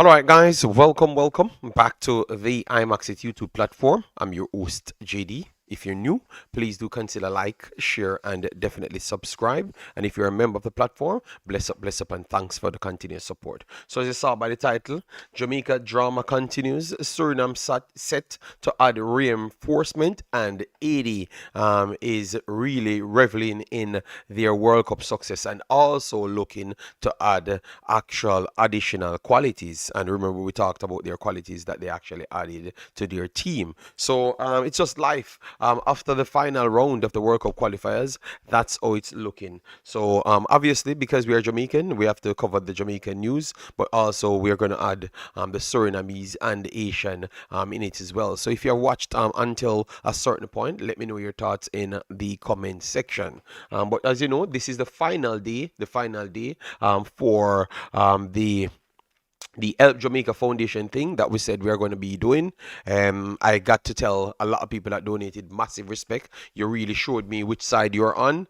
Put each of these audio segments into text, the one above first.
All right, guys, welcome back to the Imaxit YouTube platform. I'm your host, JD. If you're new, please do consider like, share, and definitely subscribe. And if you're a member of the platform, bless up, and thanks for the continuous support. So, as you saw by the title, Jamaica drama continues. Suriname set to add reinforcement, and Haiti is really reveling in their World Cup success and also looking to add actual additional qualities. And remember, we talked about their qualities that they actually added to their team. So it's just life. After the final round of the World Cup qualifiers, that's how it's looking. So obviously, because we are Jamaican, we have to cover the Jamaican news, but also we're going to add the Surinamese and Asian in it as well. So if you have watched until a certain point, let me know your thoughts in the comment section. But as you know, this is the final day, for the Help Jamaica Foundation thing that we said we are going to be doing. I got to tell a lot of people that donated massive respect. You really showed me which side you're on,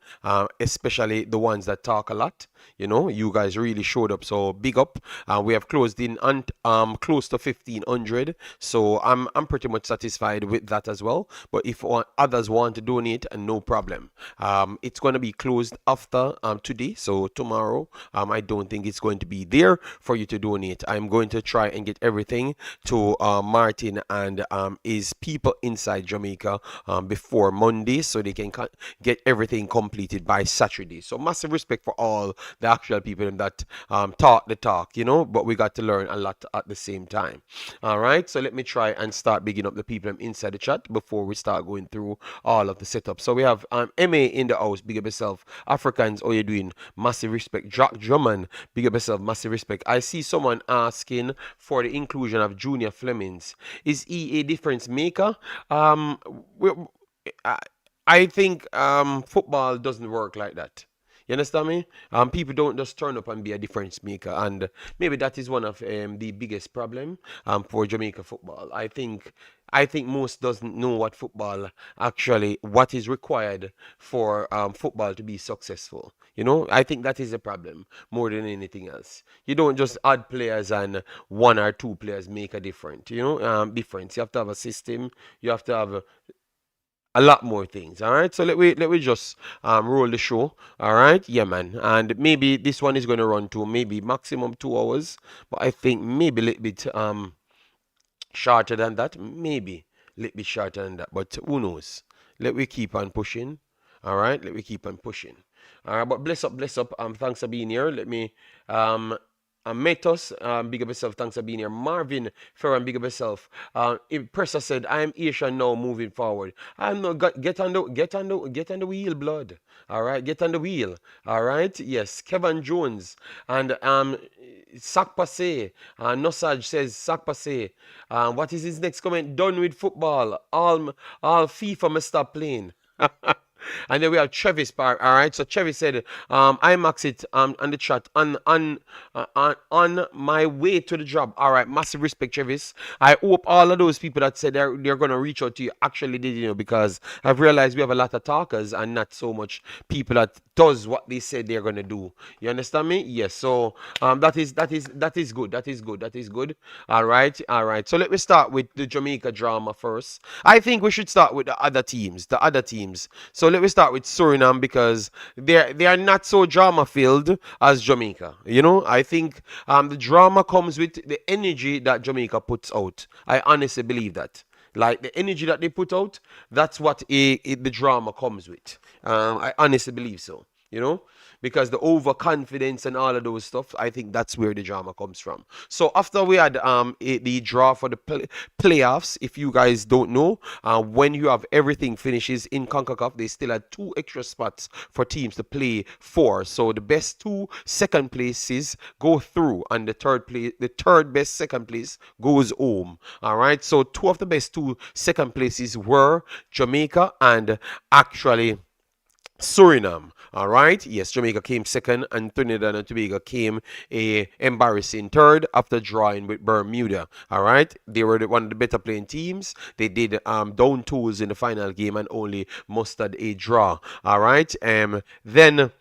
especially the ones that talk a lot. You know, you guys really showed up. So big up. We have closed in close to 1,500. So I'm pretty much satisfied with that as well. But if others want to donate, no problem. It's going to be closed after today. So tomorrow, I don't think it's going to be there for you to donate. I'm going to try and get everything to Martin and his people inside Jamaica before Monday, so they can get everything completed by Saturday. So massive respect for all the actual people that talk the talk, you know, but we got to learn a lot at the same time. All right, so let me try and start bigging up the people inside the chat before we start going through all of the setup. So we have MA in the house, big up yourself. Africans, how you doing? Massive respect. Jack Drummond, big up yourself, massive respect. I see someone asking for the inclusion of Junior Flemings. Is he a difference maker? We, I, I think football doesn't work like that. You understand me? People don't just turn up and be a difference maker, and maybe that is one of the biggest problem for Jamaica football. I think most doesn't know what is required for football to be successful. You know, I think that is a problem more than anything else. You don't just add players and one or two players make a difference. Difference. You have to have a system. You have to have a lot more things. All right, so let we just roll the show. All right, yeah, man. And maybe this one is going to run to maybe maximum 2 hours, but I think maybe a little bit shorter than that, maybe a little bit shorter than that, but who knows. Let we keep on pushing. All right, let me keep on pushing. All right, but bless up, thanks for being here. Let me Metos, big up yourself. Thanks for being here. Marvin Ferran, big up yourself. Impressor said, "I am Asian now, moving forward." I'm not get on the wheel, blood. All right, get on the wheel. All right, yes. Kevin Jones and Sac Passe. Nosage says Sac Passe. What is his next comment? Done with football. All FIFA must stop playing. And then we have Travis Park. All right. So Travis said, "I max it on the chat on my way to the job." All right. Massive respect, Travis. I hope all of those people that said they're gonna reach out to you actually did, because I've realized we have a lot of talkers and not so much people that does what they said they're gonna do. You understand me? Yes. So that is good. That is good. All right. All right. So let me start with the Jamaica drama first. I think we should start with the other teams. The other teams. So let me start with Suriname because they are not so drama filled as Jamaica. You know, I think the drama comes with the energy that Jamaica puts out. I honestly believe that. Like the energy that they put out, that's what the drama comes with. I honestly believe so. You know, because the overconfidence and all of those stuff, I think that's where the drama comes from. So after we had the draw for the playoffs, if you guys don't know, when you have everything finishes in Concacaf, they still had 2 extra spots for teams to play for. So the best 2 second places go through, and the third best second place goes home. All right. So 2 of the best 2 second places were Jamaica and actually Suriname. All right. Yes, Jamaica came second, and Trinidad and Tobago came a embarrassing third after drawing with Bermuda. All right. They were one of the better playing teams. They did down tools in the final game and only mustered a draw. All right. Then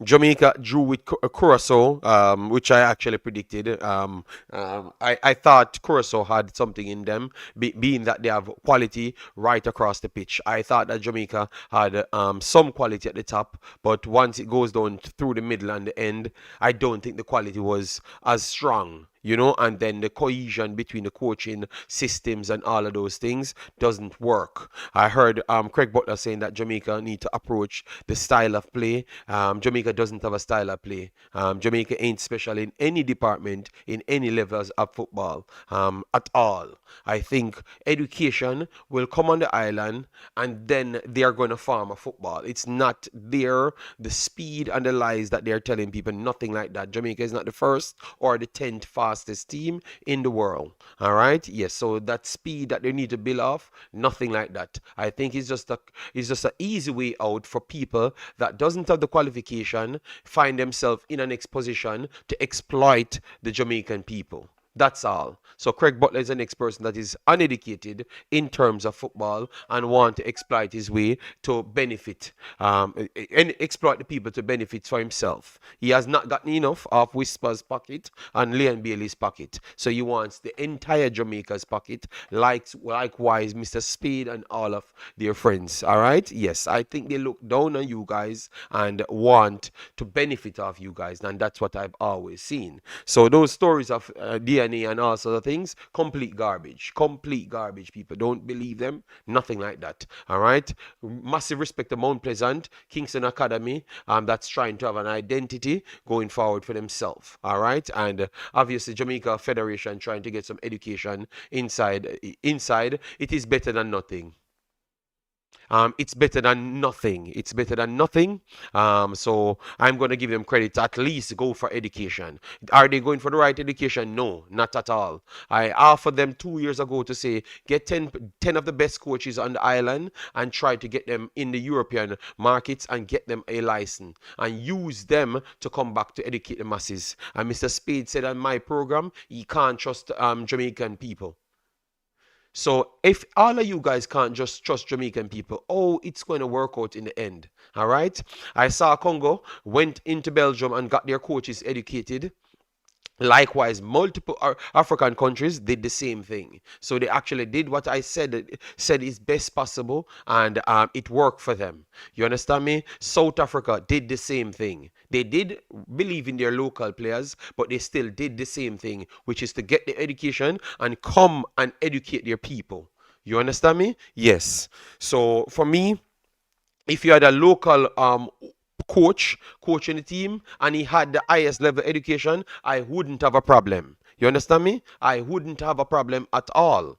Jamaica drew with Curacao, which I actually predicted. I thought Curacao had something in them, being that they have quality right across the pitch. I thought that Jamaica had some quality at the top, but once it goes down through the middle and the end, I don't think the quality was as strong. And then the cohesion between the coaching systems and all of those things doesn't work. I heard Craig Butler saying that Jamaica need to approach the style of play. Jamaica doesn't have a style of play. Jamaica ain't special in any department, in any levels of football at all. I think education will come on the island and then they are going to farm a football. It's not there, the speed and the lies that they're telling people, nothing like that. Jamaica is not the first or the 10th fastest team in the world. All right? Yes, so that speed that they need to build off, nothing like that. I think it's just an easy way out for people that doesn't have the qualification, find themselves in an exposition to exploit the Jamaican people. That's all. So Craig Butler is the next person that is uneducated in terms of football and want to exploit his way to benefit, and exploit the people to benefit for himself. He has not gotten enough of Whisper's pocket and Leon Bailey's pocket. So he wants the entire Jamaica's pocket, likewise Mr. Speed and all of their friends. All right? Yes, I think they look down on you guys and want to benefit off you guys. And that's what I've always seen. So those stories of DNA and all sorts of things, complete garbage. Complete garbage, people. Don't believe them. Nothing like that. All right? Massive respect to Mount Pleasant, Kingston Academy, that's trying to have an identity going forward for themselves. All right? And obviously, Jamaica Federation trying to get some education inside. Inside, it is better than nothing. It's better than nothing. It's better than nothing. So I'm going to give them credit to at least go for education. Are they going for the right education? No, not at all. I offered them 2 years ago to say, get 10 of the best coaches on the island and try to get them in the European markets and get them a license and use them to come back to educate the masses. And Mr. Spade said on my program, he can't trust Jamaican people. So if all of you guys can't just trust Jamaican people, oh, it's going to work out in the end. All right. I saw Congo went into Belgium and got their coaches educated. Likewise, multiple African countries did the same thing. So they actually did what I said is best possible, and it worked for them. You understand me? South Africa did the same thing. They did believe in their local players, but they still did the same thing, which is to get the education and come and educate their people. You understand me? Yes. So for me, if you had a local coaching the team and he had the highest level education, I wouldn't have a problem. You understand me? I wouldn't have a problem at all.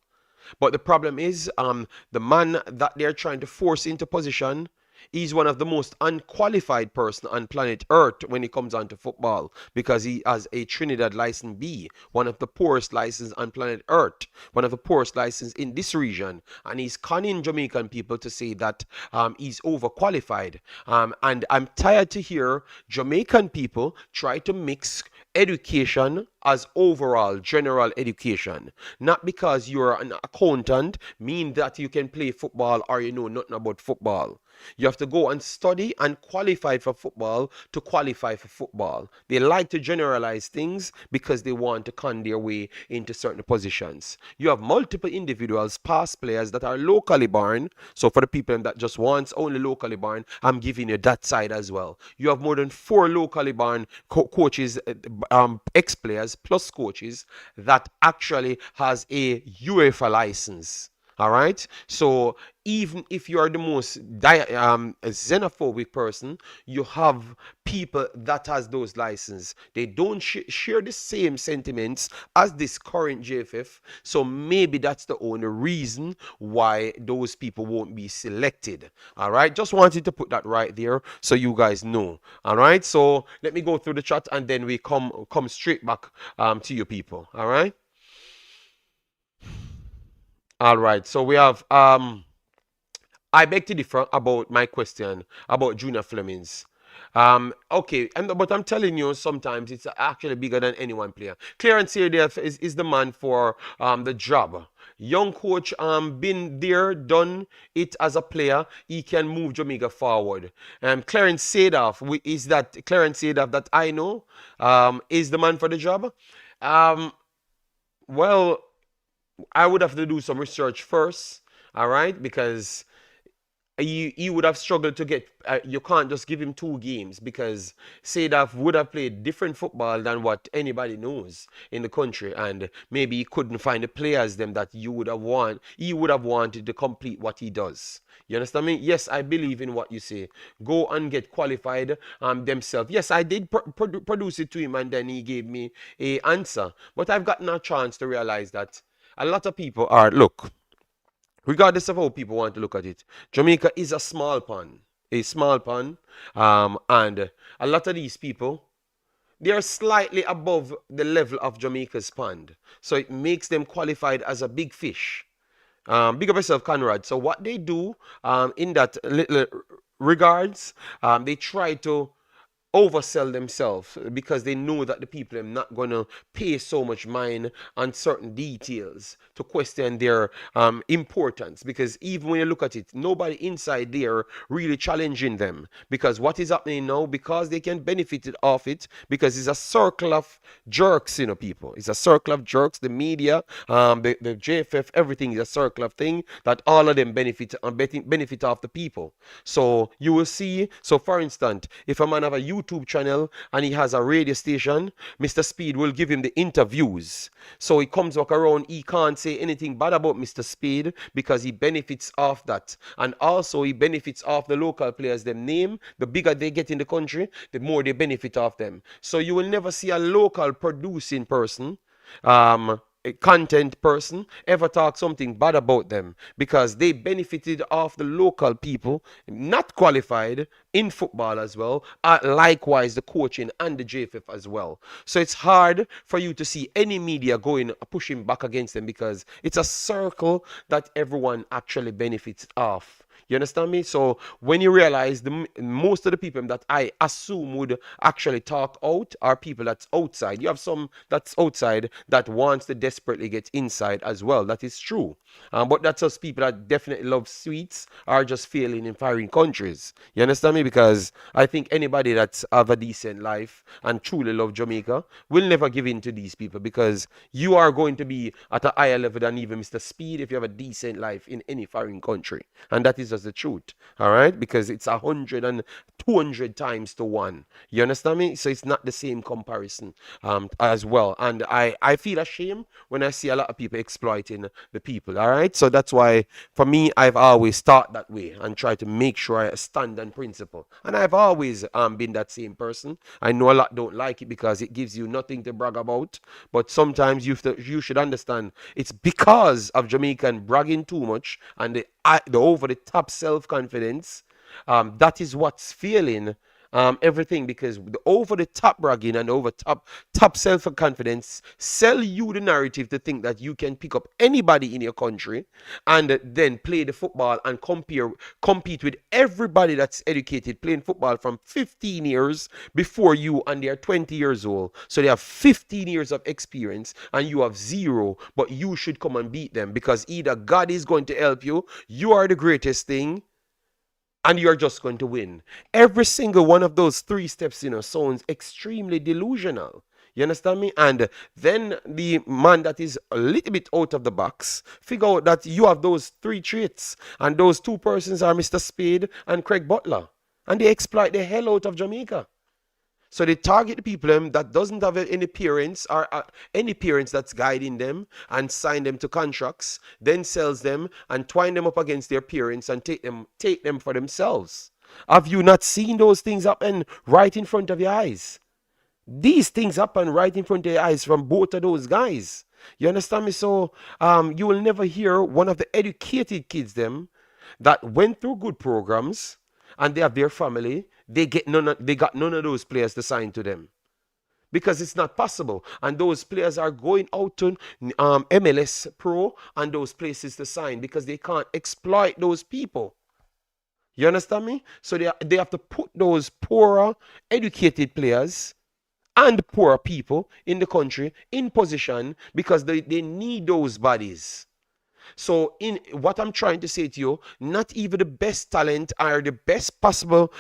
But the problem is, the man that they're trying to force into position is one of the most unqualified person on planet Earth when it comes on to football, because he has a Trinidad license B, one of the poorest licenses on planet Earth, one of the poorest licenses in this region, and he's conning Jamaican people to say that he's overqualified. And I'm tired to hear Jamaican people try to mix education as overall general education. Not because you're an accountant mean that you can play football or you know nothing about football. You have to go and study and qualify for football to qualify for football. They like to generalize things because they want to con their way into certain positions. You have multiple individuals, past players that are locally born. So for the people that just wants only locally born, I'm giving you that side as well. You have more than 4 locally born coaches, ex-players plus coaches that actually has a UEFA license. All right. So even if you are the most xenophobic person, you have people that has those licenses. They don't share the same sentiments as this current JFF. So maybe that's the only reason why those people won't be selected. All right. Just wanted to put that right there so you guys know. All right. So let me go through the chat and then we come straight back to you people. All right. All right. So we have I beg to differ about my question about Junior Flemings. Okay, but I'm telling you, sometimes it's actually bigger than any one player. Clarence here is the man for the job. Young coach been there, done it as a player. He can move Jamaica forward. Clarence Seedorf is that Clarence Seedorf that I know is the man for the job. Um, well, I would have to do some research first, all right, because he would have struggled to get. You can't just give him 2 games because Sadaf would have played different football than what anybody knows in the country, and maybe he couldn't find the players them that you would have want. He would have wanted to complete what he does. You understand me? Yes, I believe in what you say. Go and get qualified themselves. Yes, I did produce it to him, and then he gave me a answer. But I've gotten a chance to realize that a lot of people are look. Regardless of how people want to look at it, Jamaica is a small pond, and a lot of these people they are slightly above the level of Jamaica's pond, so it makes them qualified as a big fish. Big up yourself, Conrad. So what they do in that little regards, they try to oversell themselves because they know that the people are not going to pay so much mind on certain details to question their importance, because even when you look at it, nobody inside there really challenging them, because what is happening now, because they can benefit off it, because it's a circle of jerks, people, it's a circle of jerks, the media, the JFF, everything is a circle of thing that all of them benefit off the people. So you will see, so for instance, if a man have a YouTube channel and he has a radio station, Mr. Speed will give him the interviews. So he comes back around, he can't say anything bad about Mr. Speed because he benefits off that. And also he benefits off the local players, them name, the bigger they get in the country, the more they benefit off them. So you will never see a local producing person a content person ever talk something bad about them, because they benefited off the local people not qualified in football as well, likewise the coaching and the JFF as well. So it's hard for you to see any media going pushing back against them, because it's a circle that everyone actually benefits off. You understand me? So when you realize most of the people that I assume would actually talk out are people that's outside. You have some that's outside that wants to desperately get inside as well. That is true. But that's just people that definitely love sweets are just failing in foreign countries. You understand me? Because I think anybody that's have a decent life and truly love Jamaica will never give in to these people, because you are going to be at a higher level than even Mr. Speed if you have a decent life in any foreign country. And that is just the truth, all right? Because it's 100 and 200 times to 1. You understand me? So it's not the same comparison as well. And I feel ashamed when I see a lot of people exploiting the people, all right? So that's why, for me, I've always thought that way and try to make sure I stand on principle. And I've always been that same person. I know a lot don't like it because it gives you nothing to brag about. But sometimes you should understand it's because of Jamaican bragging too much and the over the top self confidence. That is what's failing everything, because the over the top bragging and over top self confidence sell you the narrative to think that you can pick up anybody in your country and then play the football and compete with everybody that's educated playing football from 15 years before you, and they're 20 years old, so they have 15 years of experience and you have zero, but you should come and beat them because either God is going to help you, you are the greatest thing, and you're just going to win. Every single one of those 3 steps, sounds extremely delusional. You understand me? And then the man that is a little bit out of the box figure out that you have those 3 traits, and those 2 persons are Mr. Spade and Craig Butler, and they exploit the hell out of Jamaica. So they target the people that doesn't have any parents or any parents that's guiding them, and sign them to contracts, then sells them and twine them up against their parents and take them for themselves. Have you not seen those things happen right in front of your eyes? These things happen right in front of your eyes from both of those guys. You understand me? So you will never hear one of the educated kids them that went through good programs and they have their family, they got none of those players to sign to them, because it's not possible. And those players are going out to MLS Pro and those places to sign because they can't exploit those people. You understand me? So they have to put those poorer educated players and poor people in the country in position because they need those bodies. So, in what I'm trying to say to you, not even the best talent or the best possible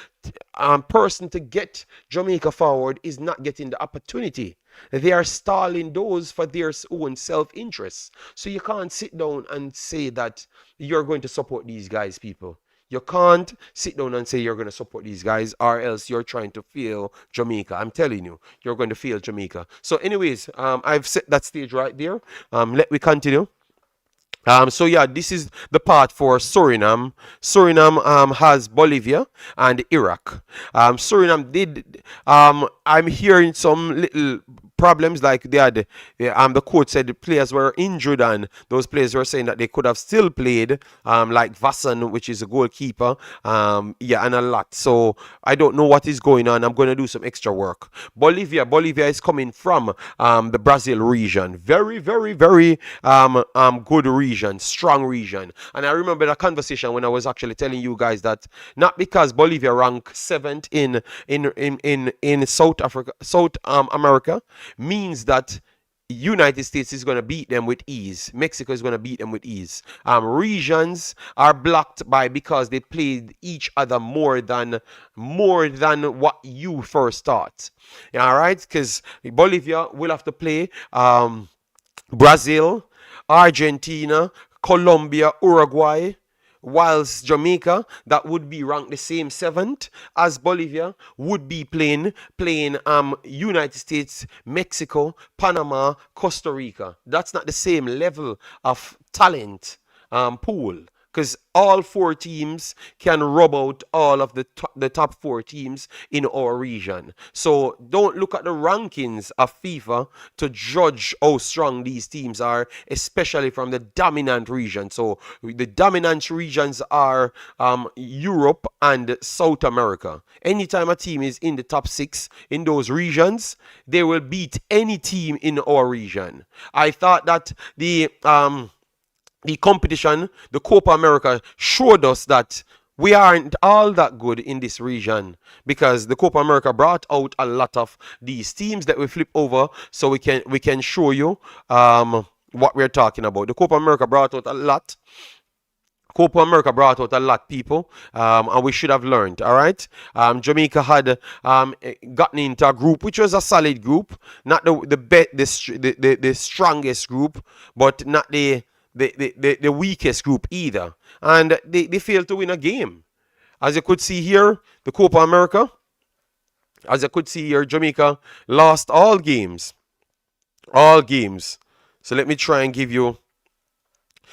person to get Jamaica forward is not getting the opportunity. They are stalling those for their own self-interest. So you can't sit down and say that you're going to support these guys, people. You can't sit down and say you're going to support these guys, or else you're trying to fail Jamaica. I'm telling you, you're going to fail Jamaica. So, anyways, I've set that stage right there. Let me continue. So yeah, this is the part for Suriname. Suriname has Bolivia and Iraq. Suriname did. I'm hearing some little problems, like they had. The coach said the players were injured, and those players were saying that they could have still played. Like Vassan, which is a goalkeeper. Yeah, and a lot. So I don't know what is going on. I'm going to do some extra work. Bolivia is coming from the Brazil region. Very, very, very good region, strong region. And I remember the conversation when I was actually telling you guys that not because Bolivia ranked seventh in South Africa, South America, means that United States is going to beat them with ease. Mexico is going to beat them with ease. Regions are blocked by because they played each other more than what you first thought. All right, because Bolivia will have to play Brazil, Argentina, Colombia, Uruguay, whilst Jamaica, that would be ranked the same seventh as Bolivia, would be playing United States, Mexico, Panama, Costa Rica. That's not the same level of talent pool, because all four teams can rub out all of the top four teams in our region. So don't look at the rankings of FIFA to judge how strong these teams are, especially from the dominant region. So the dominant regions are Europe and South America. Anytime a team is in the top six in those regions, they will beat any team in our region. I thought that the competition, the Copa America, showed us that we aren't all that good in this region, because the Copa America brought out a lot of these teams that we flip over, so we can show you what we're talking about. The Copa America brought out a lot. Copa America brought out a lot, people, and we should have learned. All right, Jamaica had gotten into a group which was a solid group, not the strongest group, but not the weakest group either. And they failed to win a game. As you could see here, the Copa America, as you could see here, Jamaica lost all games. All games. So let me try and give you.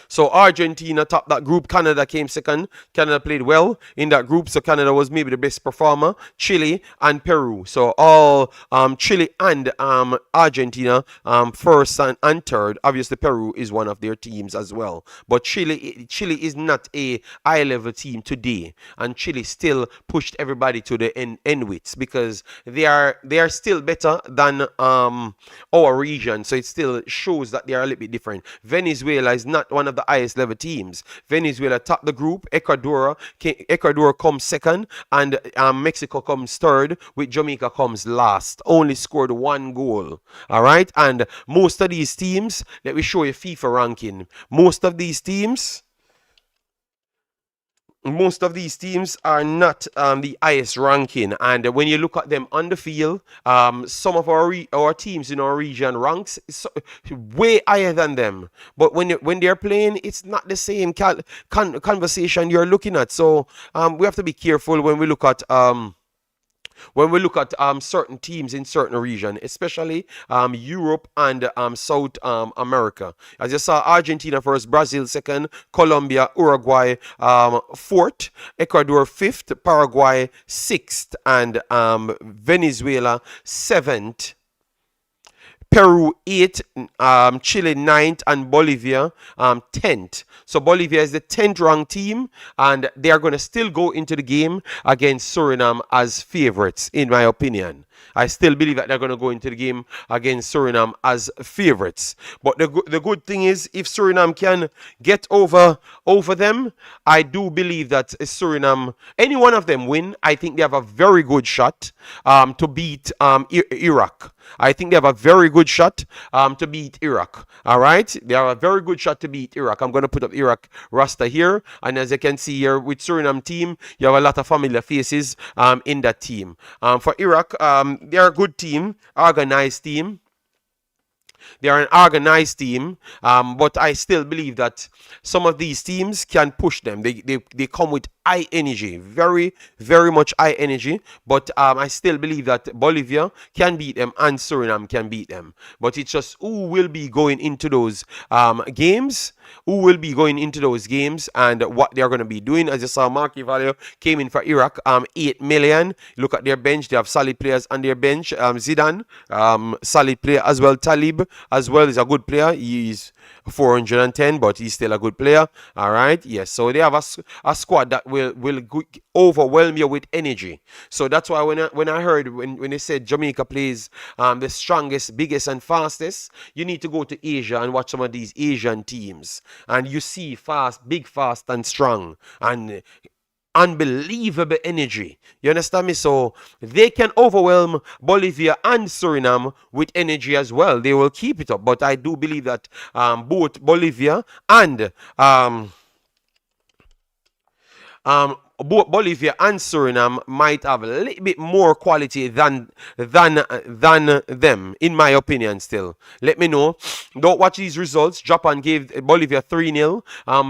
So Argentina topped that group. Canada came second. Canada played well in that group. So Canada was maybe the best performer. Chile and Peru. So all Chile and Argentina first and third. Obviously Peru is one of their teams as well. But Chile is not a high level team today. And Chile still pushed everybody to the end wits, because they are still better than our region. So it still shows that they are a little bit different. Venezuela is not one of the highest level teams. Venezuela topped the group. Ecuador comes second, and Mexico comes third, with Jamaica comes last. Only scored one goal. All right, and most of these teams, let me show you FIFA ranking. Most of these teams are not the highest ranking, and when you look at them on the field, some of our teams in our region ranks way higher than them. But when they're playing, it's not the same conversation you're looking at. So we have to be careful when we look at certain teams in certain region, especially Europe and South America. As you saw, Argentina first, Brazil second, Colombia, Uruguay fourth, Ecuador fifth, Paraguay sixth, and Venezuela seventh. Peru 8th, Chile 9th, and Bolivia 10th. So Bolivia is the 10th ranked team, and they are going to still go into the game against Suriname as favorites, in my opinion. I still believe that they're going to go into the game against Suriname as favorites. But the good thing is, if Suriname can get over them, I do believe that Suriname, any one of them win, I think they have a very good shot to beat Iraq. I think they have a very good shot to beat Iraq. All right, they have a very good shot to beat Iraq. I'm going to put up Iraq roster here, and as you can see here with Suriname team, you have a lot of familiar faces in that team. For Iraq, they're a good team, organized team. They are an organized team, but I still believe that some of these teams can push them. They come with high energy, very, very much high energy, but I still believe that Bolivia can beat them and Suriname can beat them. But it's just who will be going into those games, and what they're going to be doing. As you saw, market value came in for Iraq, 8 million. Look at their bench. They have solid players on their bench. Zidane, solid player as well. Talib as well is a good player. He's 410, but he's still a good player. All right, yes. So they have a squad that will overwhelm you with energy. So that's why when I heard when they said Jamaica plays the strongest, biggest, and fastest, you need to go to Asia and watch some of these Asian teams, and you see big, fast, and strong, and unbelievable energy. You understand me? So they can overwhelm Bolivia and Suriname with energy as well. They will keep it up. But I do believe that both Bolivia and both Bolivia and Suriname might have a little bit more quality than them, in my opinion. Still, let me know. Don't watch these results. Japan gave Bolivia 3-0.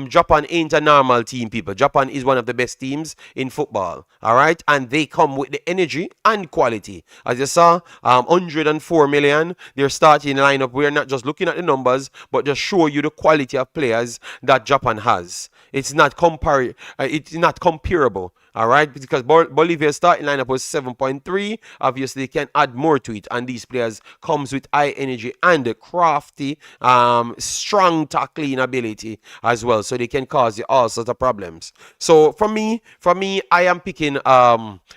Japan ain't a normal team, people. Japan is one of the best teams in football. All right, and they come with the energy and quality. As you saw, 104 million. Their starting lineup. We're not just looking at the numbers, but just show you the quality of players that Japan has. It's not comparable. All right, because Bolivia's starting lineup was 7.3. Obviously, they can add more to it, and these players comes with high energy and crafty, strong tackling ability as well, so they can cause you all sorts of problems. So for me, I am picking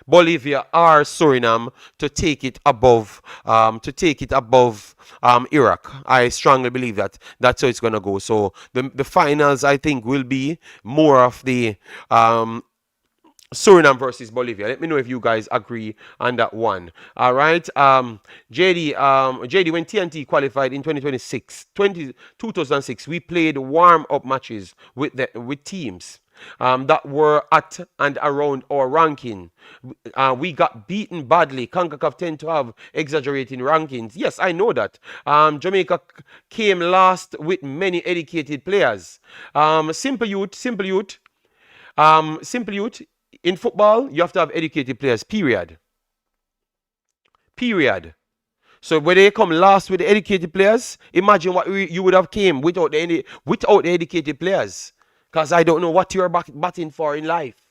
Bolivia or Suriname to take it above Iraq. I strongly believe that that's how it's gonna go. So the finals, I think, will be more of the Suriname versus Bolivia. Let me know if you guys agree on that one. All right. JD, when TNT qualified in 2006, we played warm-up matches with teams that were at and around our ranking. We got beaten badly. Concacaf tend to have exaggerating rankings. Yes, I know that. Jamaica came last with many educated players. Simple youth. In football, you have to have educated players, period. So when they come last with the educated players, imagine what you would have came without the educated players. Because I don't know what you're batting for in life.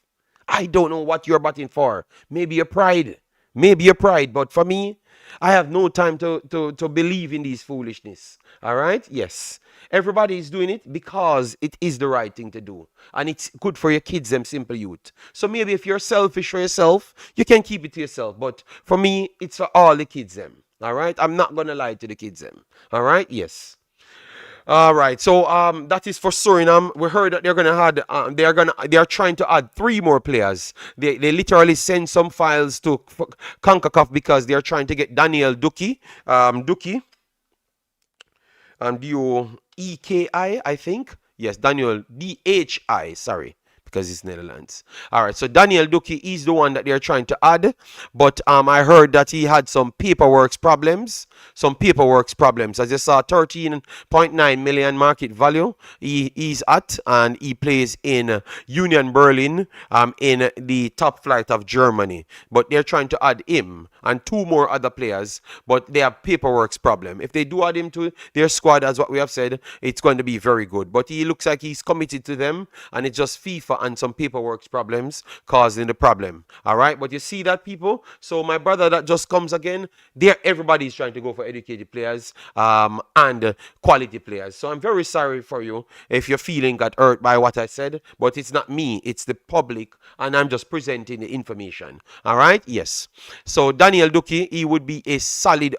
I don't know what you're batting for. Maybe your pride. But for me, I have no time to believe in these foolishness. All right? Yes. Everybody is doing it because it is the right thing to do. And it's good for your kids, them simple youth. So maybe if you're selfish for yourself, you can keep it to yourself. But for me, it's for all the kids, them. All right? I'm not going to lie to the kids, them. All right? Yes. All right, so that is for Suriname. We heard that they're gonna add, they are trying to add 3 more players. They literally send some files to Concacaf because they are trying to get Daniel Duki, D-O-E-K-I, I think. Yes, Daniel D-H-I. Sorry, because it's Netherlands. All right, so Daniel Duki is the one that they're trying to add, but I heard that he had some paperwork problems. As you saw, 13.9 million market value he's at, and he plays in Union Berlin in the top flight of Germany. But they're trying to add him and 2 more other players, but they have paperwork problem. If they do add him to their squad, as what we have said, it's going to be very good. But he looks like he's committed to them, and it's just FIFA and some paperwork problems causing the problem. All right, but you see that, people? So my brother that just comes again, there everybody's trying to go for educated players and quality players. So I'm very sorry for you if your feeling got hurt by what I said, but it's not me, it's the public, and I'm just presenting the information. All right, yes. So Daniel Duki, he would be a solid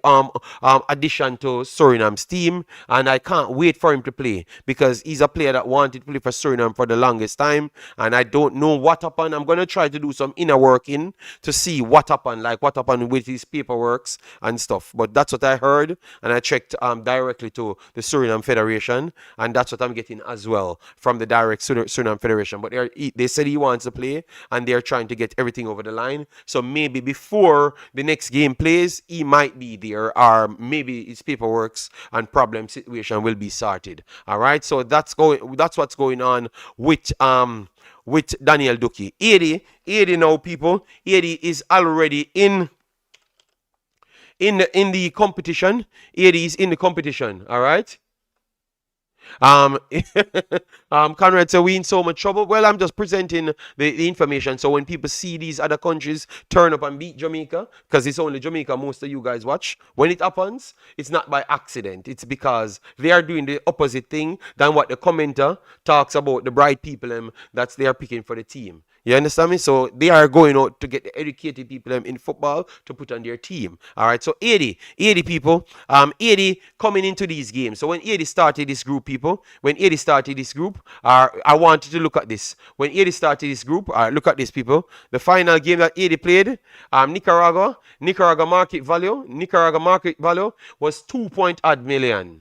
addition to Suriname's team, and I can't wait for him to play because he's a player that wanted to play for Suriname for the longest time, and I don't know what happened. I'm gonna try to do some inner working to see what happened, like what happened with his paperworks and stuff. But that's what I heard, and I checked directly to the Suriname Federation, and that's what I'm getting as well from the direct Suriname Federation. But they said he wants to play, and they're trying to get everything over the line. So maybe before the next game plays, he might be there, or maybe his paperwork and problem situation will be sorted. All right, so that's what's going on with Daniel Duki. 80 now, people. 80 is already in the competition. 80 is in the competition. All right. Conrad said we in so much trouble. Well, I'm just presenting the information. So when people see these other countries turn up and beat Jamaica, because it's only Jamaica most of you guys watch, when it happens, it's not by accident. It's because they are doing the opposite thing than what the commenter talks about, the bright people that they are picking for the team. You understand me? So they are going out to get the educated people in football to put on their team. All right. So 80 people, 80 coming into these games. So when 80 started this group, people, when 80 started this group, I want you to look at this. When 80 started this group, look at this, people. The final game that 80 played, Nicaragua market value was 2 million.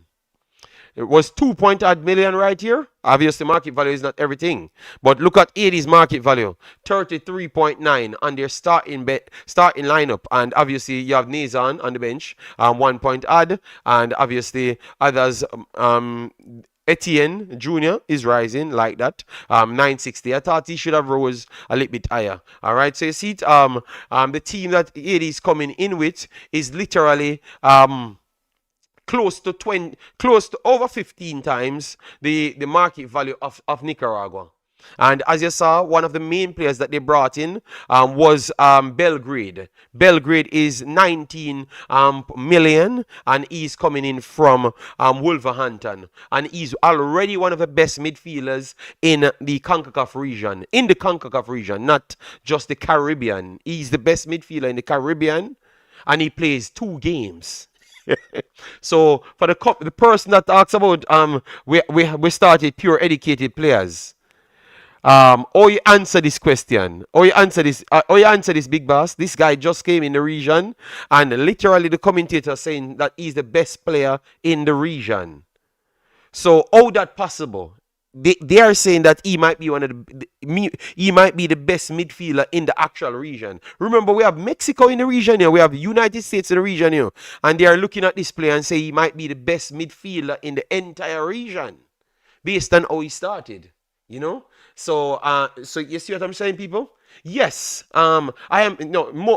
It was 2 million right here. Obviously, market value is not everything. But look at 80's market value. 33.9 on their starting lineup. And obviously, you have Nazan on the bench. 1 point add. And obviously, others... Etienne Jr. is rising like that. 960. I thought he should have rose a little bit higher. All right. So you see it. The team that 80 is coming in with is literally... close to over 15 times the market value of Nicaragua. And as you saw, one of the main players that they brought in was Belgrade. Belgrade is 19 million, and he's coming in from Wolverhampton. And he's already one of the best midfielders in the Concacaf region. In the Concacaf region, not just the Caribbean. He's the best midfielder in the Caribbean, and he plays 2 games. So for the person that talks about we started pure educated players, or you answer this question, or you answer this, big boss. This guy just came in the region, and literally the commentator saying that he's the best player in the region. So how that possible? They are saying that he might be the best midfielder in the actual region. Remember, we have Mexico in the region here, we have the United States in the region here, and they are looking at this player and say he might be the best midfielder in the entire region based on how he started. You know, so you see what I'm saying, people? Yes, I am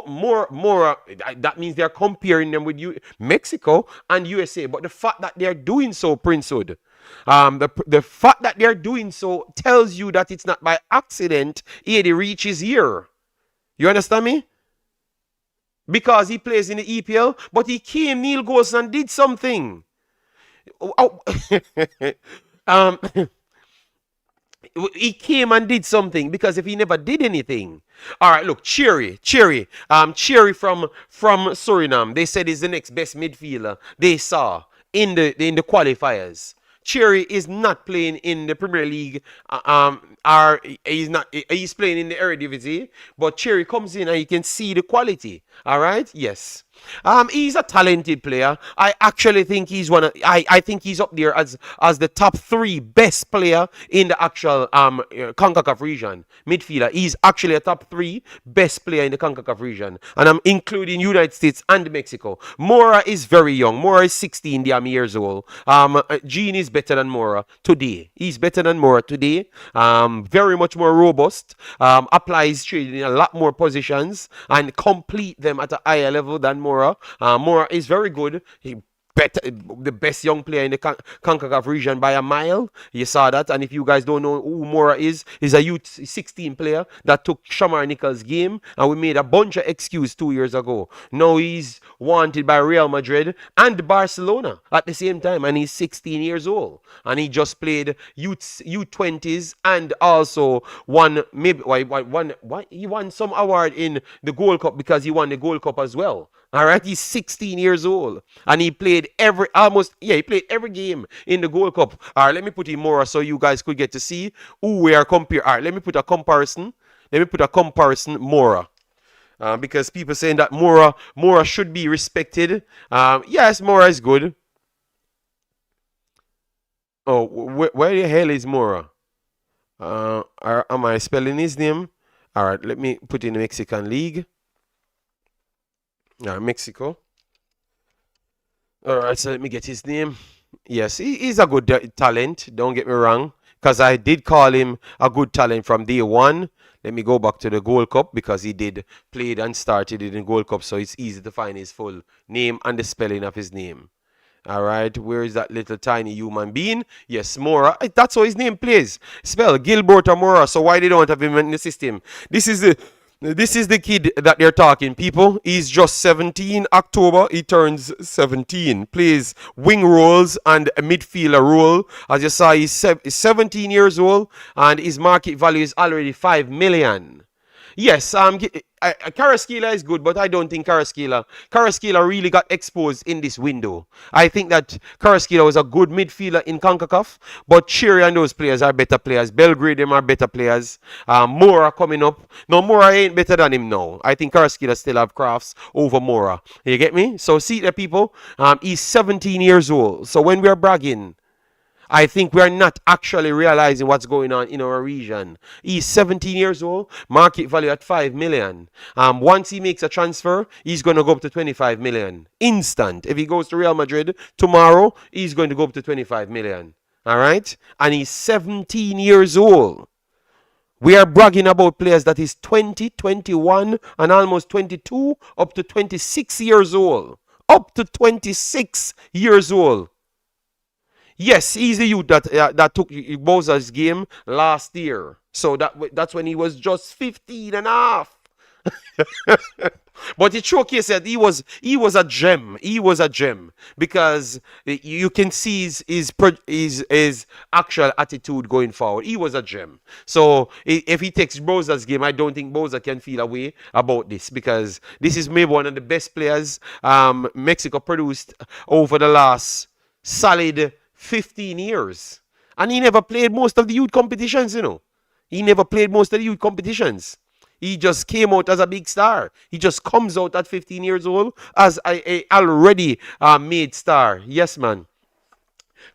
more. That means they're comparing them with Mexico and USA. But the fact that they're doing so, Prince Hood, the fact that they're doing so tells you that it's not by accident 80 reaches here. You understand me? Because he plays in the EPL, but he came, Neil goes and did something. He came and did something, because if he never did anything. All right, look, Cherry from Suriname. They said he's the next best midfielder they saw in the qualifiers. Cherry is not playing in the Premier League. He's playing in the Eredivisie, but Cherry comes in and you can see the quality. All right, yes. He's a talented player. I actually think he's I think he's up there as the top 3 best player in the actual CONCACAF region midfielder. He's actually a top 3 best player in the CONCACAF region, and I'm including United States and Mexico. Mora is very young. Mora is 16 damn years old. Gene is better than Mora today. He's better than Mora today. Very much more robust. Applies trade in a lot more positions and complete them at a higher level than Mora. Mora is very good. better, the best young player in the Concacaf region by a mile. You saw that. And if you guys don't know who Mora is, he's a youth 16 player that took Shamar Nichol's game, and we made a bunch of excuse 2 years ago. Now he's wanted by Real Madrid and Barcelona at the same time, and he's 16 years old. And he just played U20s and also won maybe he won some award in the Gold Cup because he won the Gold Cup as well. All right, he's 16 years old, and he played he played every game in the Gold Cup. All right, let me put in more so you guys could get to see who we are comparing. All right, let me put a comparison. Mora. Because people saying that Mora should be respected. Yes, Mora is good. Oh, where the hell is Mora? Am I spelling his name? All right, let me put in the Mexican League. Mexico. All right, so let me get his name. Yes, he's a good talent. Don't get me wrong, because I did call him a good talent from day one. Let me go back to the Gold Cup because he did played and started in the Gold Cup, so it's easy to find his full name and the spelling of his name. All right, where is that little tiny human being? Yes, Mora. That's how his name plays. Spell Gilbert Mora. So why they don't have him in the system? This is the kid that they're talking, people. He's just 17. October, he turns 17. Plays wing roles and a midfielder role. As you saw, he's 17 years old, and his market value is already 5 million. Yes, Carrasquilla is good, but I don't think Carrasquilla really got exposed in this window. I think that Carrasquilla was a good midfielder in CONCACAF, but Cherry and those players are better players. Belgrade, them are better players. Mora coming up. No, Mora ain't better than him now. I think Carrasquilla still have crafts over Mora. You get me? So see the people, he's 17 years old. So when we're bragging, I think we are not actually realizing what's going on in our region. He's 17 years old, market value at 5 million. Once he makes a transfer, he's going to go up to 25 million. Instant. If he goes to Real Madrid tomorrow, he's going to go up to 25 million. All right? And he's 17 years old. We are bragging about players that is 20, 21, and almost 22, up to 26 years old. Up to 26 years old. Yes, he's the youth that took Bowser's game last year. So that's when he was just 15 and a half. But it showcased that he was a gem. He was a gem because you can see his actual attitude going forward. He was a gem. So if he takes Bowser's game, I don't think Bowser can feel a way about this because this is maybe one of the best players Mexico produced over the last solid 15 years. And he never played most of the youth competitions, He never played most of the youth competitions. He just came out as a big star. He just comes out at 15 years old as a already made star. Yes, man.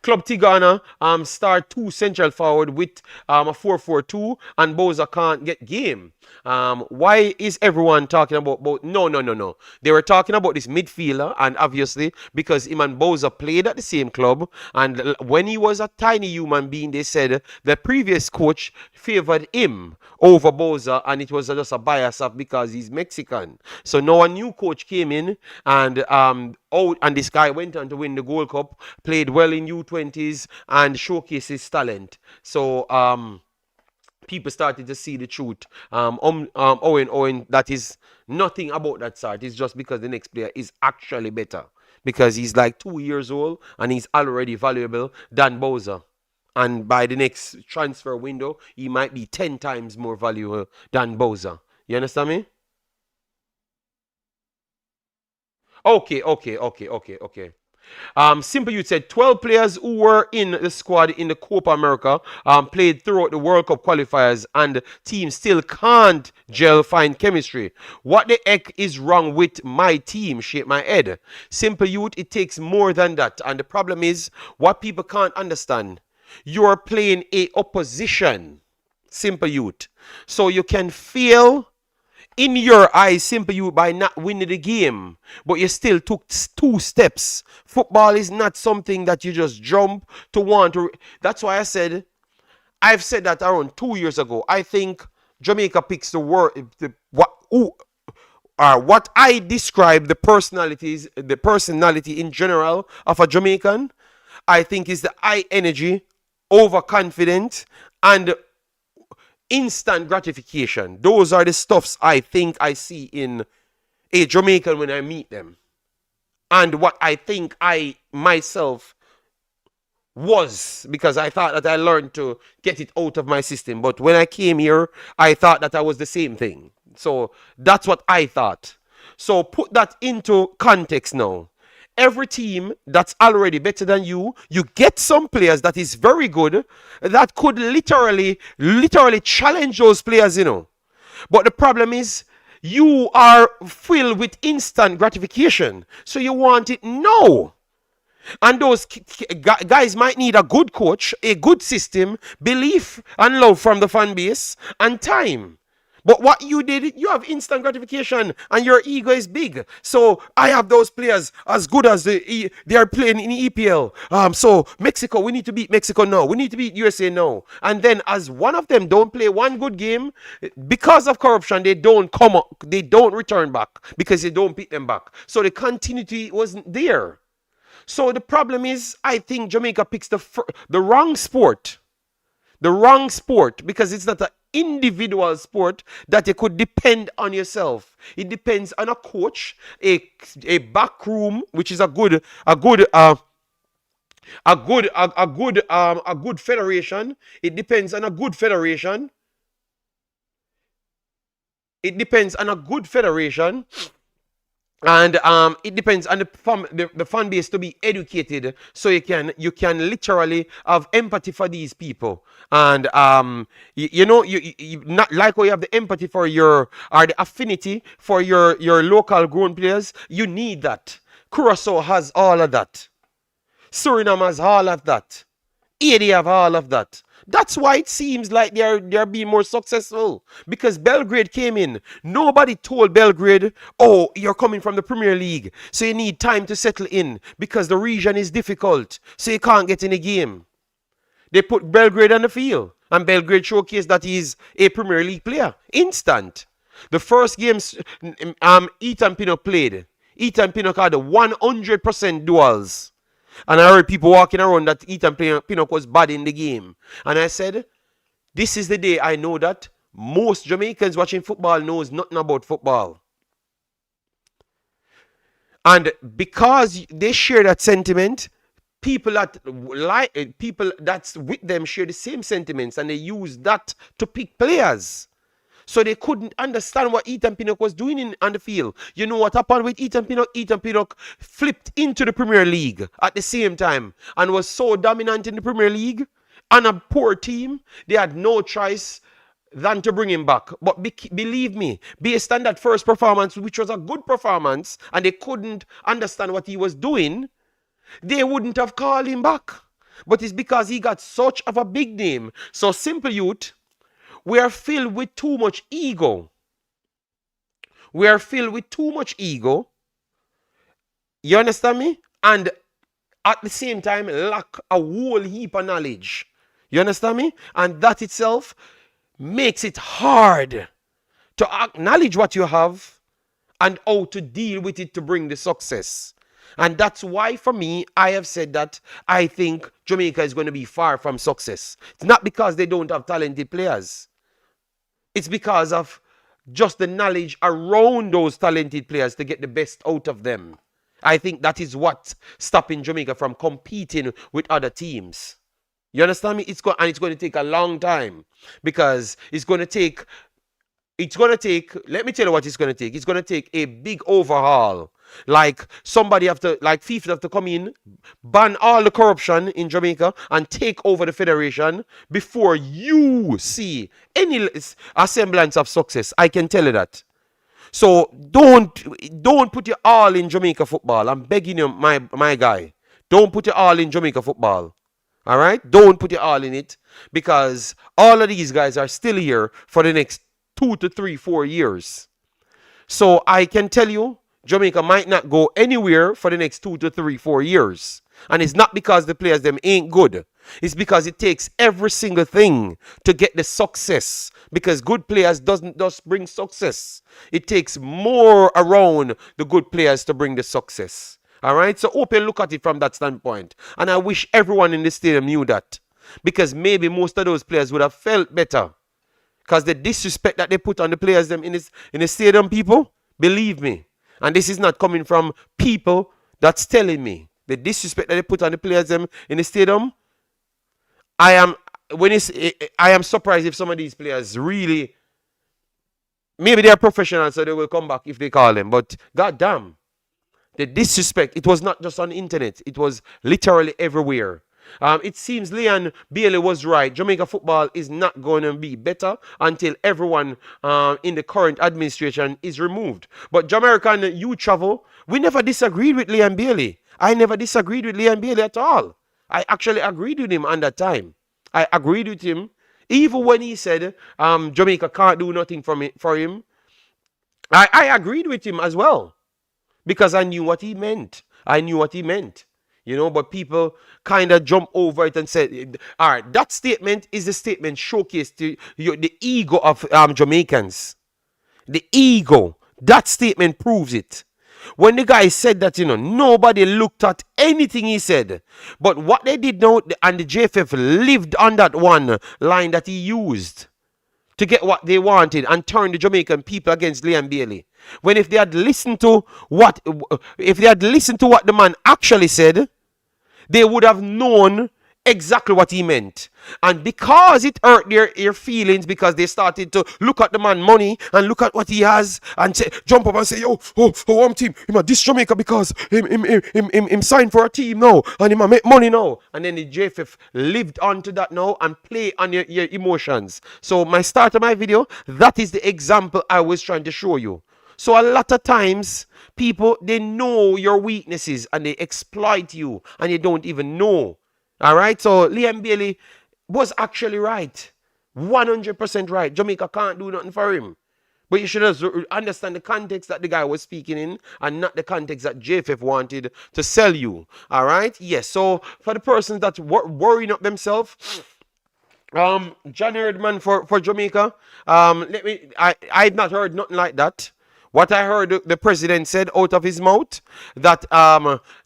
Club Tigana start 2 central forward with a 4-4-2 and Bowser can't get game. Why is everyone talking about no. They were talking about this midfielder, and obviously because him and Bowser played at the same club, and when he was a tiny human being, they said the previous coach favored him over Bowser, and it was just a bias of because he's Mexican. So now a new coach came in, and and this guy went on to win the Gold Cup, played well in U20s, and showcased his talent. So people started to see the truth. Owen, that is nothing about that sort. It's just because the next player is actually better. Because he's like 2 years old and he's already valuable than Bowser. And by the next transfer window, he might be 10 times more valuable than Bowser. You understand me? Okay. Simple Youth said 12 players who were in the squad in the Copa America played throughout the World Cup qualifiers, and the team still can't find chemistry. What the heck is wrong with my team? Shake my head. Simple Youth, it takes more than that. And the problem is what people can't understand. You're playing a opposition. Simple Youth. So you can feel in your eyes, Simple Youth, by not winning the game, but you still took 2 steps. Football is not something that you just jump to want to. That's why I've said that around 2 years ago. I think Jamaica picks the world. what I describe the personality in general of a Jamaican, I think is the high energy, overconfident, and instant gratification. Those are the stuffs I think I see in a Jamaican when I meet them. And what I think I myself was, because I thought that I learned to get it out of my system. But when I came here, I thought that I was the same thing. So that's what I thought. So put that into context now. Every team that's already better than you get some players that is very good that could literally challenge those players, you know. But the problem is you are filled with instant gratification. So you want it now. And those guys might need a good coach, a good system, belief and love from the fan base, and time. But what you did, you have instant gratification and your ego is big. So I have those players as good as they are playing in EPL. So Mexico, we need to beat Mexico now. We need to beat USA now. And then as one of them don't play one good game, because of corruption, they don't come up, they don't return back because they don't beat them back. So the continuity wasn't there. So the problem is, I think Jamaica picks the wrong sport. The wrong sport, because it's not an individual sport that you could depend on yourself. It depends on a coach, a back room, which is a good federation. It depends on a good federation. It depends on a good federation. And it depends on the fan base to be educated, so you can literally have empathy for these people. And you not like how you have the empathy for the affinity for your local grown players. You need that. Curacao has all of that. Suriname has all of that. Haiti have all of that. That's why it seems like they're being more successful. Because Belgrade came in. Nobody told Belgrade, oh, you're coming from the Premier League, so you need time to settle in because the region is difficult, so you can't get in a game. They put Belgrade on the field, and Belgrade showcased that he's a Premier League player. Instant. The first games Ethan Pinnock played, Ethan Pinnock had 100% duels. And I heard people walking around that Ethan Pinnock was bad in the game. And I said, this is the day I know that most Jamaicans watching football knows nothing about football. And because they share that sentiment, people that's with them share the same sentiments, and they use that to pick players. So they couldn't understand what Ethan Pinnock was doing on the field. You know what happened with Ethan Pinnock? Ethan Pinnock flipped into the Premier League at the same time and was so dominant in the Premier League. On a poor team, they had no choice than to bring him back. But believe me, based on that first performance, which was a good performance, and they couldn't understand what he was doing, they wouldn't have called him back. But it's because he got such of a big name. So Simple Youth, we are filled with too much ego. We are filled with too much ego. You understand me? And at the same time, lack a whole heap of knowledge. You understand me? And that itself makes it hard to acknowledge what you have and how to deal with it to bring the success. And that's why, for me, I have said that I think Jamaica is going to be far from success. It's not because they don't have talented players. It's because of just the knowledge around those talented players to get the best out of them. I think that is what's stopping Jamaica from competing with other teams. You understand me? It's going to take a long time, because it's going to take, let me tell you what it's going to take. It's going to take a big overhaul. Like FIFA have to come in, ban all the corruption in Jamaica and take over the federation before you see any semblance of success. I can tell you that. So don't put your all in Jamaica football. I'm begging you, my guy. Don't put your all in Jamaica football. All right? Don't put your all in it, because all of these guys are still here for the next 2 to 3, 4 years. So I can tell you, Jamaica might not go anywhere for the next 2 to 3, 4 years. And it's not because the players them ain't good. It's because it takes every single thing to get the success. Because good players doesn't just bring success. It takes more around the good players to bring the success. All right? So hope you look at it from that standpoint. And I wish everyone in the stadium knew that. Because maybe most of those players would have felt better. Because the disrespect that they put on the players them in the stadium, people, believe me. And this is not coming from people that's telling me. The disrespect that they put on the players them in the stadium, I am surprised if some of these players really, maybe they are professionals, so they will come back if they call them. But goddamn, the disrespect, it was not just on the internet. It was literally everywhere. It seems Leon Bailey was right. Jamaica football is not going to be better until everyone in the current administration is removed. But Jamaican youth travel, we never disagreed with Leon Bailey. I never disagreed with Leon Bailey at all. I actually agreed with him on that time. I agreed with him. Even when he said Jamaica can't do nothing for him, I agreed with him as well. Because I knew what he meant. You know, but people kind of jump over it and said, all right, that statement is the statement showcased to the ego of Jamaicans. The ego. That statement proves it. When the guy said that, you know, nobody looked at anything he said. But what they did know, and the JFF lived on that one line that he used to get what they wanted and turn the Jamaican people against Leon Bailey. When if they had listened to what the man actually said, they would have known exactly what he meant. And because it hurt their feelings, because they started to look at the man money and look at what he has and say, jump up and say, I'm team, him a this Jamaica because him signed for a team now and him a make money now. And then the JFF lived on to that now and play on your emotions. So my start of my video, that is the example I was trying to show you. So a lot of times, people, they know your weaknesses and they exploit you and you don't even know. All right? So Liam Bailey was actually right. 100% right. Jamaica can't do nothing for him. But you should also understand the context that the guy was speaking in and not the context that JFF wanted to sell you. All right? Yes. So for the persons that worrying up themselves, John Herdman for Jamaica, I've not heard nothing like that. What I heard the president said out of his mouth, that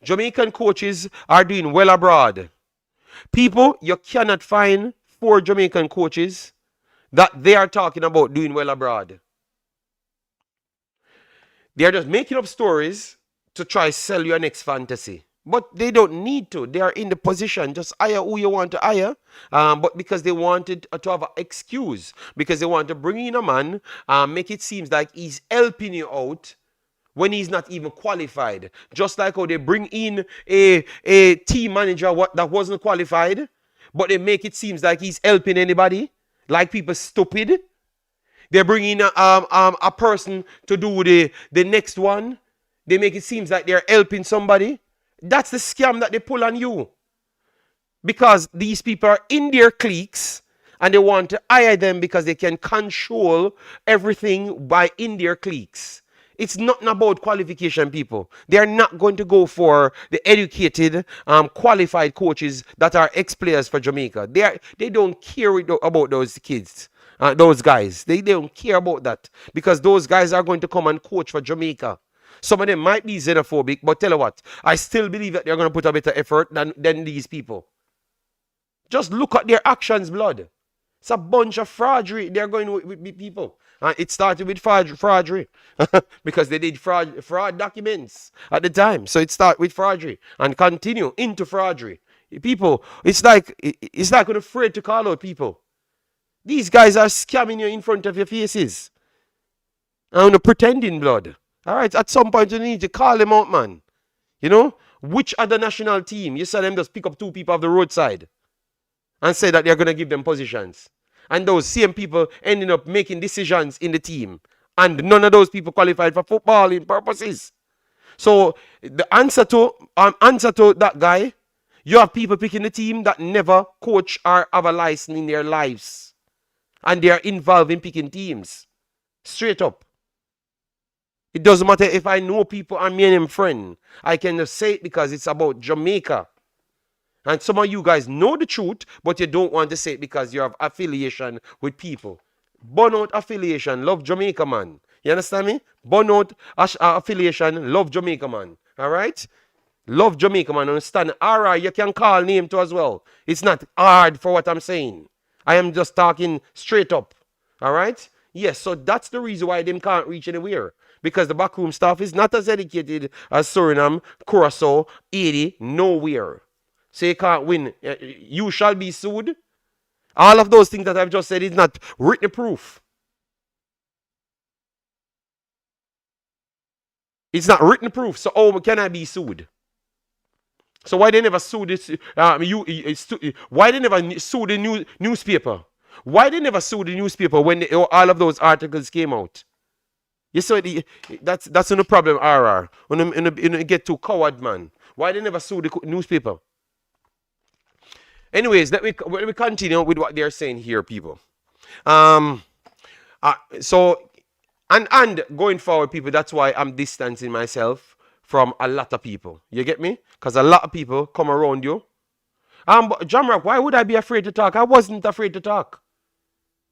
Jamaican coaches are doing well abroad. People, you cannot find 4 Jamaican coaches that they are talking about doing well abroad. They are just making up stories to try sell you a next fantasy. But they don't need to. They are in the position. Just hire who you want to hire. But because they wanted to have an excuse. Because they want to bring in a man, make it seem like he's helping you out when he's not even qualified. Just like how they bring in a team manager that wasn't qualified. But they make it seem like he's helping anybody. Like people stupid. They bring in a person to do the next one. They make it seem like they're helping somebody. That's the scam that they pull on you. Because these people are in their cliques and they want to hire them because they can control everything by in their cliques. It's not about qualification, people. They are not going to go for the educated, qualified coaches that are ex-players for Jamaica. They don't care about those kids, those guys. They don't care about that because those guys are going to come and coach for Jamaica. Some of them might be xenophobic, but tell you what, I still believe that they're going to put a better effort than these people. Just look at their actions, blood. It's a bunch of fraudery they're going with people. And it started with fraudery because they did fraud documents at the time. So it started with fraudery and continue into fraudery. People, it's like we're afraid to call out people. These guys are scamming you in front of your faces. And pretending, blood. All right, at some point you need to call them out, man. You know, which other national team, you saw them just pick up 2 people off the roadside and say that they're going to give them positions. And those same people ending up making decisions in the team. And none of those people qualified for footballing purposes. So the answer to that guy, you have people picking the team that never coach or have a license in their lives. And they are involved in picking teams. Straight up. It doesn't matter if I know people and me and him friend. I can just say it because it's about Jamaica. And some of you guys know the truth, but you don't want to say it because you have affiliation with people. Burn out affiliation, love Jamaica, man. You understand me? Burn out affiliation, love Jamaica, man. All right? Love Jamaica, man. Understand? All right, you can call name too as well. It's not hard for what I'm saying. I am just talking straight up. All right? Yes, so that's the reason why them can't reach anywhere. Because the backroom staff is not as educated as Suriname, Curacao, Haiti, nowhere. So you can't win. You shall be sued. All of those things that I've just said is not written proof. It's not written proof. So how can I be sued? So why they never sue this? Why they never sue the newspaper? Why they never sue the newspaper when all of those articles came out? You see, that's no problem, RR. When you get too coward, man. Why they never sue the newspaper? Anyways, let me continue with what they're saying here, people. So going forward, people, that's why I'm distancing myself from a lot of people. You get me? Because a lot of people come around you. But Jamrock, why would I be afraid to talk? I wasn't afraid to talk.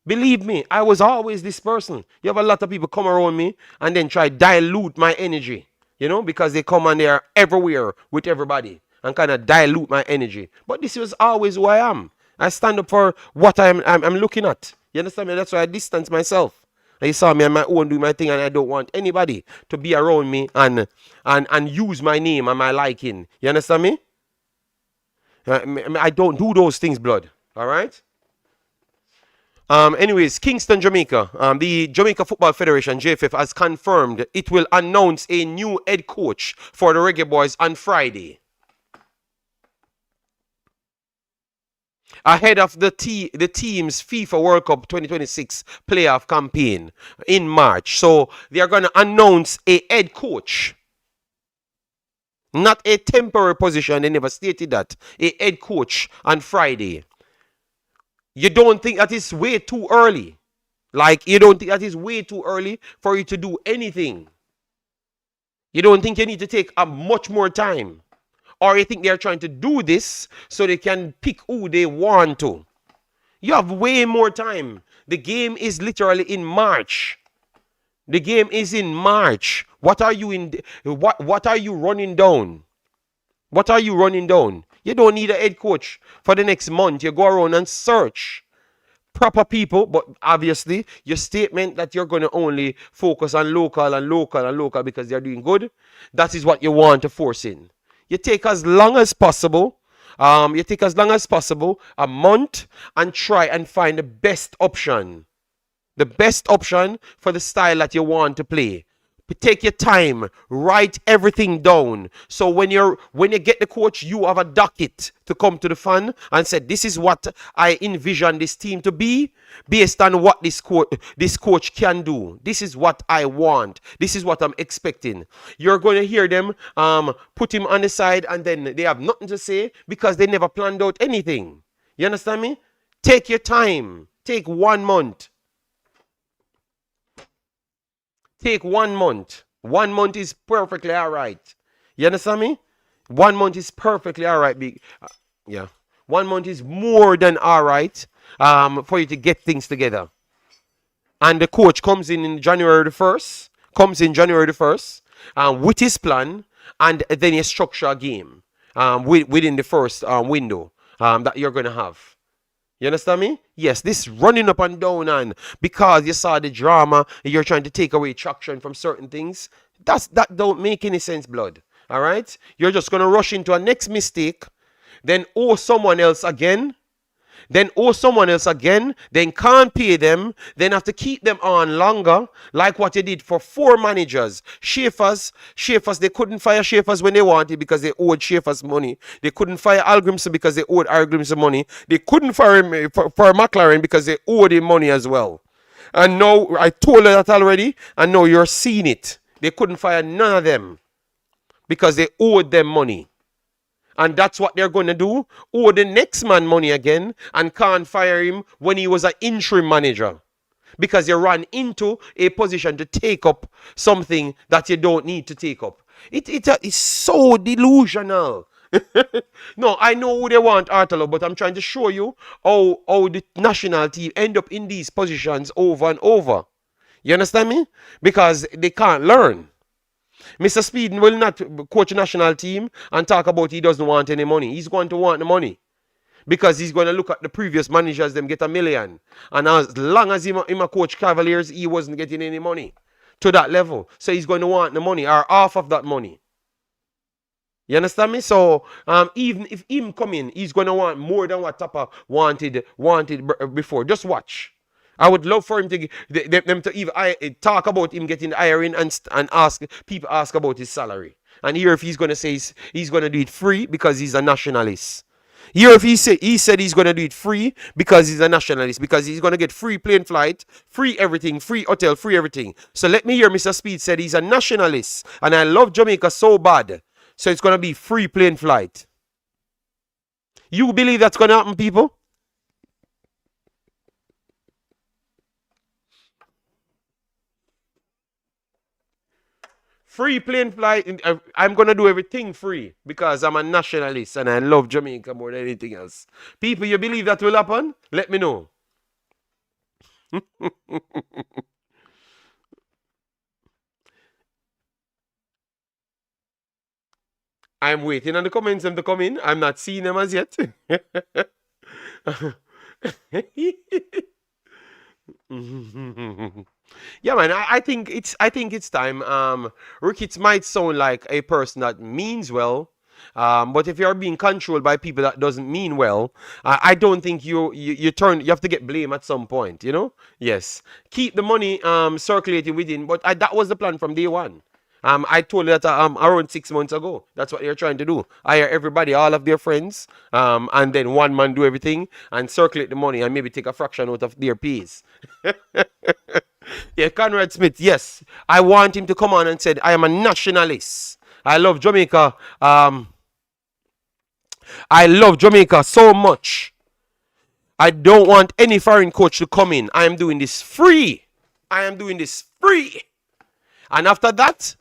Believe me, I was always this person. You have a lot of people come around me and then try dilute my energy. You know, because they come and they're everywhere with everybody and kind of dilute my energy. But this was always who I am. I stand up for what I'm looking at. You understand me? That's why I distance myself. You saw me on my own doing my thing, and I don't want anybody to be around me and use my name and my liking. You understand me? I don't do those things, blood. All right? Anyways, Kingston, Jamaica. The Jamaica Football Federation, JFF, has confirmed it will announce a new head coach for the Reggae Boyz on Friday. Ahead of the team's FIFA World Cup 2026 playoff campaign in March. So they are going to announce a head coach. Not a temporary position. They never stated that. A head coach on Friday. You don't think that is way too early? Like, you don't think that is way too early for you to do anything? You don't think you need to take much more time? Or you think they're trying to do this so they can pick who they want to? You have way more time. The game is literally in March. The game is in March. What are you running down? What are you running down? You don't need a head coach for the next month. You go around and search proper people, but obviously your statement that you're going to only focus on local and local and local because they're doing good, that is what you want to force in. You take as long as possible. A month, and try and find the best option. The best option for the style that you want to play. Take your time, write everything down. So when you get the coach, you have a docket to come to the fan and say, this is what I envision this team to be based on what this coach can do. This is what I want. This is what I'm expecting. You're going to hear them put him on the side and then they have nothing to say because they never planned out anything. You understand me? Take your time. Take 1 month. Take 1 month. 1 month is perfectly all right. You understand me? 1 month is perfectly all right. Yeah. 1 month is more than all right for you to get things together. And the coach comes in January the 1st. With his plan. And then you structure a game within the first window that you're going to have. You understand me? Yes, this running up and down and because you saw the drama, you're trying to take away traction from certain things. That don't make any sense, blood. All right? You're just going to rush into a next mistake, then owe someone else again, then can't pay them, then have to keep them on longer, like what you did for 4 managers. Schaefer's, they couldn't fire Schaefer's when they wanted because they owed Schaefer's money. They couldn't fire Algrimson because they owed Algrimson money. They couldn't fire him for McLaren because they owed him money as well. And now, I told you that already, and now you're seeing it. They couldn't fire none of them because they owed them money. And that's what they're going to do. Owe the next man money again and can't fire him when he was an interim manager. because you run into a position to take up something that you don't need to take up. It's so delusional. No, I know who they want, Artelo, but I'm trying to show you how the national team end up in these positions over and over. You understand me? Because they can't learn. Mr. Speeden will not coach a national team and talk about he doesn't want any money. He's going to want the money. Because he's going to look at the previous managers, them get $1 million. And as long as him a coach Cavaliers, he wasn't getting any money to that level. So he's going to want the money or half of that money. You understand me? So even if him come in, he's going to want more than what Tapa wanted before. Just watch. I would love for him to them to even talk about him getting the hiring and ask people ask about his salary. And here if he's going to say he's going to do it free because he's a nationalist. Here if he said he's going to do it free because he's a nationalist, because he's going to get free plane flight, free everything, free hotel, free everything. So let me hear Mr. Speed said he's a nationalist and I love Jamaica so bad. So it's going to be free plane flight. You believe that's going to happen, people? Free plane flight. I'm going to do everything free because I'm a nationalist and I love Jamaica more than anything else. People, you believe that will happen? Let me know. I'm waiting on the comments them to come in. I'm not seeing them as yet. Yeah, man. I think it's time. Ricketts might sound like a person that means well, but if you're being controlled by people that doesn't mean well, I don't think you have to get blame at some point. You know? Yes. Keep the money circulating within, but that was the plan from day one. I told you that around 6 months ago. That's what they're trying to do. Hire everybody, all of their friends, and then one man do everything and circulate the money and maybe take a fraction out of their pays. Yeah, Conrad Smith, yes. I want him to come on and said, I am a nationalist. I love Jamaica. I love Jamaica so much. I don't want any foreign coach to come in. I am doing this free. I am doing this free. And after that,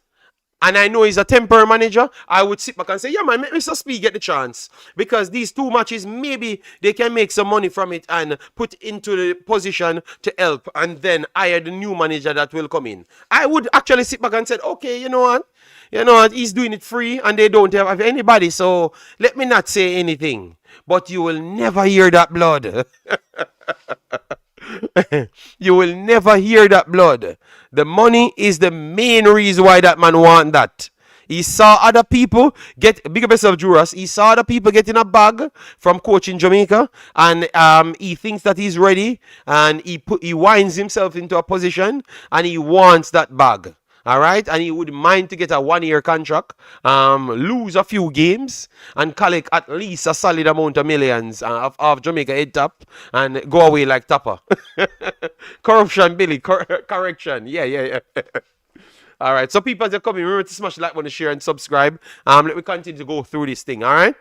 and I know he's a temporary manager, I would sit back and say, yeah, man, make Mr. Speed get the chance. Because these 2 matches, maybe they can make some money from it and put into the position to help and then hire the new manager that will come in. I would actually sit back and say, okay, you know what? You know what? He's doing it free and they don't have anybody. So let me not say anything. But you will never hear that blood. You will never hear that blood. The money is the main reason why that man want that. He saw other people get big up yourself, Juras. He saw other people getting a bag from coaching Jamaica, and he thinks that he's ready, and he winds himself into a position, and he wants that bag. All right, and he would mind to get a 1-year contract, lose a few games, and collect at least a solid amount of millions of Jamaica head top, and go away like Tapa. Corruption, Billy. Correction. Yeah. All right, so people that are coming, remember to smash the like button, share, and subscribe. Let me continue to go through this thing. All right.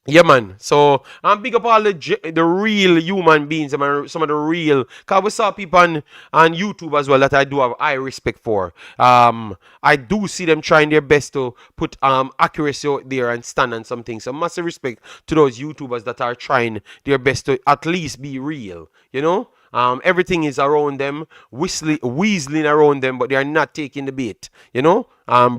Yeah, man. So I'm big up all the real human beings, and some of the real. Cause we saw people on YouTube as well that I do have high respect for. I do see them trying their best to put accuracy out there and stand on something. So massive respect to those YouTubers that are trying their best to at least be real. You know. Everything is around them, weaseling around them, but they are not taking the bait. You know.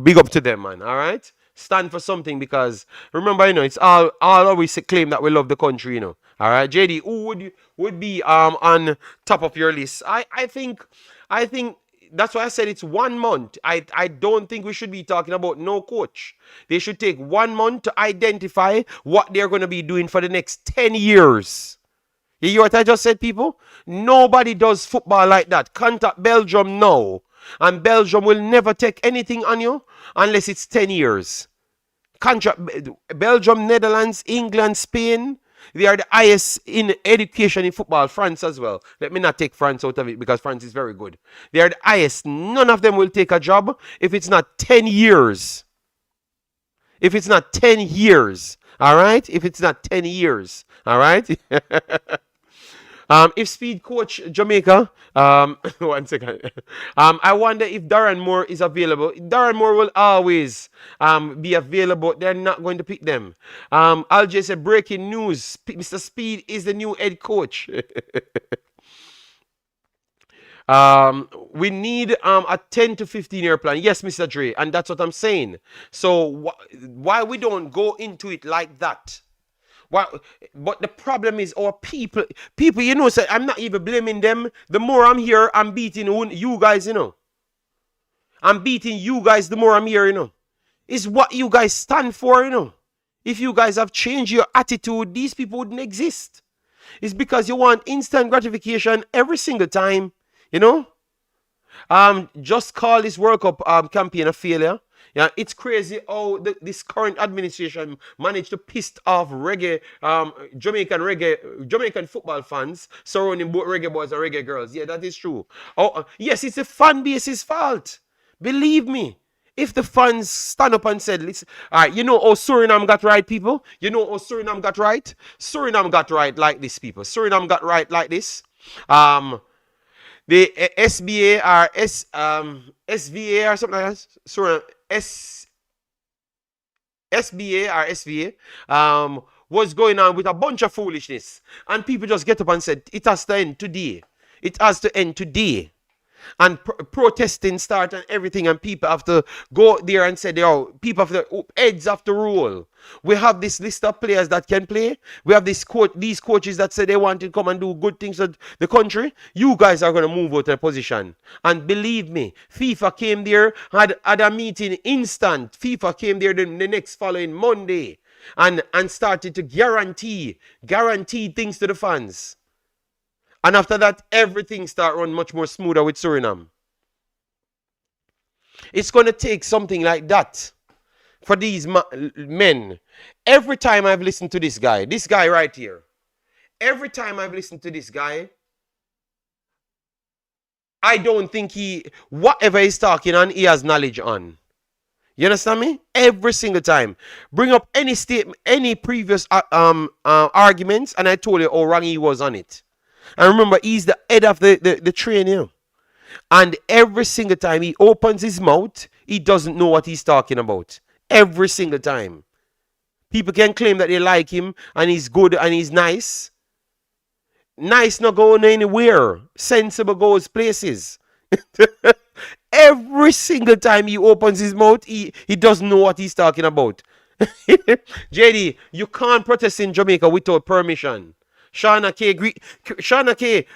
Big up to them, man. All right. Stand for something, because remember, you know, it's all always claim that we love the country, you know. All right, JD, who would be on top of your list? I think that's why I said it's 1 month. I don't think we should be talking about no coach. They should take 1 month to identify what they're going to be doing for the next 10 years. You hear what I just said, people? Nobody does football like that. Contact Belgium now. And Belgium will never take anything on you unless it's 10 years. Contract Belgium, Netherlands, England, Spain. They are the highest in education in football. France as well. Let me not take France out of it because France is very good. They are the highest. None of them will take a job if it's not 10 years. If it's not 10 years. All right? If it's not 10 years. All right? If Speed coach Jamaica, one second. I wonder if Darren Moore is available. Darren Moore will always be available. They're not going to pick them. I'll just say breaking news. Mr. Speed is the new head coach. We need a 10 to 15-year plan. Yes, Mr. Dre, and that's what I'm saying. So why we don't go into it like that? Why, but the problem is our people, you know, say, I'm not even blaming them. The more I'm here, I'm beating you guys, you know. I'm beating you guys the more I'm here, you know. It's what you guys stand for, you know. If you guys have changed your attitude, these people wouldn't exist. It's because you want instant gratification every single time, you know. Just call this World Cup campaign a failure. Yeah, it's crazy how this current administration managed to piss off reggae, Jamaican football fans surrounding both reggae boys and reggae girls. Yeah, that is true. Oh, yes, it's the fan base's fault. Believe me. If the fans stand up and said, listen, all right, you know how Suriname got right, people? You know how Suriname got right? Suriname got right like this, people. Suriname got right like this. The SBA or SVA or something like that. Sorry, SBA or SVA was going on with a bunch of foolishness. And people just get up and said, it has to end today. It has to end today. And protesting start and everything, and people have to go there and say, "Oh, people have to heads have to roll." We have this list of players that can play. We have these coaches that say they want to come and do good things for the country. You guys are going to move out of position. And believe me, FIFA came there, had a meeting instant. FIFA came there the next following Monday and started to guarantee things to the fans. And after that, everything start run much more smoother with Suriname. It's going to take something like that for these men. Every time I've listened to this guy right here, every time I've listened to this guy, I don't think whatever he's talking on, he has knowledge on. You understand me? Every single time. Bring up any statement, any previous arguments, and I told you how wrong he was on it. And remember, he's the head of the train here. And every single time he opens his mouth, he doesn't know what he's talking about. Every single time. People can claim that they like him and he's good and he's nice. Nice not going anywhere. Sensible goes places. Every single time he opens his mouth, he doesn't know what he's talking about. JD, you can't protest in Jamaica without permission. Shauna K,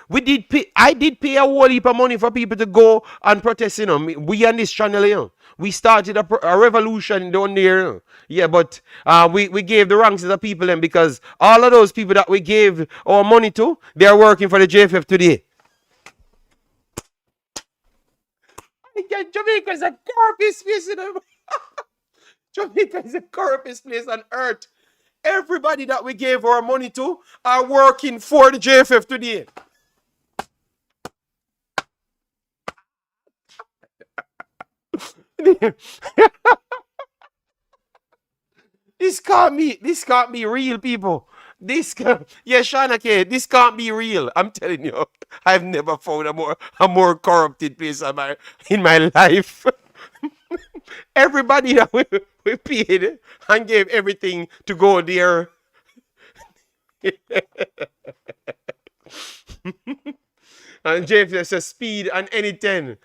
I did pay a whole heap of money for people to go and protest, you know. We on this channel, you know. We started a revolution down there, you know. Yeah, but we gave the wrong set of people then, because all of those people that we gave our money to, they are working for the JFF today. Jamaica is the corruptest place in the Jamaica is the corruptest place on earth. Everybody that we gave our money to are working for the JFF today. This can't be real, people. Shana K, this can't be real. I'm telling you, I've never found a more corrupted place in my life. Everybody that we paid and gave everything to go there. And JFF says speed and any 10.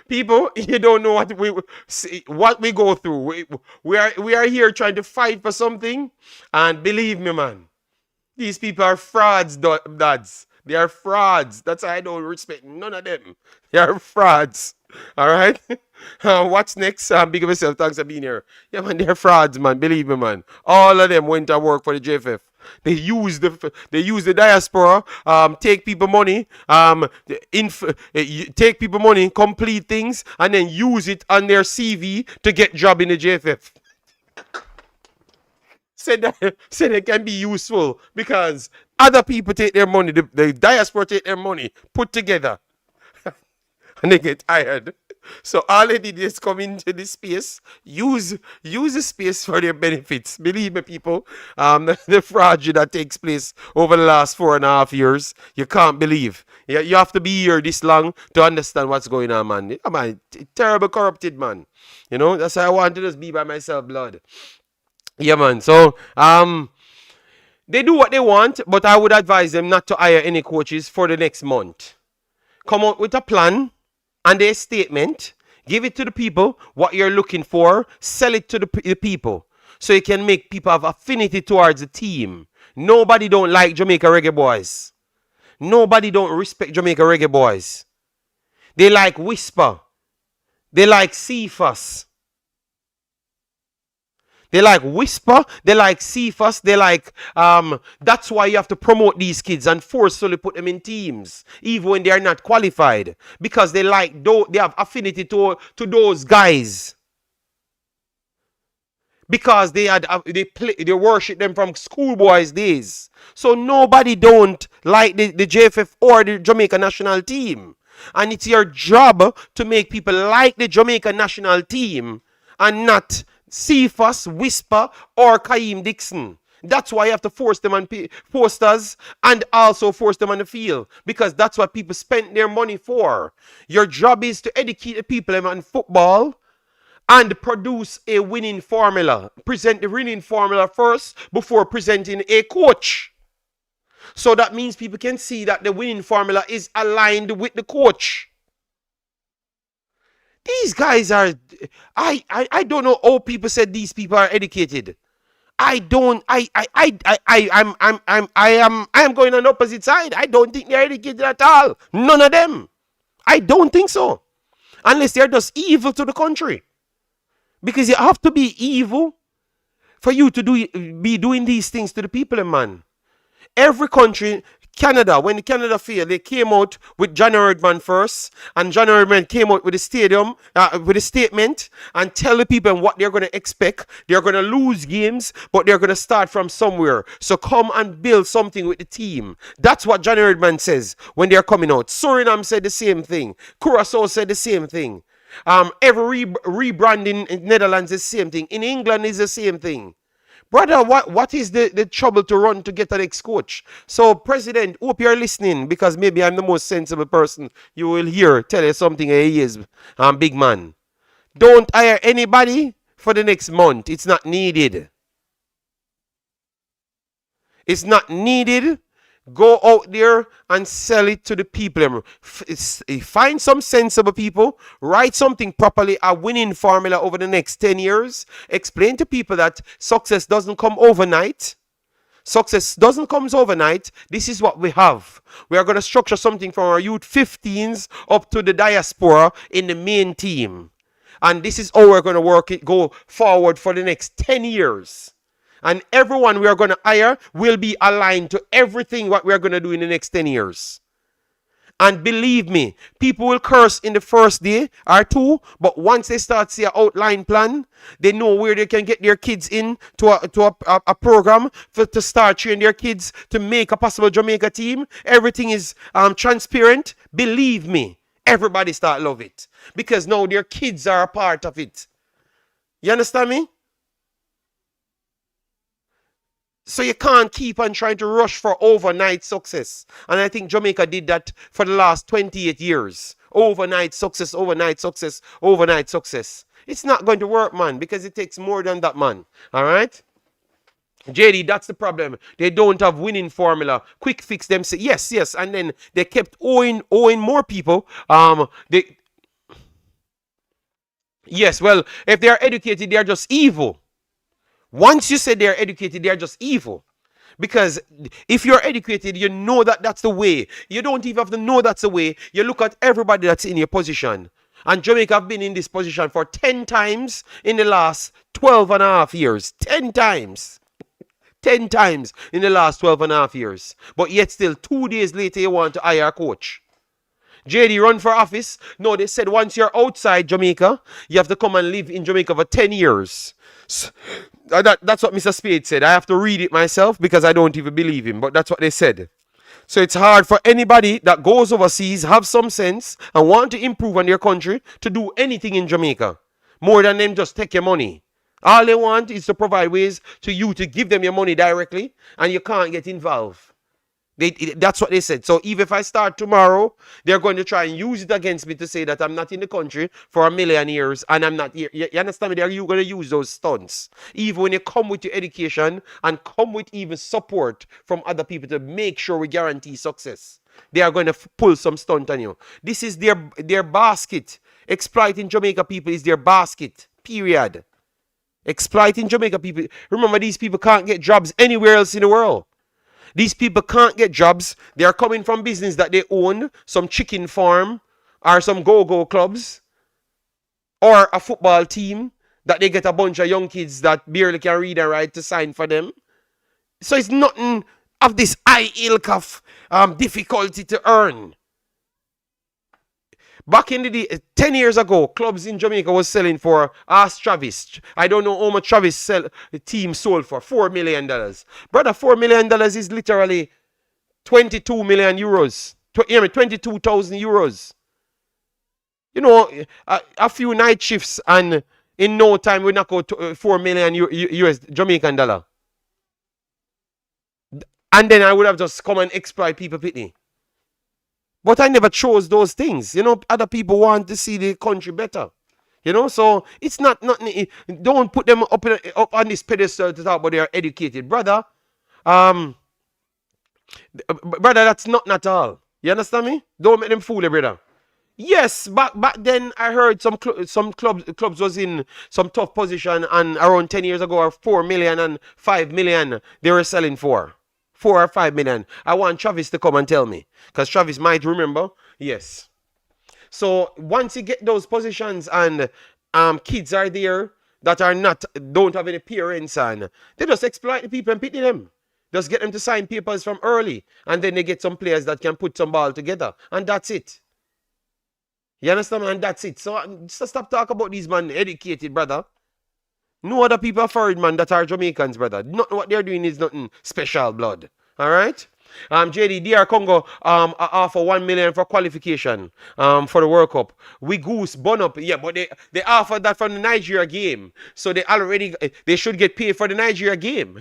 People, you don't know what we go through. We are here trying to fight for something, and believe me, man, these people are frauds, dads. They are frauds. That's why I don't respect none of them. They are frauds. All right. What's next? Big of myself. Thanks for being here. Yeah, man, they're frauds, man. Believe me, man. All of them went to work for the JFF. They use the diaspora, take people money, take people money, complete things, and then use it on their CV to get job in the JFF. Said they can be useful because other people take their money, the diaspora take their money, put together, and they get hired. So all they did is come into this space, use the space for their benefits. Believe me, people, the fraud that takes place over the last 4.5 years, you can't believe. You have to be here this long to understand what's going on, man. Yeah, man, terrible corrupted, man. That's why I want to just be by myself, blood. Yeah, man. So, they do what they want, but I would advise them not to hire any coaches for the next month. Come out with a plan and a statement. Give it to the people what you're looking for. Sell it to the people so you can make people have affinity towards the team. Nobody don't like Jamaica Reggae Boys. Nobody don't respect Jamaica Reggae Boys. They like Whisper. They like Cephas. They like Whisper, they like Cephas, they like, that's why you have to promote these kids and forcefully put them in teams, even when they are not qualified. Because they they have affinity to those guys. Because they worship them from schoolboys days. So nobody don't like the JFF or the Jamaica national team. And it's your job to make people like the Jamaica national team and not Cephas, Whisper, or Kaim Dixon. That's why you have to force them on posters and also force them on the field. Because that's what people spend their money for. Your job is to educate the people on football and produce a winning formula. Present the winning formula first before presenting a coach. So that means people can see that the winning formula is aligned with the coach. These guys are, I don't know how people said these people are educated. I am going on the opposite side. I don't think they're educated at all. None of them. I don't think so. Unless they're just evil to the country. Because you have to be evil for you to be doing these things to the people, man. Every country, Canada, when Canada failed, they came out with John Herdman first, and John Herdman came out with a statement, and tell the people what they're going to expect. They're going to lose games, but they're going to start from somewhere. So come and build something with the team. That's what John Herdman says when they're coming out. Suriname said the same thing. Curacao said the same thing. Every rebranding in Netherlands is the same thing. In England is the same thing. Brother, what is the trouble to run to get an ex-coach? So, President, hope you're listening, because maybe I'm the most sensible person you will hear tell you something he is, big man. Don't hire anybody for the next month. It's not needed. It's not needed. Go out there and sell it to the people. Find some sensible people. Write something properly, a winning formula over the next 10 years. Explain to people that success doesn't come overnight. Success doesn't come overnight. This is what we have. We are going to structure something from our youth 15s up to the diaspora in the main team. And this is how we're going to go forward for the next 10 years. And everyone we are going to hire will be aligned to everything what we are going to do in the next 10 years. And believe me, people will curse in the first day or two, but once they start to see an outline plan, they know where they can get their kids in to a program to start training their kids to make a possible Jamaica team. Everything is transparent. Believe me, everybody start love it. Because now their kids are a part of it. You understand me? So you can't keep on trying to rush for overnight success. And I think Jamaica did that for the last 28 years. Overnight success, overnight success, overnight success. It's not going to work, man, because it takes more than that, man. All right? JD, that's the problem. They don't have winning formula. Quick fix them. Say yes. And then they kept owing more people. Yes, well, if they are educated, they are just evil. Once you say they're educated, they're just evil. Because if you're educated, you know that that's the way. You don't even have to know that's the way. You look at everybody that's in your position. And Jamaica have been in this position for 10 times in the last 12.5 years. 10 times. 10 times in the last 12.5 years. But yet still, 2 days later, you want to hire a coach. JD, run for office. No, they said once you're outside Jamaica, you have to come and live in Jamaica for 10 years. So, that's what Mr. Spade said. I have to read it myself because I don't even believe him. But that's what they said. So it's hard for anybody that goes overseas, have some sense, and want to improve on their country to do anything in Jamaica. More than them just take your money. All they want is to provide ways to you to give them your money directly, and you can't get involved. That's what they said. So even if I start tomorrow, they're going to try and use it against me to say that I'm not in the country for a million years and I'm not here. You understand me? They're going to use those stunts. Even when you come with your education and come with even support from other people to make sure we guarantee success, they are going to pull some stunt on you. This is their basket. Exploiting Jamaica people is their basket. Period. Exploiting Jamaica people. Remember, these people can't get jobs anywhere else in the world. These people can't get jobs. They are coming from business that they own, some chicken farm, or some go-go clubs, or a football team that they get a bunch of young kids that barely can read and write to sign for them. So it's nothing of this high ilk of difficulty to earn. Back in the day, 10 years ago, clubs in Jamaica was selling for, ask Travis. I don't know how much Travis team sold for, $4 million. Brother, $4 million is literally 22 million euros. 22,000 euros. You know, a few night shifts and in no time we knock out 4 million US Jamaican dollar. And then I would have just come and exploit people pitney. But I never chose those things. You know, other people want to see the country better. You know, so it's not nothing. Don't put them up on this pedestal to talk about they are educated. Brother, brother, that's not at all. You understand me? Don't make them fool you, brother. Yes, back then I heard some clubs was in some tough position, and around 10 years ago, 4 million and 5 million they were selling for. 4 or 5 million. I want Travis to come and tell me, because Travis might remember. Yes. So once you get those positions and kids are there that don't have any parents, and they just exploit the people and pity them. Just get them to sign papers from early, and then they get some players that can put some ball together, and that's it. You understand? And that's it. So stop talking about these man educated, brother. No other people are foreign, man, that are Jamaicans, brother. Not what they're doing is nothing special, blood. All right? JD, DR Congo offer 1 million for qualification for the World Cup. We goose bun up, yeah, but they offered that from the Nigeria game, so they should get paid for the Nigeria game.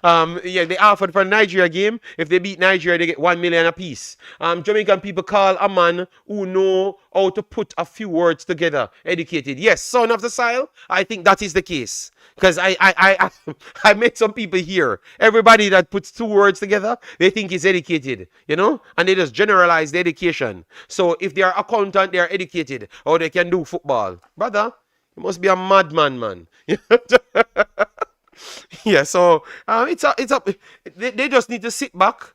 Yeah, they offered for the Nigeria game. If they beat Nigeria, they get 1 million apiece. Jamaican people call a man who know how to put a few words together educated. Yes, son of the soil. I think that is the case. Because I met some people here. Everybody that puts 2 words together, they think is educated, you know? And they just generalize the education. So if they are accountant, they are educated. Or they can do football. Brother, you must be a madman, man. Yeah, so they just need to sit back.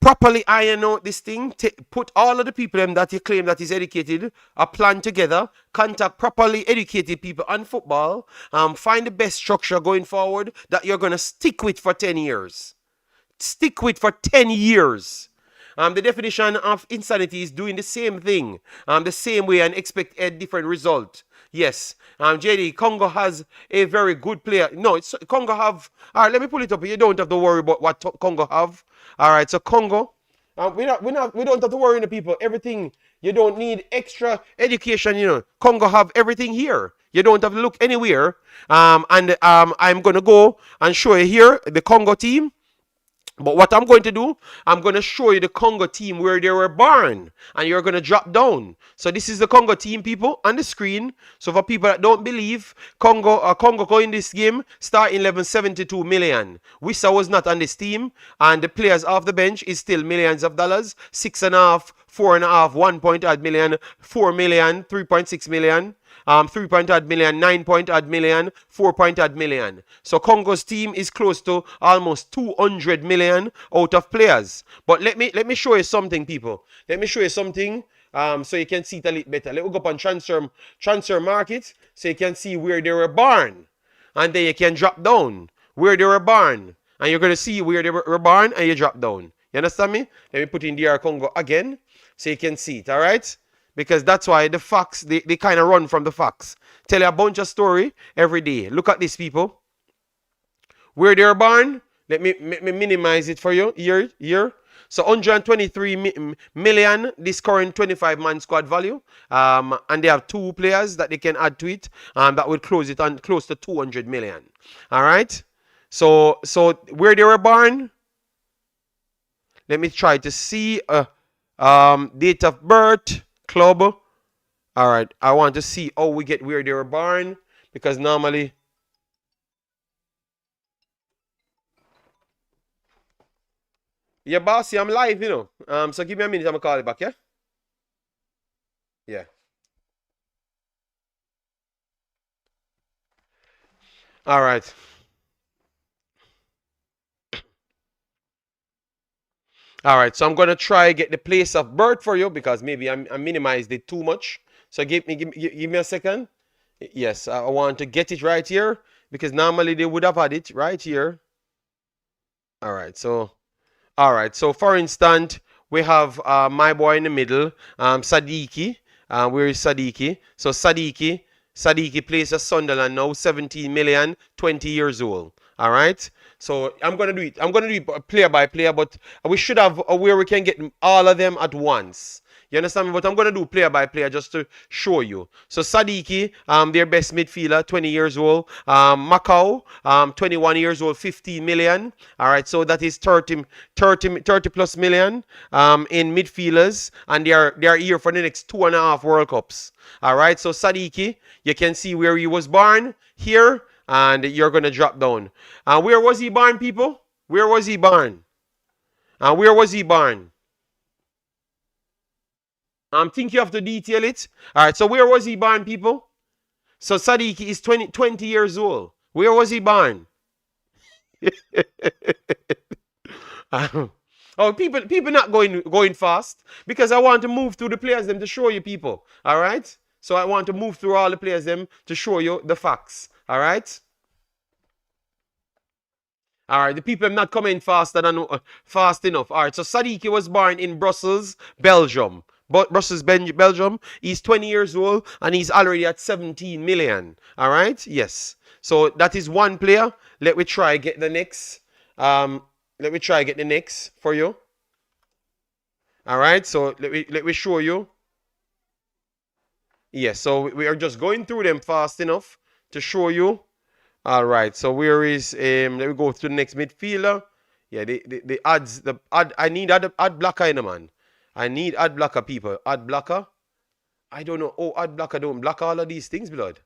Properly iron out this thing, put all of the people that you claim that is educated, a plan together, contact properly educated people on football, find the best structure going forward that you're going to stick with for 10 years. Stick with for 10 years. The definition of insanity is doing the same thing, the same way and expect a different result. Yes, JD, Congo has a very good player. No, Congo have. All right, let me pull it up. You don't have to worry about what Congo have. All right, so Congo, we don't have to worry, the people. Everything, you don't need extra education. You know, Congo have everything here. You don't have to look anywhere. I'm gonna go and show you here the Congo team. But what I'm going to do, I'm going to show you the Congo team where they were born. And you're going to drop down. So this is the Congo team, people, on the screen. So for people that don't believe, Congo in this game, start 1172 million. Wissa was not on this team. And the players off the bench is still millions of dollars. 6.5, 4.5, 1 point odd million, 4 million, 3.6 million. 3 point odd million, 9 point odd million, 4 point odd million. So Congo's team is close to almost 200 million out of players. But let me show you something, people. Let me show you something so you can see it a little better. Let me go up on transfer market so you can see where they were born. And then you can drop down where they were born. And you're going to see where they were born and you drop down. You understand me? Let me put in DR Congo again so you can see it, all right? Because that's why the facts, they kind of run from the facts. Tell you a bunch of story every day. Look at this, people. Where they were born, Let me minimize it for you here. So 123 million, this current 25-man squad value. And they have two players that they can add to it. That would close it on close to 200 million. All right. So where they were born, let me try to see date of birth, club. All right. I want to see how we get where they were born because normally. Yeah, bossy, I'm live, you know. So give me a minute, I'm gonna call you back, yeah? Yeah. All right. All right, so I'm gonna try get the place of birth for you because maybe I minimized it too much. So give me a second. Yes, I want to get it right here because normally they would have had it right here. All right, so for instance, we have my boy in the middle, Sadiki. Where is Sadiki? So Sadiki plays at Sunderland now, 17 million, 20 years old. All right. So I'm gonna do it. I'm gonna do it player by player, but we should have where we can get all of them at once. You understand me? But I'm gonna do player by player just to show you. So Sadiki, their best midfielder, 20 years old. Macau, 21 years old, 15 million. All right, so that is 30 plus million in midfielders, and they are here for the next 2.5 World Cups. All right, so Sadiki, you can see where he was born here, and you're gonna drop down. Where was he born, people? Where was he born? Where was he born? I think you have to detail it. All right, so where was he born, people? So Sadiq is 20 years old. Where was he born? Oh, people not going fast because I want to move through the players them to show you people. All right. So I want to move through all the players them to show you the facts. All right. All right, the people are not coming faster than fast enough. All right, so Sadiki was born in Brussels, Belgium. But Brussels, Belgium. He's 20 years old and he's already at 17 million. All right, yes. So that is one player. Let me try get the next. Let me try get the next for you. All right, so let me show you. Yes, so we are just going through them fast enough to show you. All right, so where is let me go to the next midfielder. Yeah, the ads, I need ad blocker in the man. I need ad blocker, people. Ad blocker. I don't know. Oh, ad blocker don't block all of these things, blood.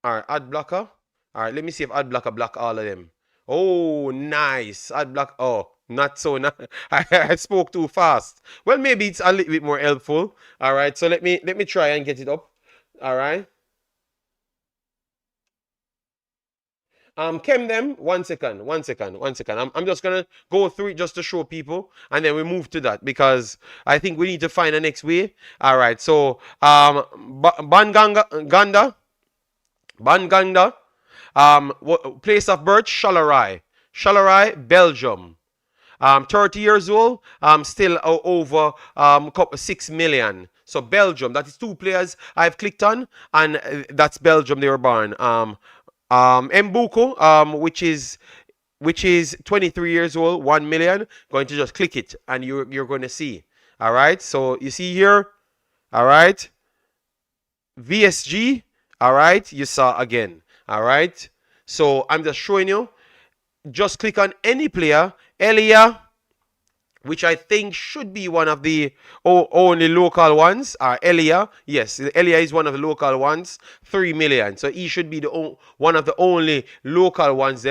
All right, ad blocker. All right, let me see if ad blocker block all of them. Oh, nice. Ad block. Oh, not so. I spoke too fast. Well, maybe it's a little bit more helpful. All right, so let me try and get it up. All right. Chem them, 1 second. I'm just gonna go through it just to show people, and then we move to that because I think we need to find the next way. All right, so Banganda, place of birth, Shalarai, Belgium. 30 years old, still over 6 million. So Belgium, that is two players I've clicked on, and that's Belgium. They were born. Mbuko, which is 23 years old, 1 million. Going to just click it, and you're going to see. All right. So you see here. All right. VSG. All right. You saw again. All right. So I'm just showing you. Just click on any player. Elia, which I think should be one of the only local ones. Elia, yes, Elia is one of the local ones, 3 million. So he should be one of the only local ones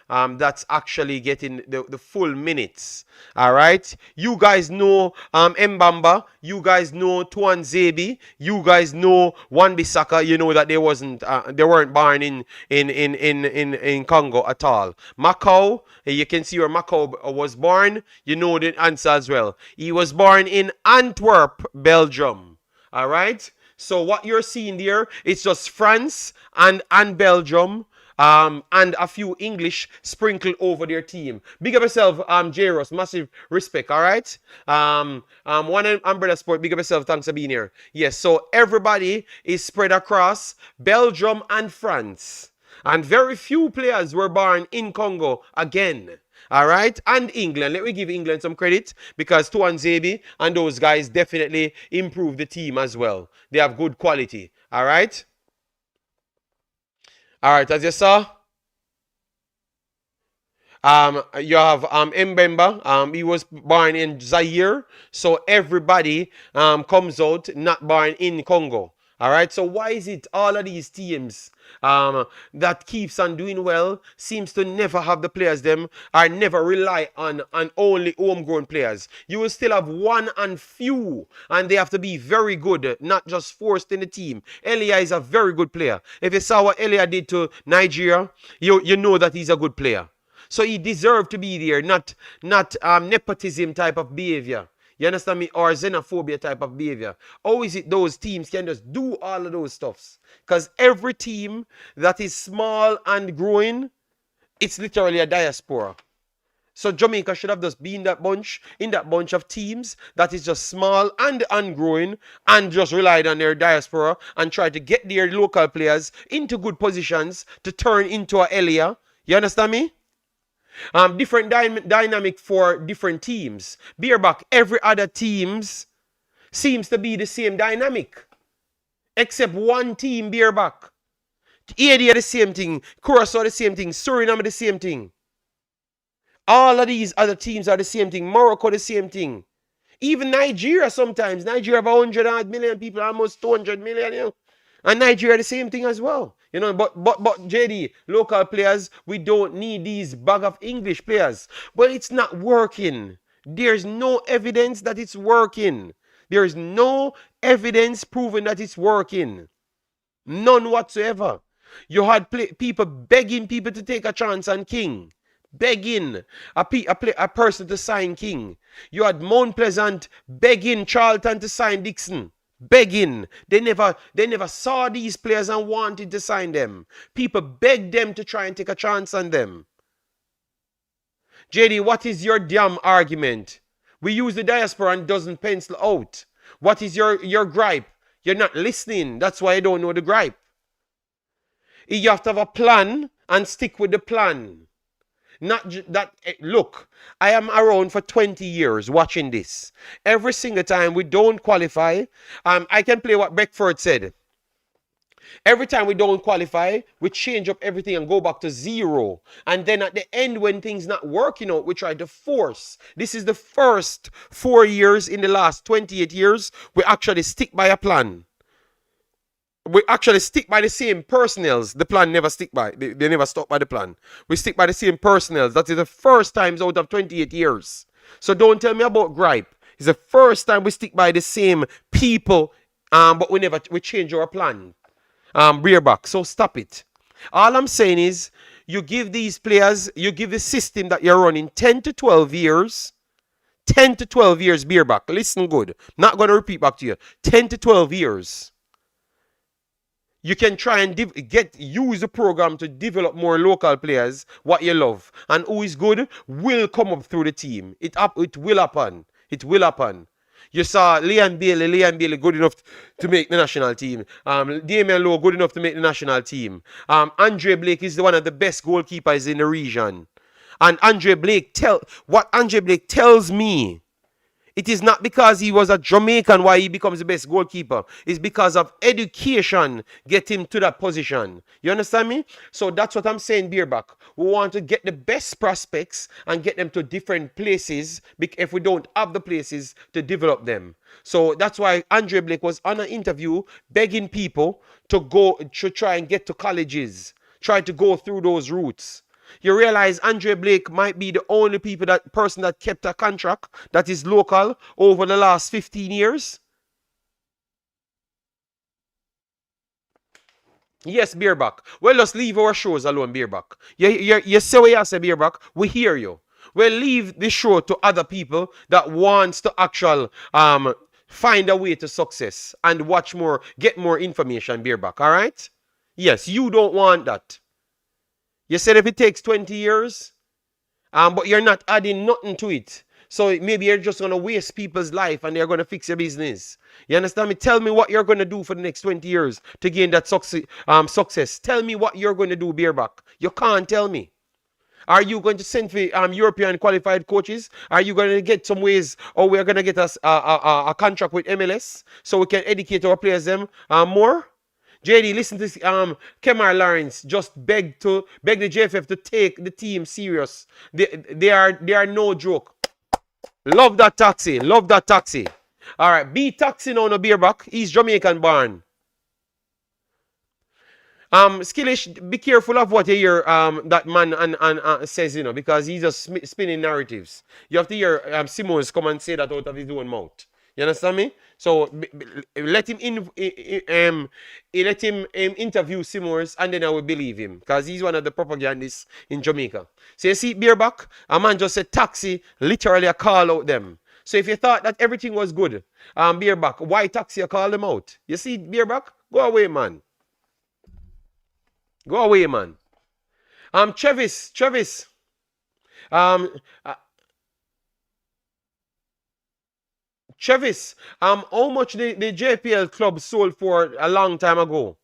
that's actually getting the full minutes. All right, you guys know Mbamba, you guys know Tuan Zebi, you guys know Wan Bissaka. You know that they weren't born in Congo at all. Macau, you can see where Macau was born. You know the answer as well. He was born in Antwerp, Belgium. All right. So what you're seeing there, it's just France and Belgium. And a few English sprinkled over their team. Big up yourself, J-Ross. Massive respect, all right? One Umbrella Sport, big up yourself. Thanks for being here. Yes, so everybody is spread across Belgium and France. And very few players were born in Congo again. All right, and England. Let me give England some credit because Tuanzebe and those guys definitely improved the team as well. They have good quality. All right. All right, as you saw, you have Mbemba. He was born in Zaire, so everybody comes out not born in Congo. All right. So why is it all of these teams that keeps on doing well seems to never have the players them or never rely on only homegrown players? You will still have one and few, and they have to be very good, not just forced in the team. Elia is a very good player. If you saw what Elia did to Nigeria, you know that he's a good player. So he deserved to be there, not nepotism type of behavior. You understand me? Or xenophobia type of behavior. How is it those teams can just do all of those stuffs? Because every team that is small and growing, it's literally a diaspora. So Jamaica should have just been in that bunch of teams that is just small and growing and just relied on their diaspora and try to get their local players into good positions to turn into a Elia. You understand me? Different dynamic for different teams. Beerback, every other teams seems to be the same dynamic. Except one team, Beerback. Haiti the same thing. Curacao the same thing. Suriname the same thing. All of these other teams are the same thing. Morocco the same thing. Even Nigeria sometimes. Nigeria have 100 million people, almost 200 million. You know? And Nigeria the same thing as well. You know, but JD, local players, we don't need these bag of English players. But it's not working. There's no evidence that it's working. There is no evidence proving that it's working. None whatsoever. You had people begging people to take a chance on King. Begging a person to sign King. You had Mount Pleasant begging Charlton to sign Dixon. Begging. They never saw these players and wanted to sign them. People begged them to try and take a chance on them. JD, what is your damn argument? We use the diaspora and doesn't pencil out. What is your gripe? You're not listening. That's why I don't know the gripe. You have to have a plan and stick with the plan. Not that, look, I am around for 20 years watching this. Every single time we don't qualify, I can play what Beckford said. Every time we don't qualify, we change up everything and go back to zero. And then at the end, when things not working out, we try to force. This is the first 4 years in the last 28 years, we actually stick by a plan. We actually stick by the same personnels. The plan never stick by. They never stop by the plan. We stick by the same personnels. That is the first time out of 28 years. So don't tell me about gripe. It's the first time we stick by the same people, but we change our plan. Back. So stop it. All I'm saying is, you give these players, you give the system that you're running 10 to 12 years. 10 to 12 years, back. Listen good. Not going to repeat back to you. 10 to 12 years. You can try and use the program to develop more local players, what you love. And who is good will come up through the team. It will happen. It will happen. You saw Liam Bailey good enough to make the national team. Damian Lowe good enough to make the national team. Andre Blake is one of the best goalkeepers in the region. And what Andre Blake tells me, it is not because he was a Jamaican why he becomes the best goalkeeper. It's because of education get him to that position. You understand me? So that's what I'm saying, Beerback. We want to get the best prospects and get them to different places if we don't have the places to develop them. So that's why Andre Blake was on an interview begging people to try and get to colleges. Try to go through those routes. You realize Andre Blake might be the only person that kept a contract that is local over the last 15 years? Yes, Beerback. Well, just leave our shows alone, Beerback. You say what you say, Beerback. We hear you. Well, leave the show to other people that wants to actually find a way to success and watch more, get more information, Beerback. All right? Yes, you don't want that. You said if it takes 20 years, but you're not adding nothing to it. So maybe you're just going to waste people's life and they're going to fix your business. You understand me? Tell me what you're going to do for the next 20 years to gain that success. Tell me what you're going to do, Beerback. You can't tell me. Are you going to send for European qualified coaches? Are you going to get some ways, or we're going to get us a contract with MLS so we can educate our players them more? JD, listen to Kemar Lawrence just beg the JFF to take the team serious. They are no joke. Love that taxi. Love that taxi. All right, B taxi now, no Beerback. He's Jamaican born. Skillish, be careful of what you hear that man and says, you know, because he's just spinning narratives. You have to hear Simmons come and say that out of his own mouth. You understand me? So let him interview Simmons, and then I will believe him, because he's one of the propagandists in Jamaica. So you see, Beerback, a man just said taxi, literally a call out them. So if you thought that everything was good, Beerback, why taxi? I call them out. You see, Beerback, go away, man. Go away, man. Travis. Travis, how much the JPL club sold for a long time ago?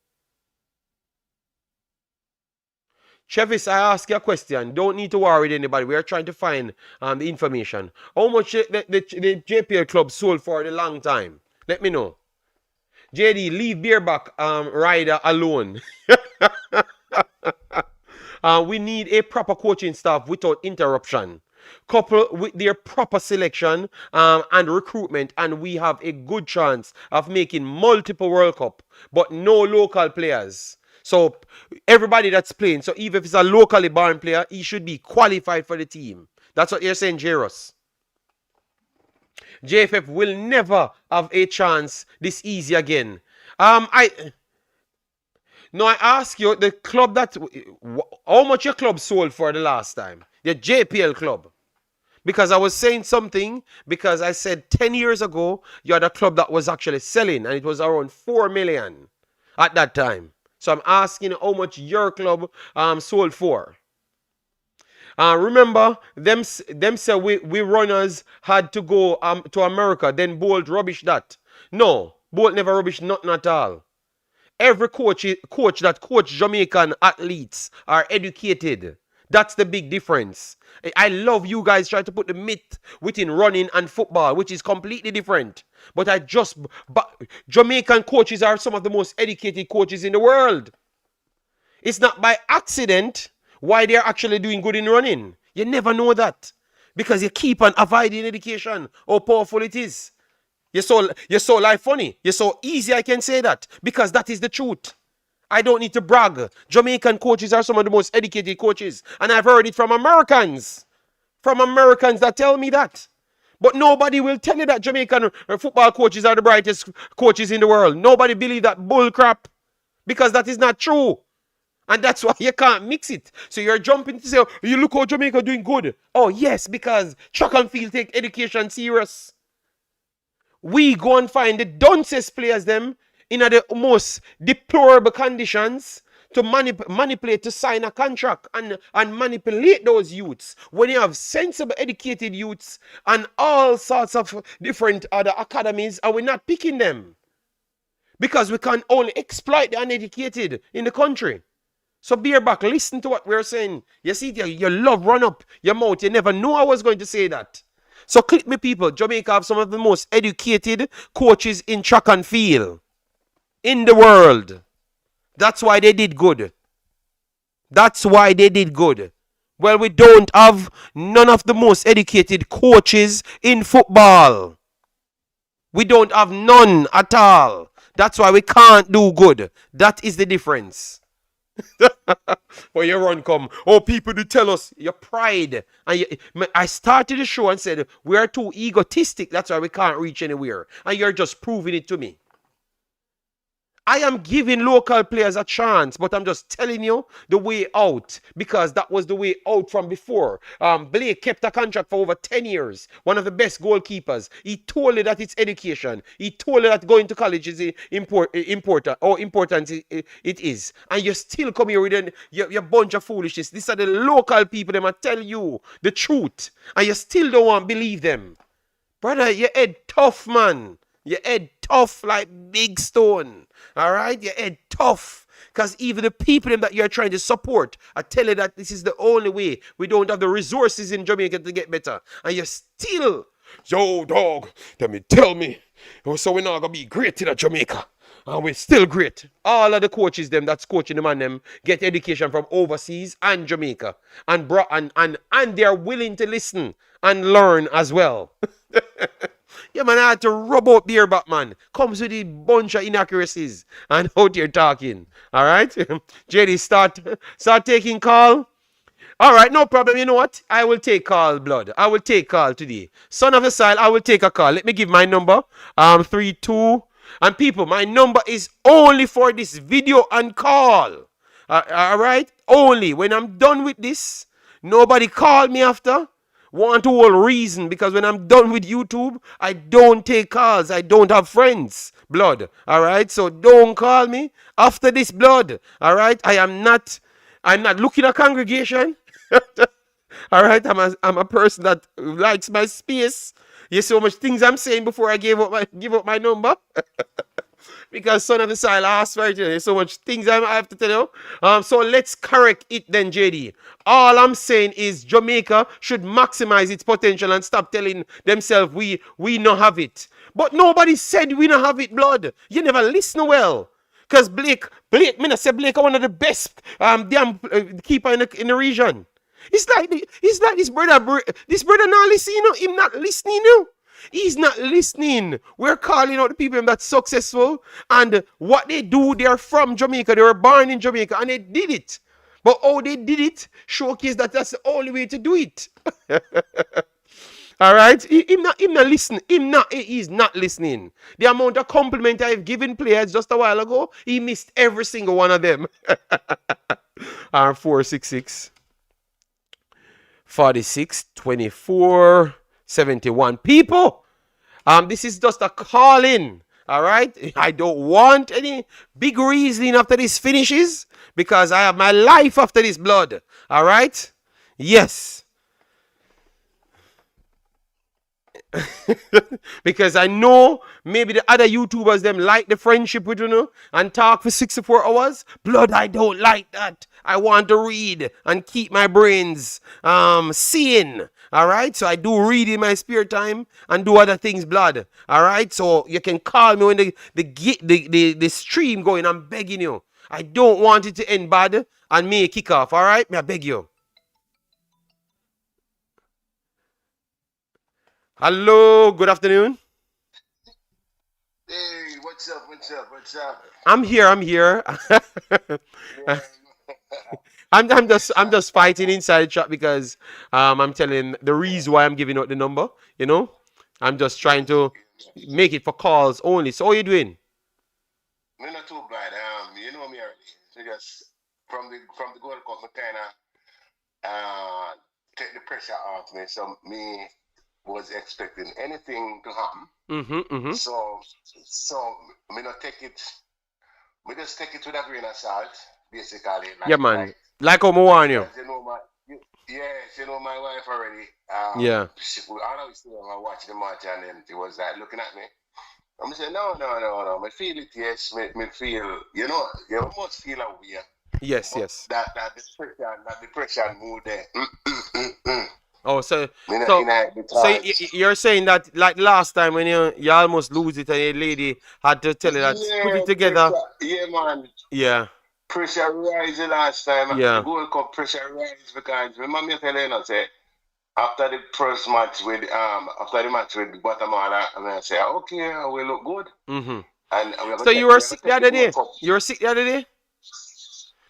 Travis, I ask you a question. Don't need to worry with anybody. We are trying to find the information. How much the JPL club sold for a long time? Let me know. JD, leave Beerback rider alone. We need a proper coaching staff without interruption, coupled with their proper selection and recruitment, and we have a good chance of making multiple World Cup, but no local players. So everybody that's playing, so even if it's a locally born player, he should be qualified for the team. That's what you're saying, Jairus. JFF will never have a chance this easy again. I ask you, the club that, how much your club sold for the last time? The JPL club. Because I was saying something, because I said 10 years ago, you had a club that was actually selling, and it was around 4 million at that time. So I'm asking how much your club sold for. Remember, them say we runners had to go to America, then Bolt rubbish that. No, Bolt never rubbish nothing at all. Every coach that coach Jamaican athletes are educated. That's the big difference. I love you guys trying to put the myth within running and football, which is completely different. But Jamaican coaches are some of the most educated coaches in the world. It's not by accident why they're actually doing good in running. You never know that, because you keep on avoiding education, how powerful it is. You're so life funny. You're so easy, I can say that, because that is the truth. I don't need to brag. Jamaican coaches are some of the most educated coaches, and I've heard it from Americans. From Americans that tell me that. But nobody will tell you that Jamaican football coaches are the brightest coaches in the world. Nobody believe that bull crap, because that is not true. And that's why you can't mix it. So you're jumping to say, oh, you look how Jamaica doing good. Oh yes, because track and field take education serious. We go and find the dunces players them in the most deplorable conditions to manipulate to sign a contract and manipulate those youths. When you have sensible, educated youths and all sorts of different other academies, and we're not picking them, because we can only exploit the uneducated in the country. So Beerback, listen to what we're saying. You see, your love run up your mouth. You never knew I was going to say that. So click me, people. Jamaica have some of the most educated coaches in track and field in the world. That's why they did good. That's why they did good. Well, we don't have none of the most educated coaches in football. We don't have none at all. That's why we can't do good. That is the difference. When you run come, oh, people do tell us your pride. And I started the show and said we are too egotistic. That's why we can't reach anywhere. And you're just proving it to me. I am giving local players a chance, but I'm just telling you the way out because that was the way out from before. Blake kept a contract for over 10 years, one of the best goalkeepers. He told you that it's education. He told you that going to college is important, or important it is. And you still come here with your bunch of foolishness. These are the local people that might tell you the truth, and you still don't want to believe them. Brother, your head tough, man. Your head tough like big stone. All right? Your head tough. Because even the people that you're trying to support, I tell you that this is the only way. We don't have the resources in Jamaica to get better. And you're still, yo, dog, tell me. So we're not going to be great in Jamaica. And we're still great. All of the coaches, them that's coaching them and them, get education from overseas and Jamaica. And they're willing to listen and learn as well. Yeah, man, I had to rub out beer back, man. Comes with a bunch of inaccuracies and out here talking. All right? JD, start taking call. All right, no problem. You know what? I will take call, blood. I will take call today. Son of a Sile, I will take a call. Let me give my number. 32. And people, my number is only for this video and call. All right? Only. When I'm done with this, nobody call me after. Want to hold reason, because when I'm done with YouTube, I don't take calls. I don't have friends. Blood. All right? So don't call me after this, blood. All right? I'm not looking at congregation. All right? I'm a person that likes my space. You see how much things I'm saying before I give up my number? Because son of the Sile asked for it. There's so much things I have to tell you. So let's correct it then, JD. All I'm saying is Jamaica should maximize its potential and stop telling themselves we not have it. But nobody said we not have it, blood. You never listen well. Because Blake, me not say Blake are one of the best damn keeper in the region. It's like this brother not listening, him not listening, He's not listening. We're calling out the people that's successful, and what they do, they're from Jamaica. They were born in Jamaica, and they did it. But how they did it, showcase that that's the only way to do it. All right? Him not listening. He's not listening. The amount of compliment I've given players just a while ago, he missed every single one of them. R466 46 24 71. People, this is just a call-in. All right? I don't want any big reasoning after this finishes, because I have my life after this, blood. All right? Yes. Because I know maybe the other YouTubers them like the friendship with and talk for 64 hours. Blood, I don't like that. I want to read and keep my brains sane. All right, so I do read in my spare time and do other things, blood. All right, so you can call me when the stream going. I'm begging you. I don't want it to end bad and me kick off. All right, I beg you. Hello, good afternoon. Hey, what's up? I'm here. Yeah, I'm just fighting inside the chat because I'm telling the reason why I'm giving out the number. I'm just trying to make it for calls only. So how you doing? me not too bad. You know me already. So just from the Gold Cup, me kinda take the pressure off me. So me was expecting anything to happen. Mm-hmm. So me not take it. Me just take it with a grain of salt, basically. Yeah, man. Like how I warn you. Because yes, you know my wife already. Yeah. I know I watched the match and then she was like looking at me. I'm saying no. I feel it, yes. Me feel, you must feel a way. Yes, But yes. that depression mood there. Oh, so Me not so in the so thoughts. you're saying that like last time when you almost lose it and your lady had to tell you that put it Yeah, together. pressure. Yeah, man. Yeah. Pressure rise the last time. The Yeah. Gold Cup pressure rise because remember me telling you, say after the first match with after the match with Guatemala, and I say okay, we look good, Mm-hmm. and So you were we have to sick the take the other Gold day? Cup You were sick the other day?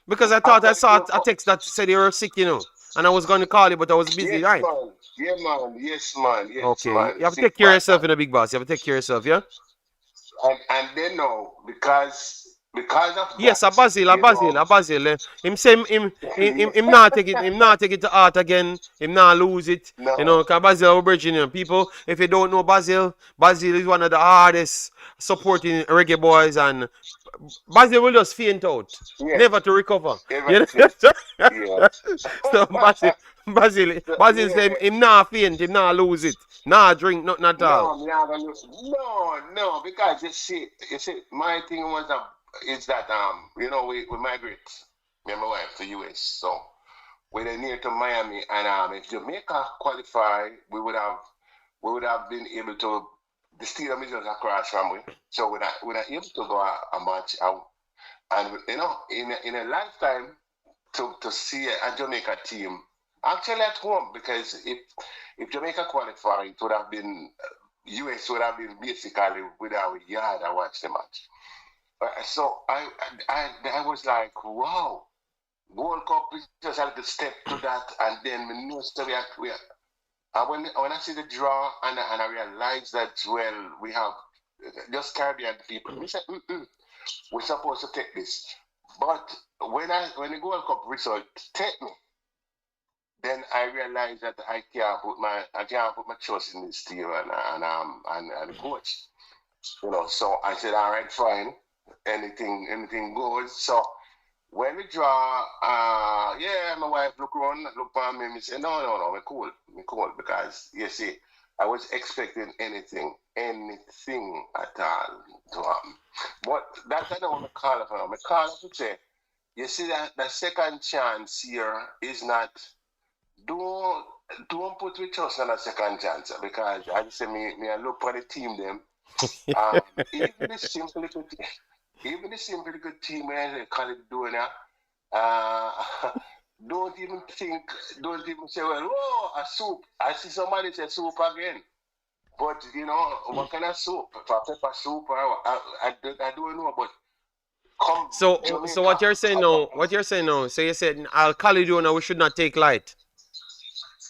Because I thought I after the saw Gold a Cup. text that said you were sick, and I was going to call you, but I was busy, Yes, right? man. Yeah, man. Yes, Okay. man. You have to Sick take care of bad, yourself man. in a big boss. You have to take care of yourself, yeah? And then no, because because of Yes, that, you A know, Basil. Him say him not take it, him not take it to heart again. Him not lose it. You no, know, cause Basil Virginia people. If you don't know Basil, Basil is one of the hardest supporting reggae boys, and Basil will just faint out, never yes, to recover. You everything, know? yes. So Basil say Yeah, him not faint, him not lose it, not drink nothing at all. no, me not gonna lose. No, no, because you see, my thing was is that we migrate, me and my wife to US, so we're near to Miami, and if Jamaica qualify, we would have been able to. The stadium is just across from we, so we're not able to go a match out, and in a lifetime to see a Jamaica team actually at home, because if Jamaica qualified, it would have been US would have been basically with our yard. I watched the match. So I was like, wow, World Cup is just a little step to that, and then we know so when I see the draw, and I realize that, well, we have just Caribbean people. We said, we're supposed to take this, but when the World Cup result take me, then I realized that I can't put my trust in this team and the coach. So I said, all right, fine, anything goes. So when we draw, yeah, my wife look on me, and say, no, me cool, because you see, I was expecting anything at all to happen. But that's not what I call it for. I call it to say, you see that the second chance here is not, don't don't put with trust on a second chance, because I just say me I look for the team them. Um, even the simple little even the simple good team when they call it doing that, uh, don't even think, don't even say, well, oh, a soup. I see somebody say soup again. But what kind of soup? For pepper soup, I don't know. But come So Jamaica, what you're saying now, so you said Al Caledona we should not take light.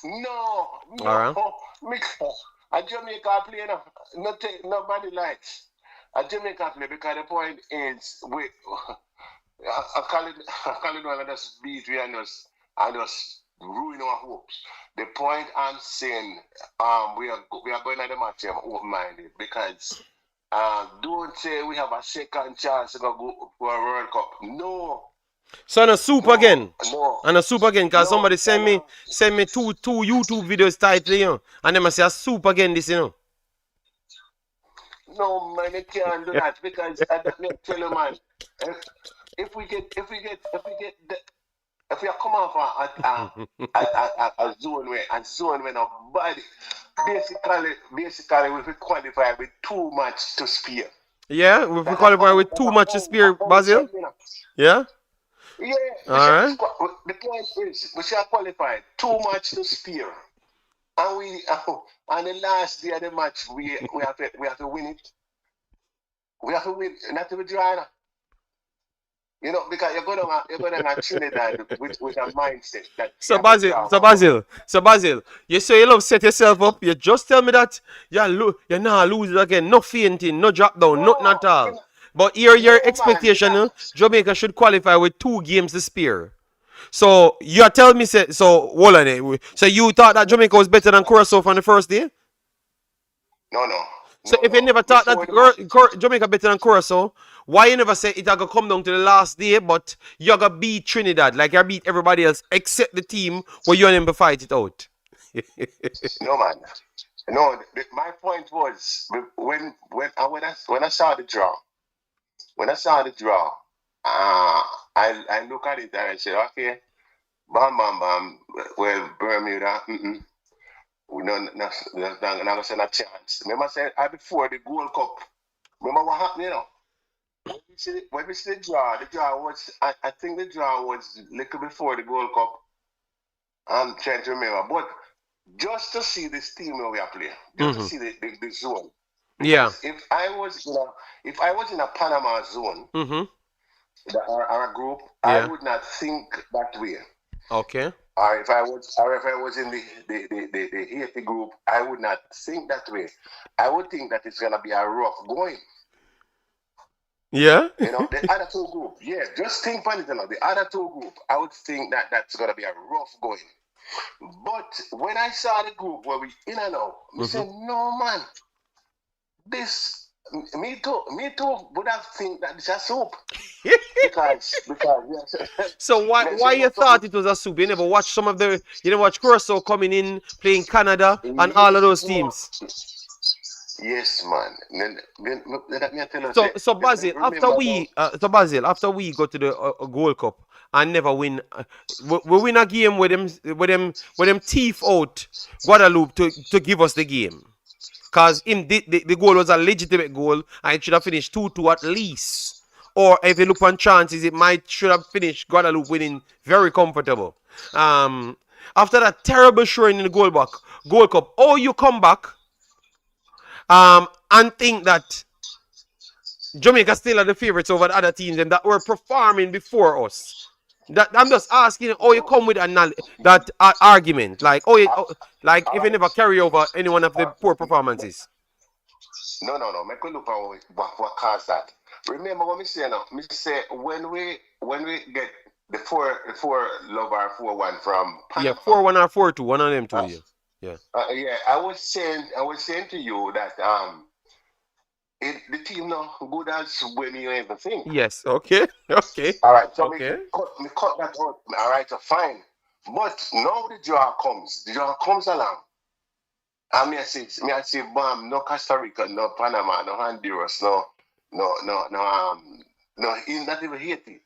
no, All no, right. me, a Jamaica play no, nobody likes. A Jamaica play, because the point is I call it just beat we, and just ruin our hopes. The point I'm saying, we are going at the match open minded, because don't say we have a second chance to go for a World Cup. No, So on a soup no, again. no, And a soup again, cause no, somebody send me two YouTube videos title, and them I say a soup again this. no, man, you can't do that, because I tell you, man, if, if we come off a zone where nobody, basically we qualify with too much to spare. Yeah, if we qualify with That's too a much to whole, spare, Basil. segment. Yeah. Yeah, All right. the point is we shall qualify too much to spare, and we on the last day of the match we have to win it. We have to win, not to be dry. Because you're going to Trinidad with a mindset that you So have to Basil, draw so one more. Basil, so Basil, you say you love set yourself up. You just tell me that you're not lose it again. No fainting, no drop down, nothing at No, all. But here your no, man. expectation, Jamaica should qualify with 2 games to spare. So you're telling me, so hold on. So you thought that Jamaica was better than Curacao on the first day? No, no, So no, if you no. never thought that Before the match, Jamaica better than Curacao, why you never say it gonna come down to the last day, but you gonna beat Trinidad like you beat everybody else except the team where you and them fight it out? no, man. No, my point was, when I saw the draw, when I saw the draw, I look at it and I said, okay, bam, bam, bam. Well, Bermuda, we don't not gonna send a chance. Remember, I said before the Gold Cup. Remember what happened, when we see the draw, was, I think the draw was little before the Gold Cup. I'm trying to remember, but just to see this team where we are playing, just to Mm-hmm. see the zone. Yeah. Because if I was in a Panama zone, Mm-hmm. our group, I Yeah. would not think that way. Okay. Or if I was in the Haiti group, I would not think that way. I would think that it's gonna be a rough going. Yeah. You know, the other two group, yeah, just think funny, you know, the other two group, I would think that that's gonna be a rough going. But when I saw the group where we in and out, me Hmm. say, no man, this me too would have think that this is soup. Because yes, So yes, why you you know thought something. it was a soup? You never watched some of the you never watched Curacao coming in playing Canada and all of Yes, those no. teams. Yes, man. Then let me tell you, So say, so Basil, remember now. after we go to the Gold Cup and never win, we win a game with them thief out Guadeloupe to give us the game. Cause the goal was a legitimate goal and it should have finished 2-2 at least. Or if you look on chances, it might should have finished Guadeloupe winning very comfortable. Um, After that terrible showing in the Gold Cup, or you come back and think that Jamaica still are the favorites over the other teams and that were performing before us. That I'm just asking, oh, you No. come with that argument, like, oh, like All if you right. never carry over any one of the Uh, poor performances. no. Make we look at what caused that. Remember what me say now? Me say when we get the four lover 4-1 from Yeah, Panama. 4-1 or 4-2, one of them two, Uh, yeah. Yeah. yeah, I was saying to you that the team now good as when you ever think. Yes, okay, okay, All right, so okay. me cut that out. All right, so fine. But now the draw comes. The draw comes along. And me I see, bam, no Costa Rica, no Panama, no Honduras, no, not even Haiti.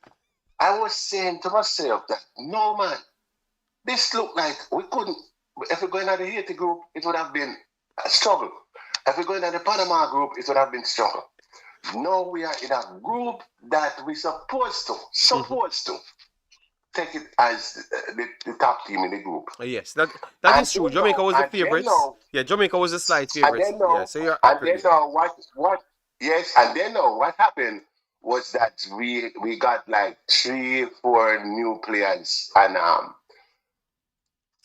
I was saying to myself that no man, this looked like we couldn't. If we go into the Haiti group, it would have been a struggle. If we go into the Panama group, it would have been struggle. Now we are in a group that we Hmm. supposed to take it as the top team in the group. Yes, that is true. Jamaica was the favorites. Yeah, Jamaica was the slight And favorites. then Yeah, know, so you're and accurate then there. know what yes, and then know what happened was that we got like 3 4 new players,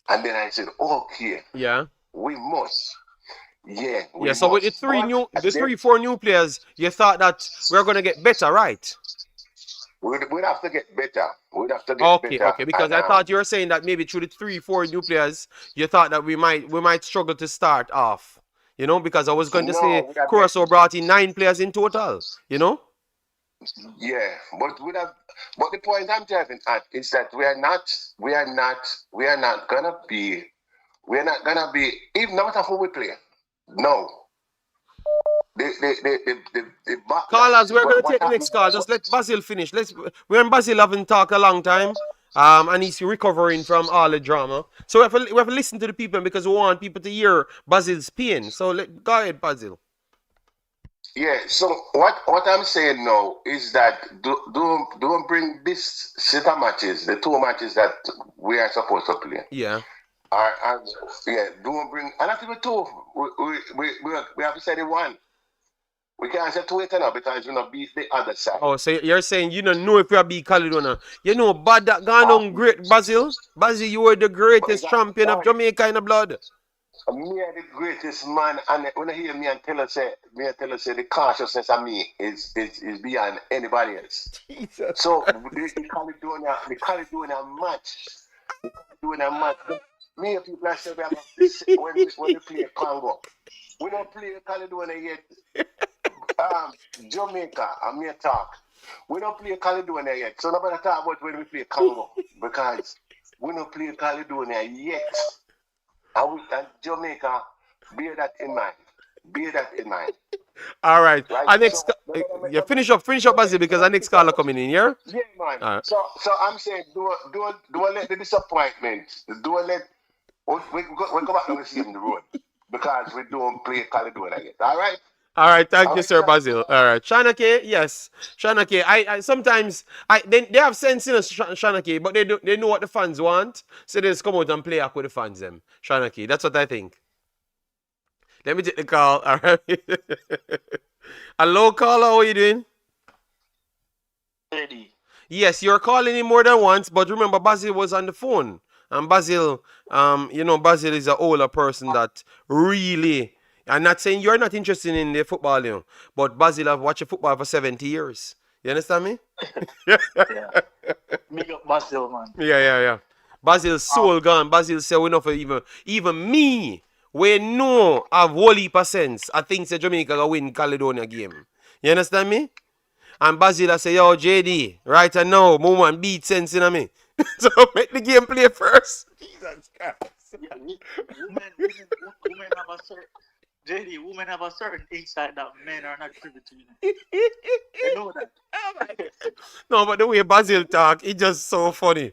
and then I said, okay, Yeah. we must, yeah, Yeah, we so with must, but the then 3-4 new players, you thought that we're gonna get better, right? we'd have to get better. We'd have to get Okay, better, okay. Because and I thought you were saying that maybe through the 3-4 new players, you thought that we might struggle to start off. Because I was going to say no, we'd have get Curacao brought in 9 players in total. You know? yeah, but we'd have. But the point I'm driving at is that we are not gonna be. We're not gonna be even no matter who we play. No, the Callers, backlash. we're gonna What take the happened? next call. Just let Basil finish. We're in Basil haven't talked a long time. And he's recovering from all the drama. So we have to listen to the people because we want people to hear Basil's pain. So go ahead, Basil. Yeah. So what I'm saying now is that don't bring this set of matches, the 2 matches that we are supposed to play. Yeah. Are yeah. Don't bring. And not even two. We have to say the one. We can't say two it now because we not beat the other side. Oh, so you're saying you don't know if you're beat Caledonia. You know, bad that gone Uh, on great, Basil. Basil, you were the but greatest exactly. champion of Jamaica in the blood. Me are the greatest man, and when I hear me and tell us say the consciousness of me is beyond anybody else. Jesus. So the Caledonia match, doing a match. Me and people are saying we have when we play Congo, we don't play Caledonia yet. Um, Jamaica, and me talk. We don't play Caledonia yet, so nobody talk about when we play Congo because we don't play Caledonia yet. And Jamaica, bear that in mind. Bear that in mind. All right. Right? Our next, So, no, yeah, finish up, Basil, because our next caller coming in, yeah? yeah, man. All right. So I'm saying, don't let the disappointment, don't let, we go back to the same road because we don't play Caledonia yet. All right? All right, thank All you, right, Sir sir? Basil. All right, Shanake, yes, Shanake. I sometimes they have sense in us, Shanake, but they know what the fans want, so they just come out and play up with the fans. Them, Shanake. That's what I think. Let me take the call. All right. Hello, caller. How are you doing? Eddie. Yes, you're calling him more than once, but remember Basil was on the phone. And Basil, Basil is an older person that really I'm not saying you're not interested in the football, but Basil have watched football for 70 years. You understand me? Yeah, Yeah. Big up Basil, man. yeah. Basil's Um, soul gone. Basil say we not for even me. We know have whole heap of sense. I think say Jamaica gonna win Caledonia game. You understand me? And Basil say, yo, JD, right now, moment beat sense in me. So make the game play first. Jesus Christ. yeah, women have a certain JD. Women have a certain insight that men are not privy to. You know that. Oh my God. No, but the way Basil talk, it's just so funny.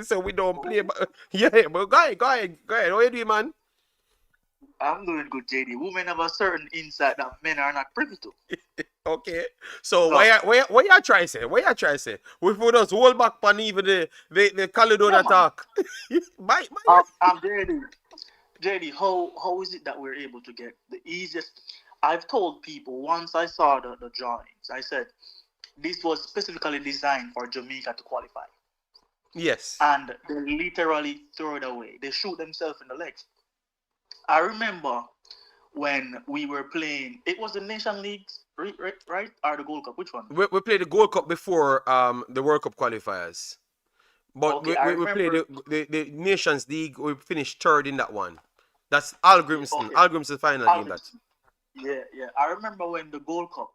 So we don't play. Yeah, but go ahead. What you doing, man? I'm doing good, JD. Women have a certain insight that men are not privy to. Okay. So So, what you try to say? What you try to say? We put us hold back on even the yeah, Caledonia man. talk. Bye. I'm JD. JD, how is it that we're able to get the easiest? I've told people once I saw the drawings, I said this was specifically designed for Jamaica to qualify. Yes. And they literally throw it away. They shoot themselves in the legs. I remember when we were playing, it was the Nation Leagues, right? Or the Gold Cup, which one? We played the Gold Cup before the World Cup qualifiers. But Okay, I we played remember. the Nations League. We finished third in that one. That's Al Yeah, Grimston. okay, Al Grimston final game. That. Alvinson. Yeah. I remember when the Gold Cup.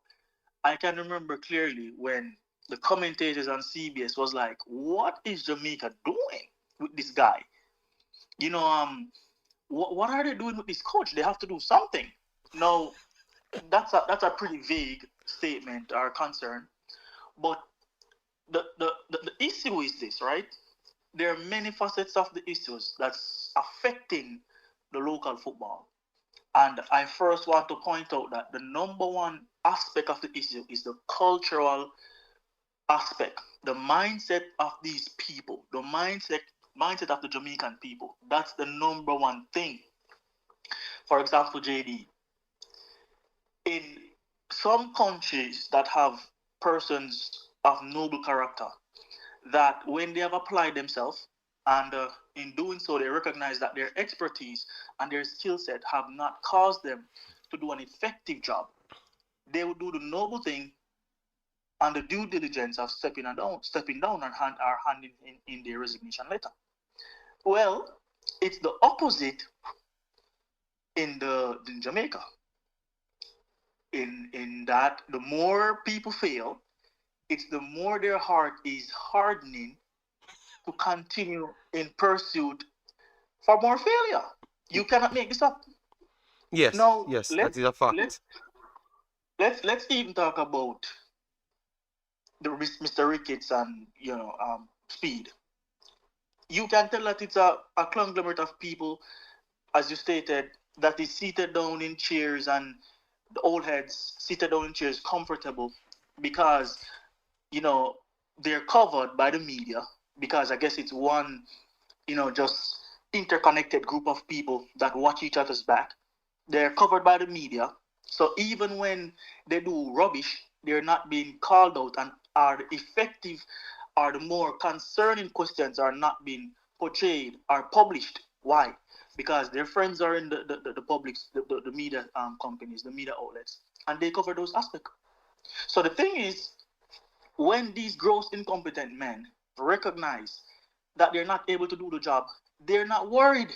I can remember clearly when the commentators on CBS was like, "What is Jamaica doing with this guy? You know, what are they doing with this coach? They have to do something." No, that's a pretty vague statement or concern. But the issue is this, right? There are many facets of the issues that's affecting the local football. And I first want to point out that the number one aspect of the issue is the cultural aspect, the mindset of these people, the mindset of the Jamaican people. That's the number one thing. For example, JD, in some countries that have persons of noble character, that when they have applied themselves and in doing so they recognize that their expertise and their skill set have not caused them to do an effective job, they will do the noble thing and the due diligence of stepping down and handing in their resignation letter. Well, it's the opposite in Jamaica. In that the more people fail, it's the more their heart is hardening to continue in pursuit for more failure. You cannot make this up. Now Yes, that let's is a let's fact. let's even talk about the Mr. Ricketts and Speed. You can tell that it's a conglomerate of people, as you stated, that is seated down in chairs and the old heads seated down in chairs comfortable because you know they're covered by the media because I guess it's one just interconnected group of people that watch each other's back. They're covered by the media. So even when they do rubbish, they're not being called out and are effective or the more concerning questions are not being portrayed or published. Why? Because their friends are in the publics, the media companies, the media outlets, and they cover those aspects. So the thing is, when these gross incompetent men recognize that they're not able to do the job, they're not worried.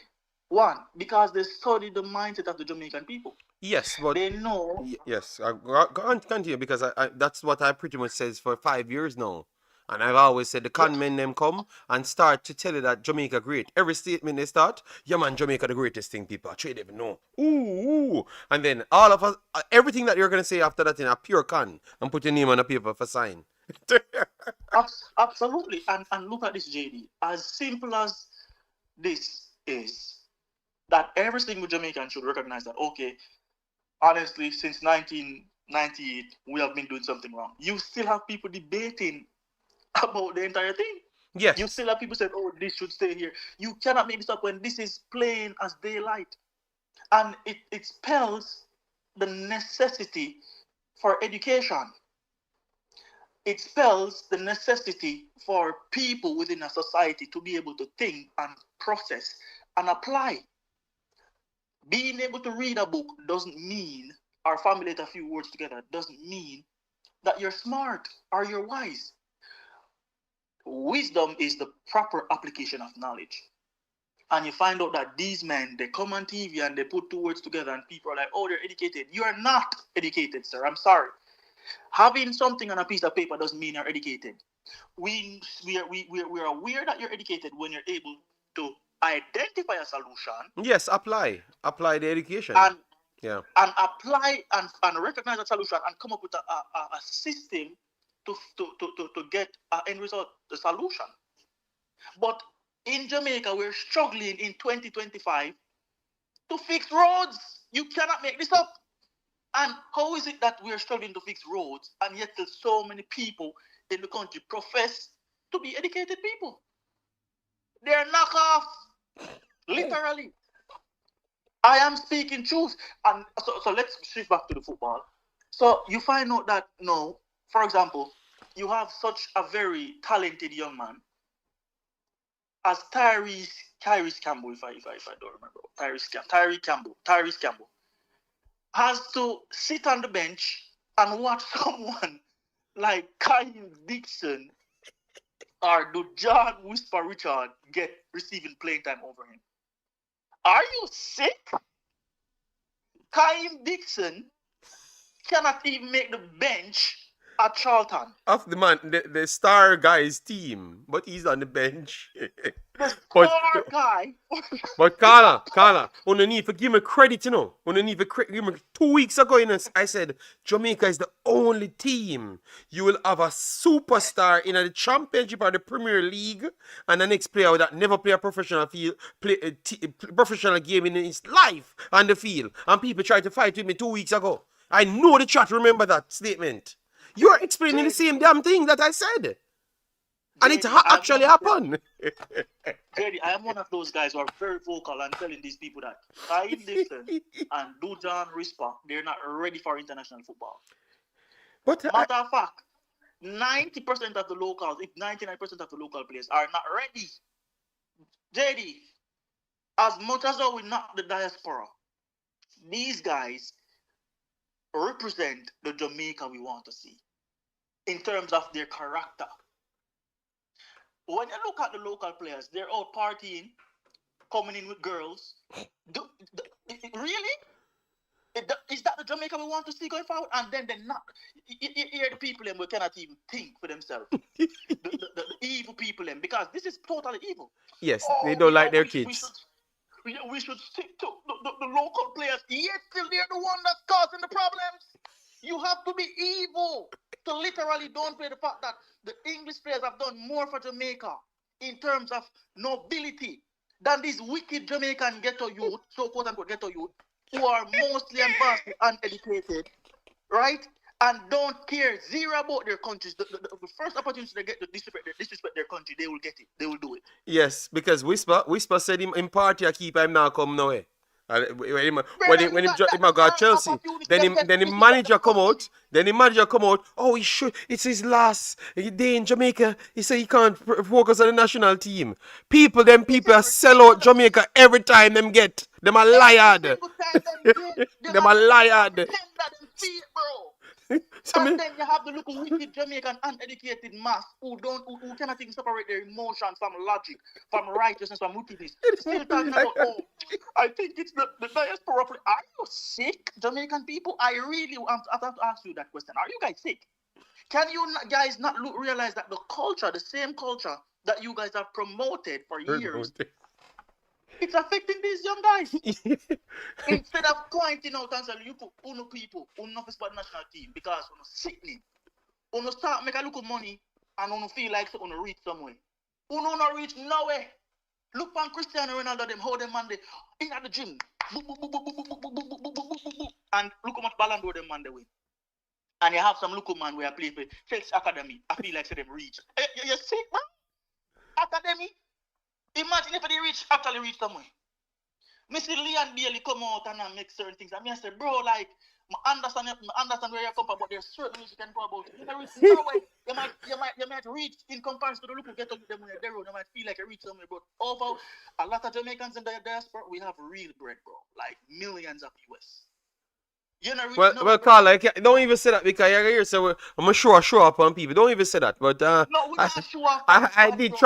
One, because they study the mindset of the Jamaican people. Yes, but They know. yes, go on, continue because that's what I pretty much says for 5 years now. And I've always said the Yeah, con men them come and start to tell you that Jamaica great. Every statement they start, yeah man, Jamaica the greatest thing people. I trade even know. Ooh. And then all of us, everything that you're gonna say after that in a pure con and put your name on a paper for sign. absolutely. And look at this, JD. As simple as this is, that every single Jamaican should recognize that, okay, honestly, since 1998, we have been doing something wrong. You still have people debating about the entire thing. You Yes. still have people saying, oh, this should stay here. You cannot make this up when this is plain as daylight. And it spells the necessity for education. It spells the necessity for people within a society to be able to think and process and apply. Being able to read a book doesn't mean, or formulate a few words together, doesn't mean that you're smart or you're wise. Wisdom is the proper application of knowledge. And you find out that these men, they come on TV and they put two words together and people are like, oh, they're educated. You are not educated, sir. I'm sorry. Having something on a piece of paper doesn't mean you're educated. We're aware that you're educated when you're able to identify a solution. Yes, apply the education. And Yeah. and apply and recognize a solution and come up with a system to get an end result, the solution. But in Jamaica, we're struggling in 2025 to fix roads. You cannot make this up. And how is it that we're struggling to fix roads and yet there's so many people in the country profess to be educated people? They're knockoffs, literally. I am speaking truth. And so let's shift back to the football. So you find out that, no, for example, you have such a very talented young man as Tyrese Campbell, if I don't remember. Tyrese Campbell has to sit on the bench and watch someone like Kyle Dixon or do John Whisper Richard get receiving playing time over him. Are you sick? Kyle Dixon cannot even make the bench at Charlton. Of the star guy's team, but he's on the bench. The star guy. But Carla, you need to give me credit, you know. You need to give me 2 weeks ago, you know, I said Jamaica is the only team you will have a superstar in the championship or the Premier League, and the next player that never play a professional professional game in his life on the field. And people tried to fight with me 2 weeks ago. I know the chat remember that statement. You're explaining the same damn thing that I said. And it actually happened. JD, I am one of those guys who are very vocal and telling these people that Kyle Dixon and Dujan Rispa, they're not ready for international football. But matter of fact, 90% of the locals, if 99% of the local players are not ready. JD, as much as we're not the diaspora, these guys represent the Jamaica we want to see in terms of their character. When you look at the local players, they're out partying, coming in with girls. Really? Is that the Jamaica we want to see going forward? And then they're not. You hear the people who cannot even think for themselves. the evil people, because this is totally evil. Yes, they don't like their kids. We should stick to the local players. Yet still they're the one that's causing the problems. You have to be evil to literally downplay the fact that the English players have done more for Jamaica in terms of nobility than these wicked Jamaican ghetto youth, so quote unquote ghetto youth, who are mostly and vastly uneducated, right? And don't care zero about their countries. The first opportunity they get to disrespect their country, they will get it. They will do it. Yes, because Whisper said him party I keep him now come nowhere. When he got Chelsea, then the manager come out. Oh, he should. It's his last day in Jamaica. He said he can't focus on the national team. People are sell out Jamaica every time them get. Them are liar. Them are liar. And then you have the little wicked Jamaican uneducated mass who cannot even separate their emotions from logic, from righteousness, from wickedness. Still talking about, oh, I think it's the diaspora. Are you sick, Jamaican people? I have to ask you that question. Are you guys sick? Can you guys not realize that the culture, the same culture that you guys have promoted for years, it's affecting these young guys? Instead of pointing out and saying, you put uno people, uno for national team, because uno sickening. Uno start make a little money and uno feel like so uno reach somewhere. Uno not reach nowhere. Look on Cristiano Ronaldo, them hold them man they in at the gym. And look how much Ballon d'Or them man they win. And you have some local man where I play for Chelsea Academy. I feel like so them reach. You sick, man? Academy? Imagine if they actually reach somewhere. Me see Leon Bailey come out and make certain things. I mean, I say, bro, like, I understand where you come from, but there's certain ways you can go about it. You know, no way. You might reach in comparison to the look you get to them when you're there. You might feel like you reach somewhere, but over a lot of Jamaicans in the diaspora, we have real bread, bro. Like millions of US. You know, reach Well, nowhere, bro. Carla, don't even say that because you're here. So I'm gonna show up on people. Don't even say that. But No, we I, not show off on I spot, did bro.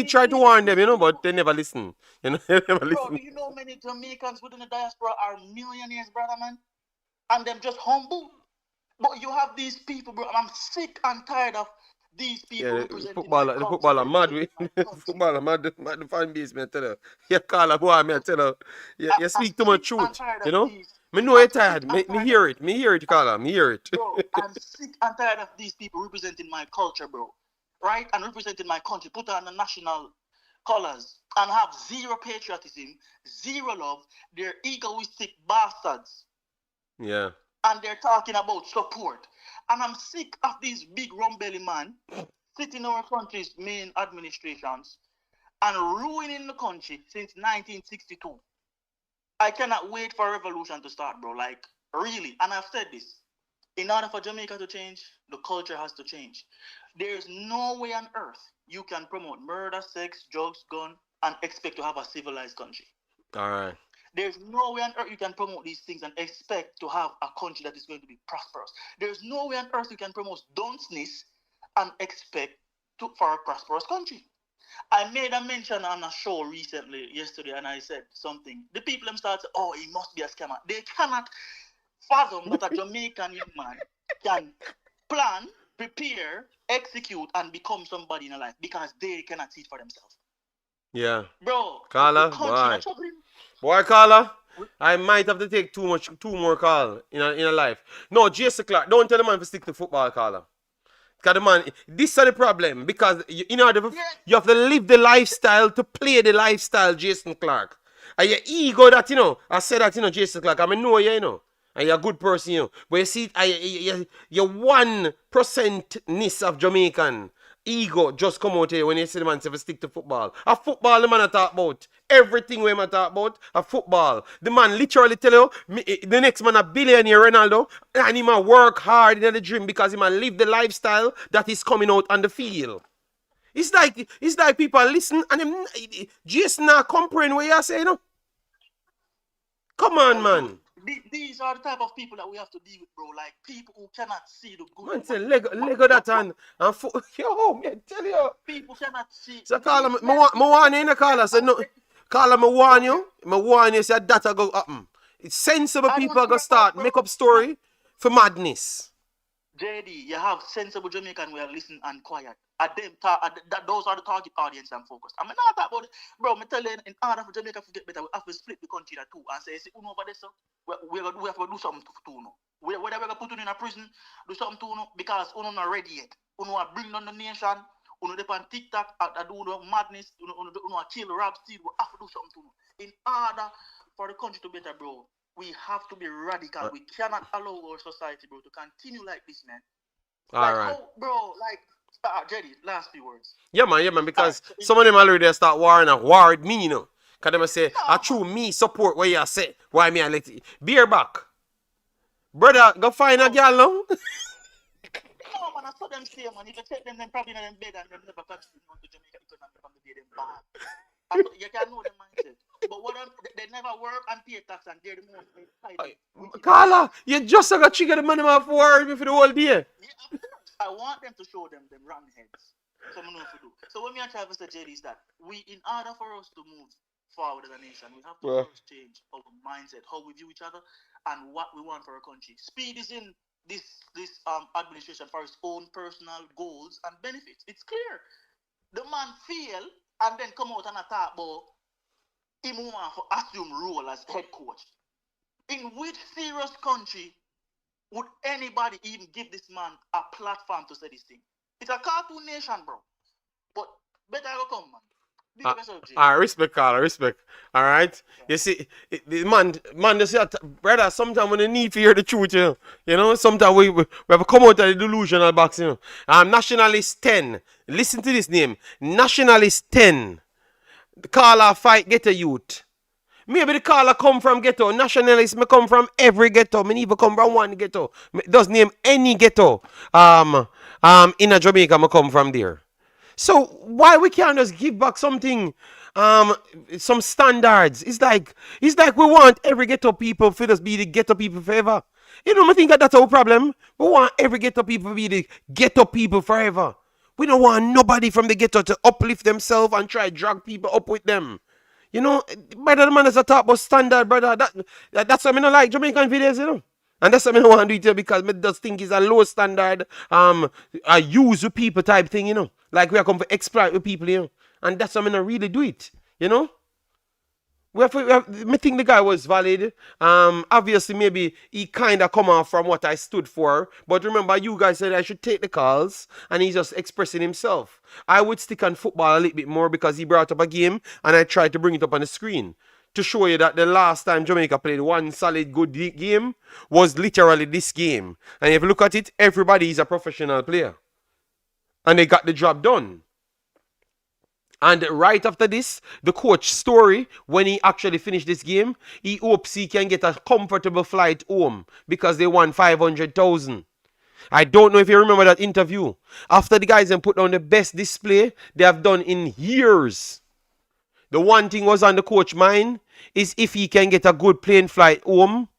try to, warn them, you know, but they never listen. You know, they never Bro, listen. do you know many Jamaicans within the diaspora are millionaires, brother, man? And them just humble. But you have these people, bro. I'm sick and tired of these people Yeah, representing my the culture, footballer mad with representing my country. footballer mad the fan base, me I tell you. Yeah, Carla, boy, me I tell you. You I'm speak too much sick and truth, tired you of know. these. Me know you're I'm sick tired. and Me tired of, hear it. Me hear it, Carla. Me hear it. bro. I'm sick and tired of these people representing my culture, bro. Right? And representing my country. Put on the national colors and have zero patriotism, zero love. They're egoistic bastards. Yeah. And they're talking about support. And I'm sick of these big rumbelly man sitting in our country's main administrations and ruining the country since 1962. I cannot wait for a revolution to start, bro. Like, really. And I've said this. In order for Jamaica to change, the culture has to change. There's no way on earth you can promote murder, sex, drugs, gun, and expect to have a civilized country. All right. There's no way on earth you can promote these things and expect to have a country that is going to be prosperous. There's no way on earth you can promote dunceness and expect for a prosperous country. I made a mention on a show recently, yesterday, and I said something. The people them start, oh, he must be a scammer. They cannot fathom that a Jamaican young man can plan, prepare, execute, and become somebody in life because they cannot see it for themselves. Yeah. Bro, Carla, the country boy. is struggling. Boy, Carla, I might have to take two more call in a life. No, Jason Clark, don't tell the man to stick to football, Carla. Because the man, this is the problem. Because you know, you have to live the lifestyle to play the lifestyle, Jason Clark. And your ego that, you know, I said that, you know, Jason Clark, I mean, know you, you know. And you're a good person, you know. But you see, you're 1%ness of Jamaican ego just come out here when you see the man say stick to football. A football the man I talk about. Everything we man talk about, a football. The man literally tell you, the next man a billionaire Ronaldo, and he man work hard in the gym because he man live the lifestyle that is coming out on the field. It's like people listen and them just not comprehend what you say, you know. Come on, man. These are the type of people that we have to deal with, bro. Like people who cannot see the good. Man say Lego that and yo, me tell you. People cannot see. So call him, me warn you, call her. Say no, call him, me warn you. Me warn you, say that go happen. It's sensible people are gonna start make up story for madness. JD, you have sensible Jamaican who are listening and quiet. Those are the target audience and focus. I'm not talking about it. Bro, I tell you, in order for Jamaica to get better, we have to split the country in two and say, see, over there, so we have to do something to no. Whether we're going to put you in a prison, do something to no, because we're not ready yet. We want to bring down the nation, we want to depend on TikTok, do the madness, we want to kill, rob, steal, we have to do something to no. In order for the country to better, bro, we have to be radical. We cannot allow our society, bro, to continue like this, man. All right. How, bro, like, Jerry, last few words. Yeah, man, because some of them already start warring and warred me, you know. Because them say, I true me support what you say. Why me I let it. Beer back. Brother, go find a girl now. No, man, I saw them say, man, if you take them probably in them bed and them never contribute to Jamaica economy from the day them bad. You can know the mindset. But what they never work and pay tax and they're the most. Carla, you just got to trigger the money off worry me for the whole day. Yeah, of course. I want them to show them wrong heads. So I know what to do. So what me and Travis said, JD, is that in order for us to move forward as a nation, we have to first change our mindset, how we view each other, and what we want for our country. Speed is in this administration for its own personal goals and benefits. It's clear. The man fail and then come out and attack about him want to assume role as head coach. In which serious country would anybody even give this man a platform to say this thing? It's a cartoon nation, bro. But better go come, man. Respect, Carla, respect. All right? Yeah. You see, the man, you see, brother, sometimes when you need to hear the truth, you know sometimes we have to come out of the delusional box, you know. Nationalist 10. Listen to this name. Nationalist 10. Carla fight, get a youth. Maybe the caller come from ghetto. Nationalists may come from every ghetto. Me even come from one ghetto. Me does name any ghetto. In a Jamaica, me come from there. So why we can't just give back something, um, some standards? It's like we want every ghetto people to just be the ghetto people forever. You know, I think that's our problem. We want every ghetto people to be the ghetto people forever. We don't want nobody from the ghetto to uplift themselves and try drag people up with them. You know, brother, the man is a talk about standard, brother. That's why I don't like Jamaican videos, you know. And that's what I don't want to do it here because I just think it's a low standard, a use with people type thing, you know. Like we are come to exploit with people, you know. And that's why I don't really do it, you know. Me think the guy was valid. Obviously, maybe he kind of come off from what I stood for. But remember, you guys said I should take the calls, and he's just expressing himself. I would stick on football a little bit more because he brought up a game, and I tried to bring it up on the screen to show you that the last time Jamaica played one solid good game was literally this game. And if you look at it, everybody is a professional player, and they got the job done. And right after this, the coach story, when he actually finished this game, he hopes he can get a comfortable flight home because they won 500,000. I don't know if you remember that interview. After the guys then put on the best display they have done in years, the one thing was on the coach mind is if he can get a good plane flight home.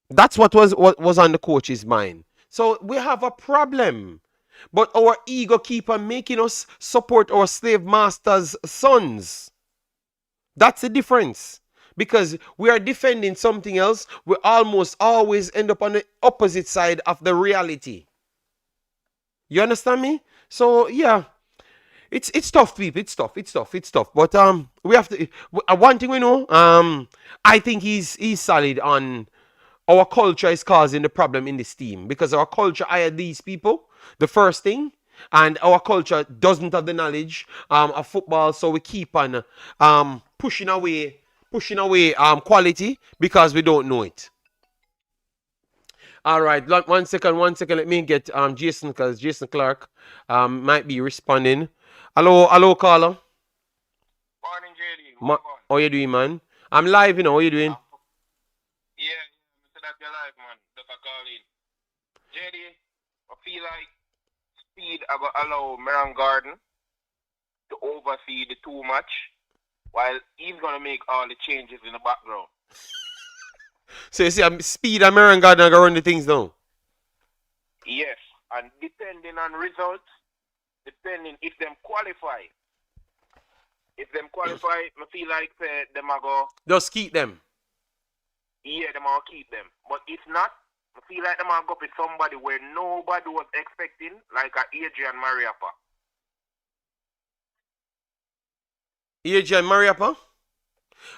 That's what was on the coach's mind. So we have a problem. But our ego keep on making us support our slave masters' sons. That's the difference. Because we are defending something else, we almost always end up on the opposite side of the reality. You understand me? So yeah, it's tough, people. It's tough. But we have to. One thing we know. I think he's solid on. Our culture is causing the problem in this team because our culture hired these people, the first thing, and our culture doesn't have the knowledge of football, so we keep on pushing away quality because we don't know it. All right, 1 second. Let me get Jason because Jason Clark might be responding. Hello, caller. Morning, JD. Ma- how you doing, man? I'm live, you know. How you doing? Yeah, Mr. That your life, man. That's a call in. JD, I feel like speed I go allow Meron Garden to oversee the too much while he's gonna make all the changes in the background. So you see, I'm speed and Marion Gardner go run the things down. Yes, and depending on results, depending if them qualify. If them qualify, I feel like them are go. Just keep them. Yeah, them all keep them. But if not, I feel like them all go with somebody where nobody was expecting, like a Adrian Mariappa. Adrian Mariappa?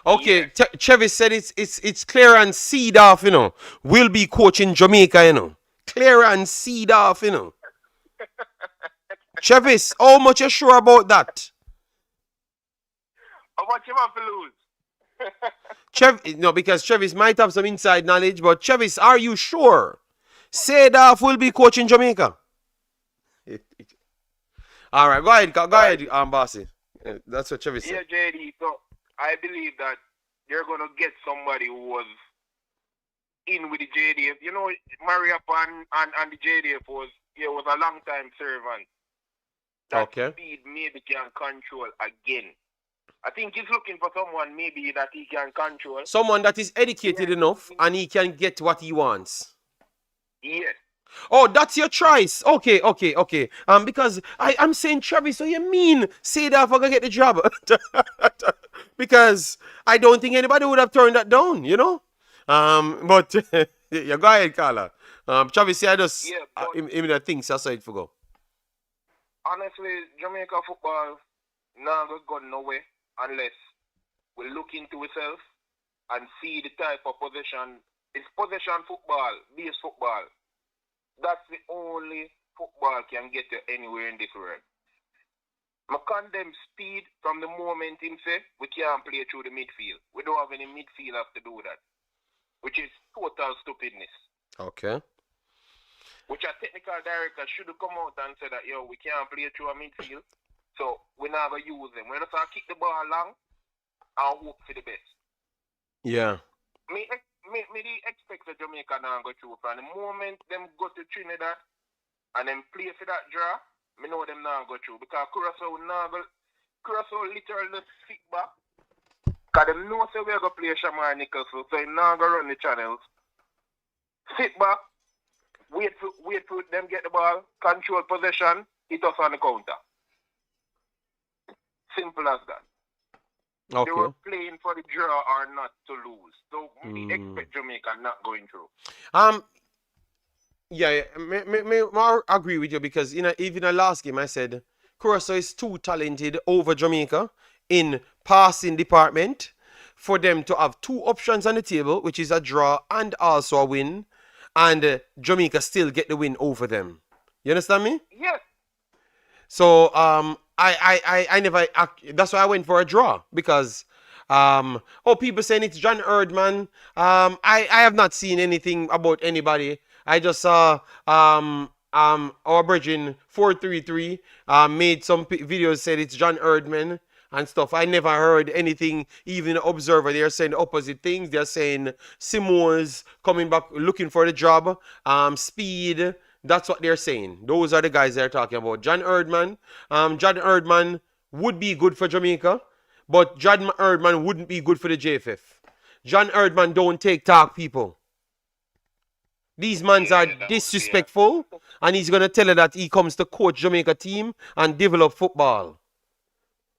Okay, Yeah. Chevis said it's Clarence Seedorf, you know. Will be coaching Jamaica, you know. Clarence Seedorf, you know. Chevis, how much you sure about that? How much you want to lose? No, because Chevis might have some inside knowledge, but Chevis, are you sure? Seedorf will be coaching Jamaica. All right, go ahead, Bossy. That's what Chevis said. Yeah, JD. So I believe that you're gonna get somebody who was in with the JDF. You know, Mariappa and the JDF was a long time servant. That Okay. speed maybe can control again. I think he's looking for someone maybe that he can control. Someone that is educated enough and he can get what he wants. Yes. Oh, that's your choice. Okay. Because I'm saying Travis, so you mean say that if I gonna get the job? Because I don't think anybody would have turned that down, you know? But yeah, go ahead, Carla. Travis, I just Yeah, but him that thinks that's how it for go. honestly, Jamaica football now go nowhere unless we look into itself and see the type of possession. It's possession football, base football. That's the only football can get you anywhere in this world. I condemn speed from the moment him say we can't play through the midfield. We don't have any midfielders to do that, which is total stupidness. Okay. Which a technical director should have come out and said that we can't play through a midfield, so we're not gonna use them. We're just gonna kick the ball long and hope for the best. Yeah. Me the expect the Jamaica now go through from the moment them go to Trinidad and then play for that draw, me know them now go through because Curacao literally sit back. Cause them know say we're gonna play Shamar Nicholson, so him now go run the channels. Sit back, wait for them get the ball, control possession, hit us on the counter. Simple as that. They were Okay. playing for the draw or not to lose. So we Mm. expect Jamaica not going through. Um. Yeah. I agree with you because even the last game I said Curacao is too talented over Jamaica in passing department for them to have two options on the table, which is a draw and also a win, and Jamaica still get the win over them. You understand me? Yes. So I never that's why I went for a draw because people saying it's John Erdman. I have not seen anything about anybody. I just saw our brethren 433 made some videos said it's John Erdman and stuff. I never heard anything. Even the Observer, they're saying the opposite things. They're saying Simo's coming back looking for the job. Speed. That's what they're saying. Those are the guys they're talking about. John Erdman would be good for Jamaica, but John Erdman wouldn't be good for the JFF. John Erdman don't take talk people. These mans are disrespectful, and he's gonna tell her that he comes to coach Jamaica team and develop football.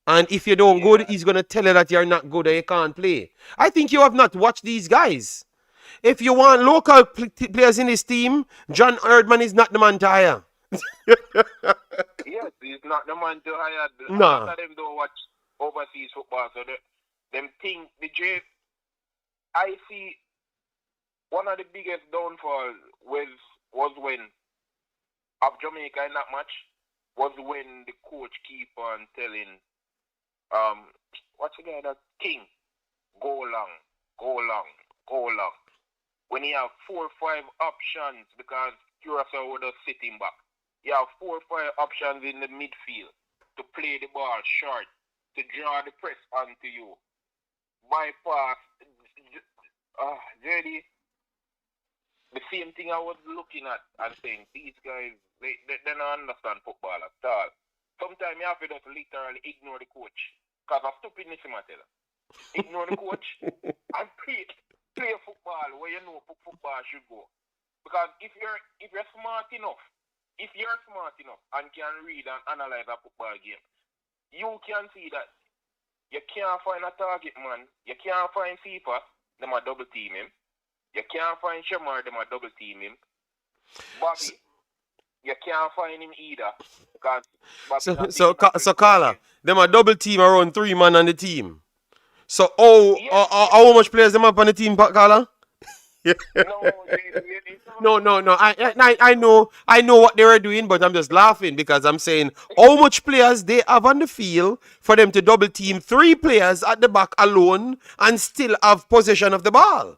And if you don't good, he's gonna tell her that you're not good and you can't play. I think you have not watched these guys. If you want local players in this team, John Erdman is not the man to hire. Yes, he's not the man to hire. A Nah. lot of them don't watch overseas football, so them think the J. I see one of the biggest downfalls was when of Jamaica in that match was when the coach keep on telling what's the guy that King go long, go long, go long. When you have 4 or 5 options because Curacao would have sitting back. You have 4 or 5 options in the midfield to play the ball short, to draw the press onto you. Bypass. JD, the same thing I was looking at and saying, these guys, they don't understand football at all. Sometimes you have to just literally ignore the coach. Because of stupidness, I tell you. Ignore the coach and play football where you know football should go. Because if you're smart enough and can read and analyze a football game, you can see that you can't find a target man, you can't find FIFA, them a double team him. You can't find Shamar, them a double team him. Bobby, you can't find him either. Because So Carla, them a double team around 3 man on the team. So how much players them up on the team, Carla? No. I know what they were doing, but I'm just laughing because I'm saying how much players they have on the field for them to double team 3 players at the back alone and still have possession of the ball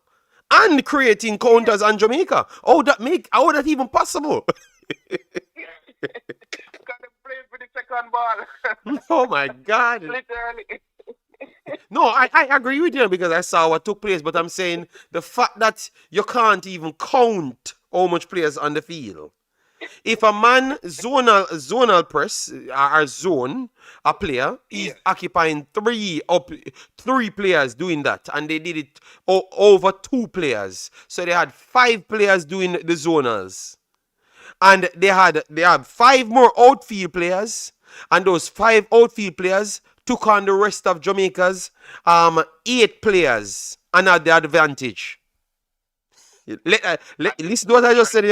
and creating counters on Jamaica. How that even possible? Because they playing for the second ball. Oh my God. Literally. No, I agree with you because I saw what took place, but I'm saying the fact that you can't even count how much players on the field. If a man zonal press or zone a player, he's occupying 3 players doing that, and they did it over 2 players. So they had 5 players doing the zonals, and they had 5 more outfield players, and those 5 outfield players took on the rest of Jamaica's 8 players and had the advantage. Listen to what I just said,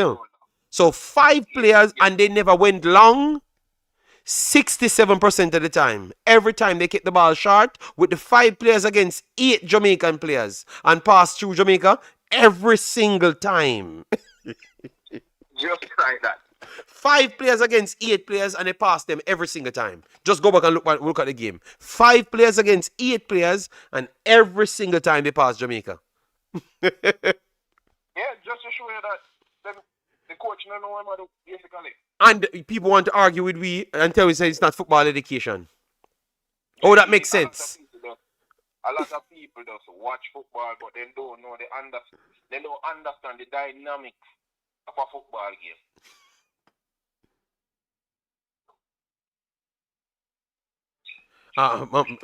So 5 players and they never went long 67% of the time. Every time they kick the ball short with the 5 players against 8 Jamaican players and pass through Jamaica every single time. Just like that. 5 players against 8 players and they pass them every single time. Just go back and look at the game. 5 players against 8 players and every single time they pass Jamaica. Yeah, just to show you that the coach don't know what to do, basically. And people want to argue with me until we say it's not football education. Oh, that makes sense. A lot of people just watch football, but they don't know they don't understand the dynamics of a football game.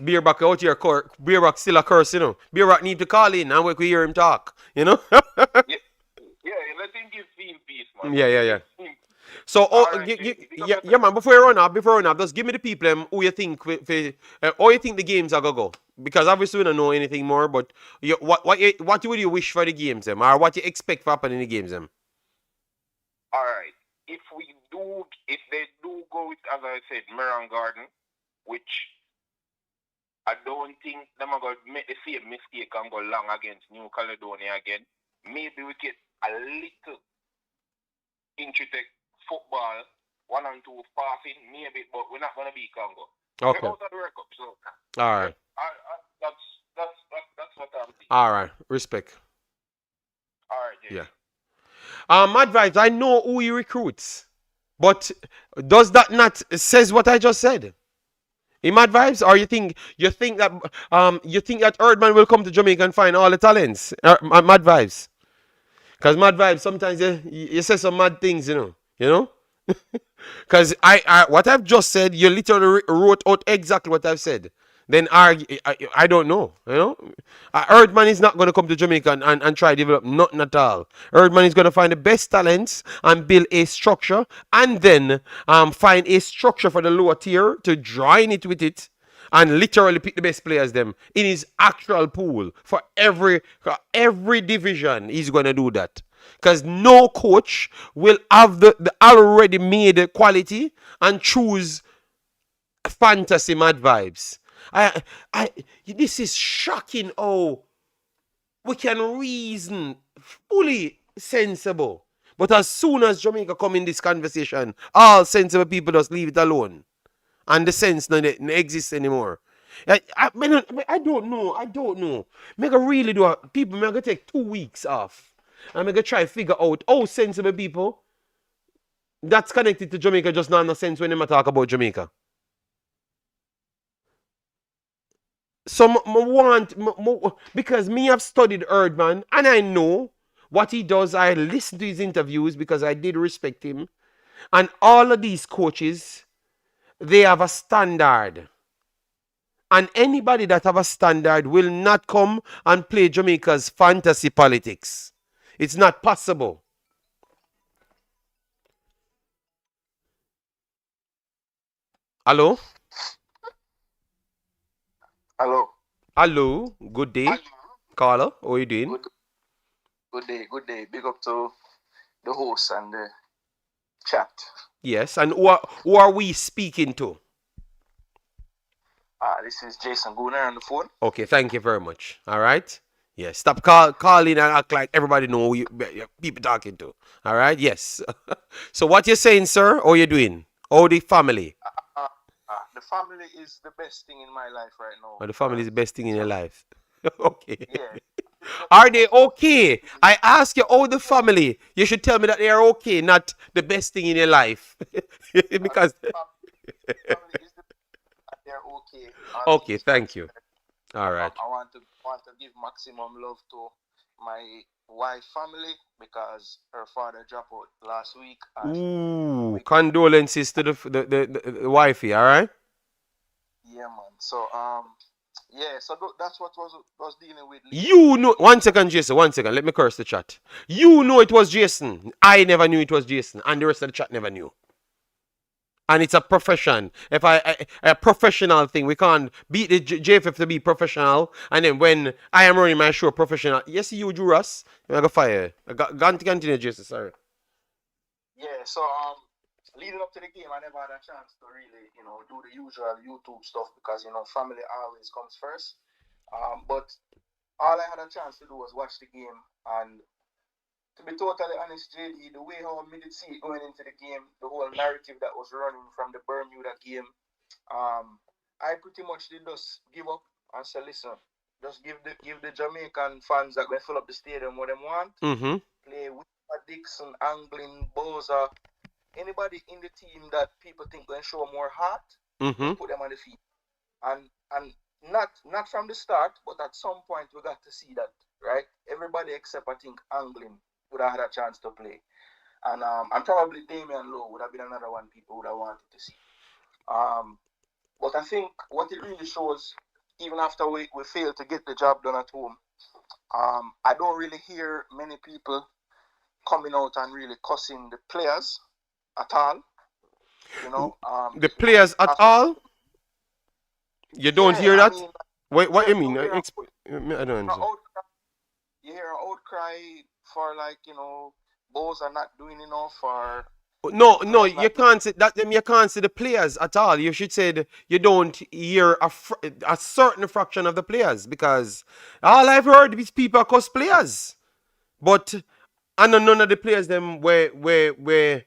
Beerback out here, Beerback still a curse, you know. Beerback need to call in and we could hear him talk, you know. Yeah, yeah, let him give team peace, man. Yeah, Let yeah, him yeah. give team. So, All right, JD, big up yeah, yeah, yourself. man. Before you run up, just give me the people who you think, how you think the games are gonna go. Because obviously we don't know anything more. But what would you wish for the games, them, or what you expect to happen in the games, them? All right. If they do go with, as I said, Miran Garden, which I don't think them are going to make the same mistake and go long against New Caledonia again. Maybe we get a little intricate football, 1 and 2 passing, maybe, but we're not going to be Congo. We're Okay. out of the World Cup, so All right. that's what I'm thinking. All right. Respect. All right, JD. Yeah. Mad Vibes, I know who he recruits, but does that not says what I just said? In Mad Vibes, or you think that Erdman will come to Jamaica and find all the talents? Mad Vibes, because Mad Vibes sometimes you say some mad things, you know. Because what I've just said, you literally wrote out exactly what I've said. Then I don't know, you know. Erdman is not going to come to Jamaica and try to develop nothing at all. Erdman is going to find the best talents and build a structure, and then find a structure for the lower tier to join it with it, and literally pick the best players them in his actual pool for every division. He's going to do that. Because no coach will have the already made quality and choose fantasy Mad Vibes. This is shocking. Oh, we can reason fully sensible. But as soon as Jamaica come in this conversation, all sensible people just leave it alone. And the sense don't exist anymore. I don't know. I don't know. Make a really do people make take 2 weeks off. And make a try figure out how sensible people that's connected to Jamaica just not no sense when they talk about Jamaica. So because me have studied Erdman and I know what he does. I listen to his interviews because I did respect him. And all of these coaches, they have a standard. And anybody that have a standard will not come and play Jamaica's fantasy politics. It's not possible. Hello? Hello. Hello. Good day. Carla, how are you doing? Good day. Good day. Big up to the host and the chat. Yes. And who are we speaking to? This is Jason Gunner on the phone. Okay. Thank you very much. All right. Yes. Stop calling and act like everybody know who people talking to. All right. Yes. So what you saying, sir? How you doing? How the family? The family is the best thing in my life right now. Oh, the family is the best thing in your life. Okay. Yeah. Are they okay? I ask you, how the family? You should tell me that they are okay, not the best thing in your life. Because. Family is they're okay. Okay, thank you. All right. I want to give maximum love to my wife family because her father dropped out last week. Ooh, condolences to the wifey. All right. Yeah, man. So yeah. So that's what was dealing with. You know, 1 second, Jason. 1 second. Let me curse the chat. You know it was Jason. I never knew it was Jason, and the rest of the chat never knew. And it's a profession. If a professional thing, we can't beat the JFF to be professional. And then when I am running my show professional, yes, you Juras, I'm gonna fire. Continue, Jason. Sorry. Yeah. So leading up to the game, I never had a chance to really, do the usual YouTube stuff because family always comes first. But all I had a chance to do was watch the game, and to be totally honest, JD, the way how I did see it going into the game, the whole narrative that was running from the Bermuda game, I pretty much did just give up and say, listen, just give the Jamaican fans that going fill up the stadium what they want. Mm-hmm. Play with Dixon, Anglin, Boza, anybody in the team that people think going to show more heart, Mm-hmm. put them on the field. And not from the start, but at some point we got to see that, right? Everybody except I think Anglin would have had a chance to play, and probably Damian Lowe would have been another one people would have wanted to see. But I think what it really shows, even after we failed to get the job done at home, I don't really hear many people coming out and really cussing the players at all. You know, The players at all? You don't hear I that? mean, What you mean? you hear I don't understand. you hear an outcry for like Boyz are not doing enough, or No, players you not doing. can't say that. Them you can't say the players at all. You should say you don't hear a certain fraction of the players because all I've heard is people cuss players, but I know none of the players them where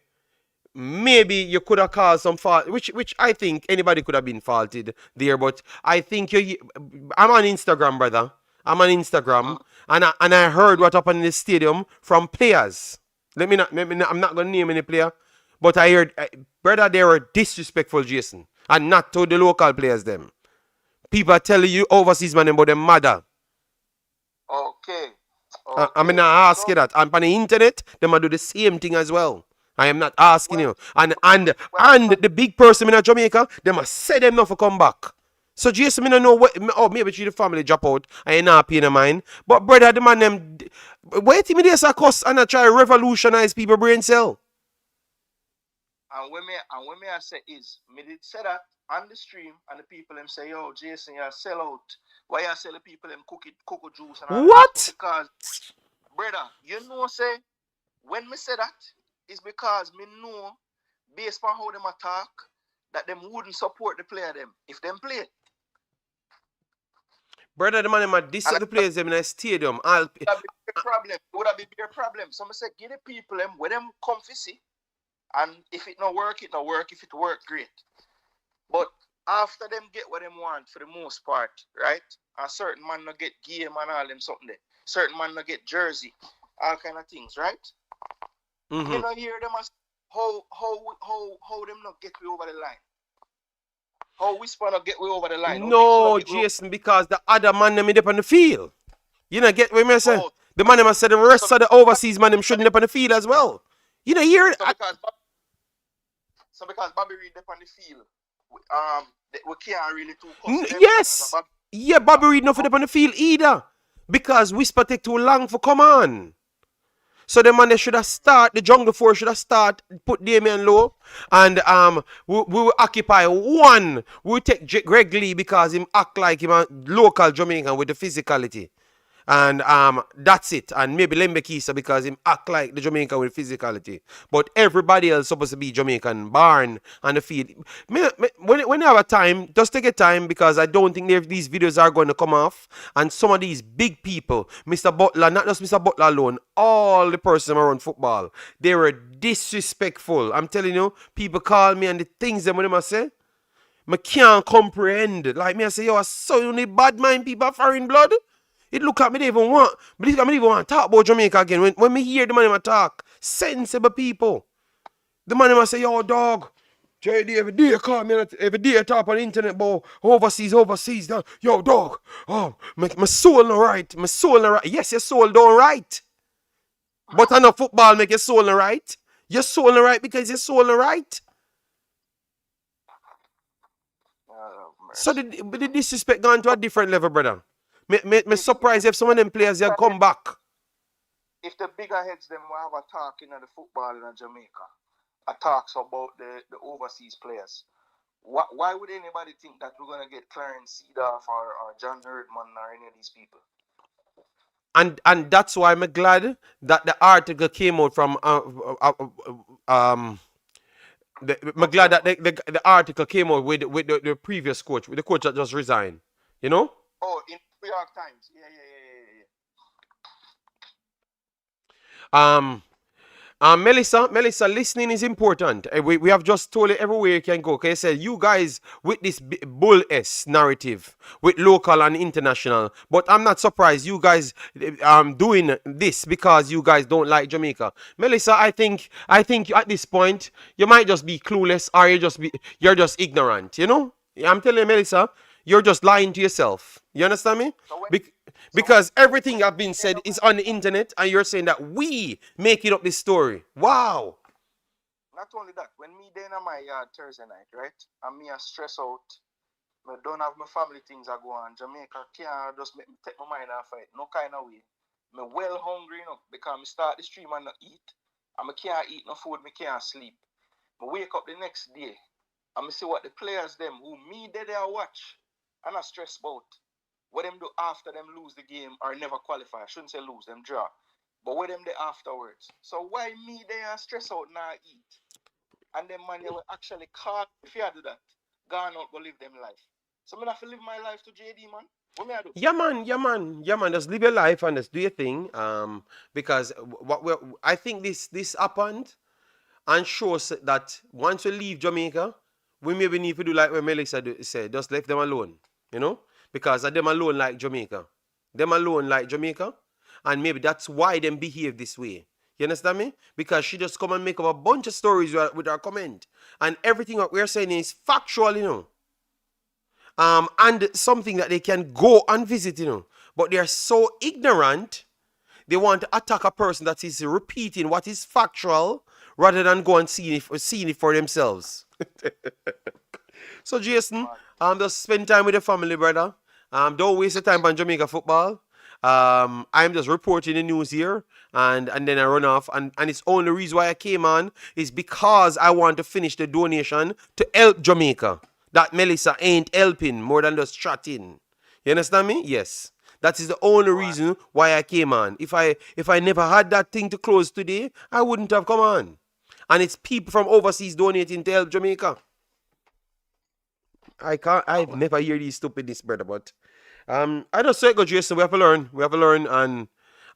maybe you could have caused some fault, which I think anybody could have been faulted there. But I think I'm on Instagram, brother. I'm on Instagram, and I heard what happened in the stadium from players. I'm not gonna name any player, but I heard, brother, they were disrespectful, Jason, and not to the local players. Them people are telling you overseas man about them mother. Okay, I mean, okay. I ask So you that. And on the internet, they might do the same thing as well. I am not asking well, you. And well, the big person in Jamaica, they must say them not for come back. So Jason, me don't know what. Oh, maybe the family drop out. I ain't not paying no mind. But brother, the man them. Wait till me this a cost and I try to revolutionize people brain cell. and when me I say is me did say that on the stream, and the people them say, yo, Jason, you sell out. Why you sell the people them cocoa juice and all them stuff? What? Because brother, say when me say that is because me know based on how them attack that them wouldn't support the player them if them play. Brother, the man them a diss And the players them in a stadium. I'll. would have been a problem. Would have been a problem. So I say, give the people them where them comfy see. And if it not work, it not work. If it work, great. But after them get what them want for the most part, right? A certain man not get game and all them something there. Certain man not get jersey, all kind of things, right? Mm-hmm. You know hear them as how them not get me over the line. How Whisper not get me over the line. No, Jason, because the other man them in on the field. You know, get what me say? Oh, The man them said the rest of the overseas man them shouldn't be on the field as well. You know, here. So because Bobby Reed up on the field, we can't really too Yes. Yeah, Bobby Reed not for up on the field either. Because Whisper take too long for come on. So the man they should have start, the Jungle Force should have start, put Damian Low, and we will occupy one. We'll take Greg Lee because him act like him a local Jamaican with the physicality. And that's it. And maybe Lembe Kisa because him act like the Jamaican with physicality. But everybody else supposed to be Jamaican, born on the field. When I have a time, just take a time because I don't think these videos are going to come off. And some of these big people, Mr. Butler, not just Mr. Butler alone, all the persons around football, they were disrespectful. I'm telling you, people call me and the things them when I say, I can't comprehend. Like me, I say, yo, I saw you need bad mind people foreign blood. It look at me, they even want, but I don't even want to talk about Jamaica again. When me hear the man talk, sensible people. The man say, yo, dog, JD, every day call me, every day talk on the internet about overseas, yo, dog, oh, my soul not right, my soul not right. Yes, your soul don't right. But I know football make your soul not right. Your soul not right because your soul not right. So the disrespect gone to a different level, brother. Me surprised if some of them players have come back. If the bigger heads them will have a talk in the football in Jamaica, a talks about the overseas players. Why would anybody think that we're gonna get Clarence Seedorf or John Herdman or any of these people? And that's why I'm glad that the article came out from I'm glad that the article came out with the previous coach, with the coach that just resigned. You know? Oh, in New York Times. Yeah. Melissa, listening is important. We have just told it everywhere you can go. Okay, say you guys with this bull S narrative with local and international, but I'm not surprised you guys doing this because you guys don't like Jamaica. Melissa, I think at this point you might just be clueless or you're just ignorant. You know, I'm telling you, Melissa, you're just lying to yourself. You understand me? So when Bec- so when because everything when I've been me then said on is my on the internet, and you're saying that we making up this story. Wow. not only that, when me then on my yard Thursday night, right? And me a stress out. I don't have my family things I go on. Jamaica can't just make me take my mind off it. No kind of way. Me well hungry, because me start the stream and not eat. And me can't eat no food, me can't sleep. Me wake up the next day and me see what the players them who me they there watch and I stress about. What them do after them lose the game or never qualify. I shouldn't say lose, them draw. But what them do afterwards. So why me they are stress out now eat? And then man, you will actually call if you do that. Gone out go live them life. So me have to live my life to JD, man. What me I do? Yeah, man. Yeah, man. Yeah, man. Just live your life and just do your thing. Because I think this happened and shows that once we leave Jamaica, we maybe need to do like what Melissa said, just leave them alone, you know? Because of them alone like Jamaica. Them alone like Jamaica. And maybe that's why them behave this way. You understand me? Because she just come and make up a bunch of stories with her comment. And everything what we're saying is factual, you know. And something that they can go and visit, you know. But they're so ignorant, they want to attack a person that is repeating what is factual rather than go and seeing it for themselves. So Jason, just spend time with the family, brother. Don't waste your time on Jamaica football. I'm just reporting the news here, and then I run off. And it's only reason why I came on is because I want to finish the donation to help Jamaica. That Melissa ain't helping more than just chatting. You understand me? Yes. That is the only reason why I came on. If I never had that thing to close today, I wouldn't have come on. And it's people from overseas donating to help Jamaica. I've never heard these stupidness, brother, but I just say it go, Jason. We have to learn. We have to learn and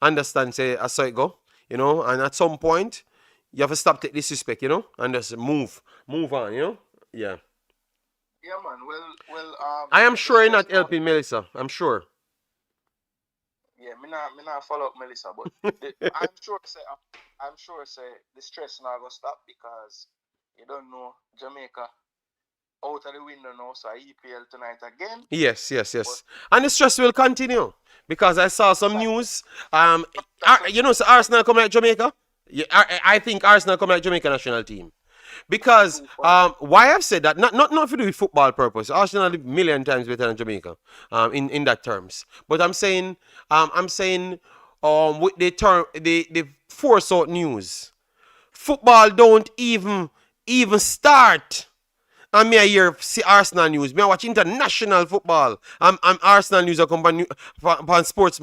understand, say, I saw it go, you know, and at some point, you have to stop take disrespect, you know, and just move on, you know? Yeah. Yeah, man. Well, I am the sure you're stress not now. helping Melissa. I'm sure. Yeah, me not follow up Melissa, but I'm sure say the stress now gonna stop because you don't know Jamaica out of the window now, so EPL tonight again. Yes, yes, But yes. And the stress will continue because I saw some exactly, news. that's what You know, so Arsenal come like Jamaica. Yeah, I think Arsenal come like Jamaica national team. Because too far. why I've said that, not for the football purpose. Arsenal are a million times better than Jamaica, in that terms. But I'm saying, with the term, the force out news, football don't even start. And me I hear see Arsenal news. Me I watch international football. I'm Arsenal news. I come on sports,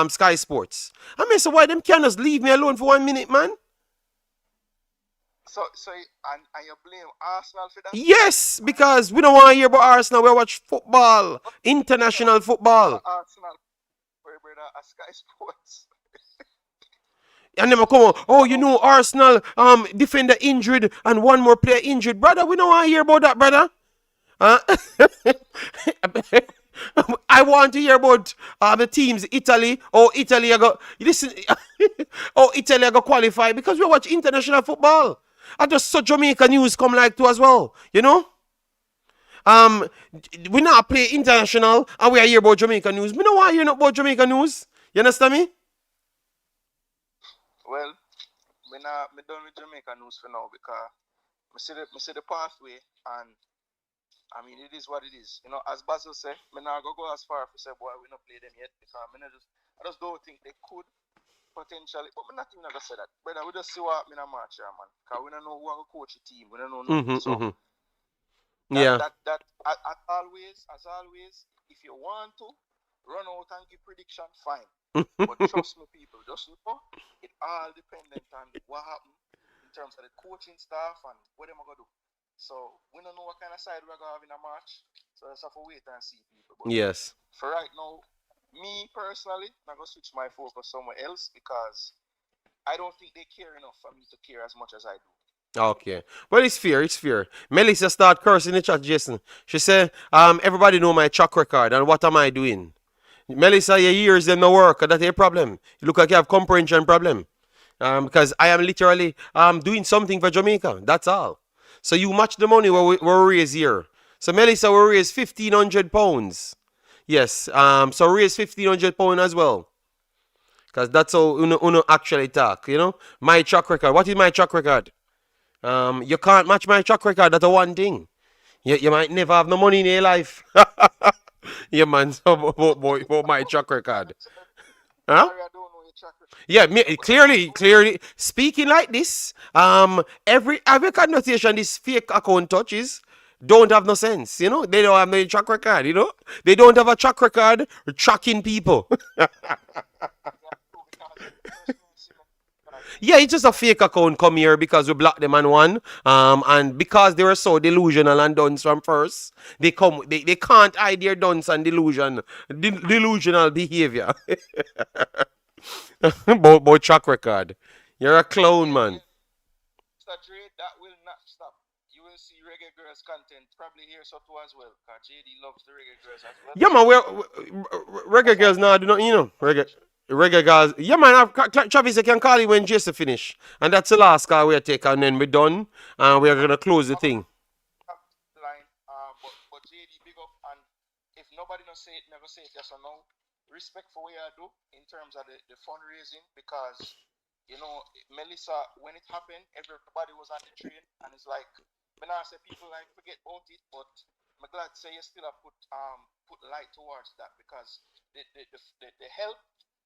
Sky Sports. I mean, so why them can't just leave me alone for 1 minute, man? So and you blame Arsenal for that? Yes, because we don't want to hear about Arsenal. We watch football, Yeah, international football. Arsenal, brother, at Sky Sports. And then I come on, oh, you know, Arsenal defender injured and one more player injured. Brother, we don't want to hear about that, brother. Huh? I want to hear about the teams Italy. Oh, Italy I got listen. Oh, Italy I got qualify because we watch international football. I just saw Jamaica news come like too as well. You know, um, we not play international and we are here about Jamaica news. We don't want to hear about Jamaica news. You understand me? Well, me done with Jamaica news for now because me see the pathway and I mean it is what it is. You know, as Basil said, me not go as far to say boy we not play them yet because I just don't think they could potentially. But me not even gonna say that. Brother, we just see what happen in a match here, man. Cause we don't know who will coach the team. We don't know nothing. So that Yeah. that that as always, if you want to run out and give prediction, fine. But trust me, people, just know it all dependent on what happened in terms of the coaching staff and what them are gonna do. So we don't know what kind of side we're gonna have in a match. So let's have to wait and see, people. But Yes. for right now, me personally, I'm gonna switch my focus somewhere else because I don't think they care enough for me to care as much as I do. Okay. Well, it's fair. It's fair. Melissa start cursing in the chat, Jason. She said, everybody know my track record and what am I doing? Melissa, your years them no work. That's a problem. You look like you have comprehension problem. Because I am literally doing something for Jamaica. That's all. So you match the money we raise here. So Melissa will raise £1,500. Yes. So raise £1,500 as well. Because that's how uno actually talk, you know? My track record. What is my track record? You can't match my track record. That's the one thing. You might never have no money in your life. Yeah, man. So, about my track record. Huh? Sorry, I don't know your track record. Yeah, clearly speaking like this, every conversation this fake account touches don't have no sense, you know. They don't have no track record, you know. They don't have a track record tracking people. Yeah, it's just a fake account come here because we blocked them and won. And because they were so delusional and dunce from first, they can't hide their dunce and delusional behavior. About track record. You're a clown, man. Mr. Dre, that will not stop. You will see Reggae Girls content probably here so too as well. Cause JD loves the Reggae Girls as well. Yeah, man, Reggae girls now do not, you know, reggae girls. Yeah, man, Travis, I can call you when Jason finish. And that's the last call we'll take, and then we're done. And we're going to close the thing. Line, but JD big up, and if nobody no say it, never say it yes or no. Respect for what you do in terms of the fundraising, because you know Melissa, when it happened, everybody was on the train, and it's like when I say people like forget about it, but I'm glad to say you still have put light towards that, because the help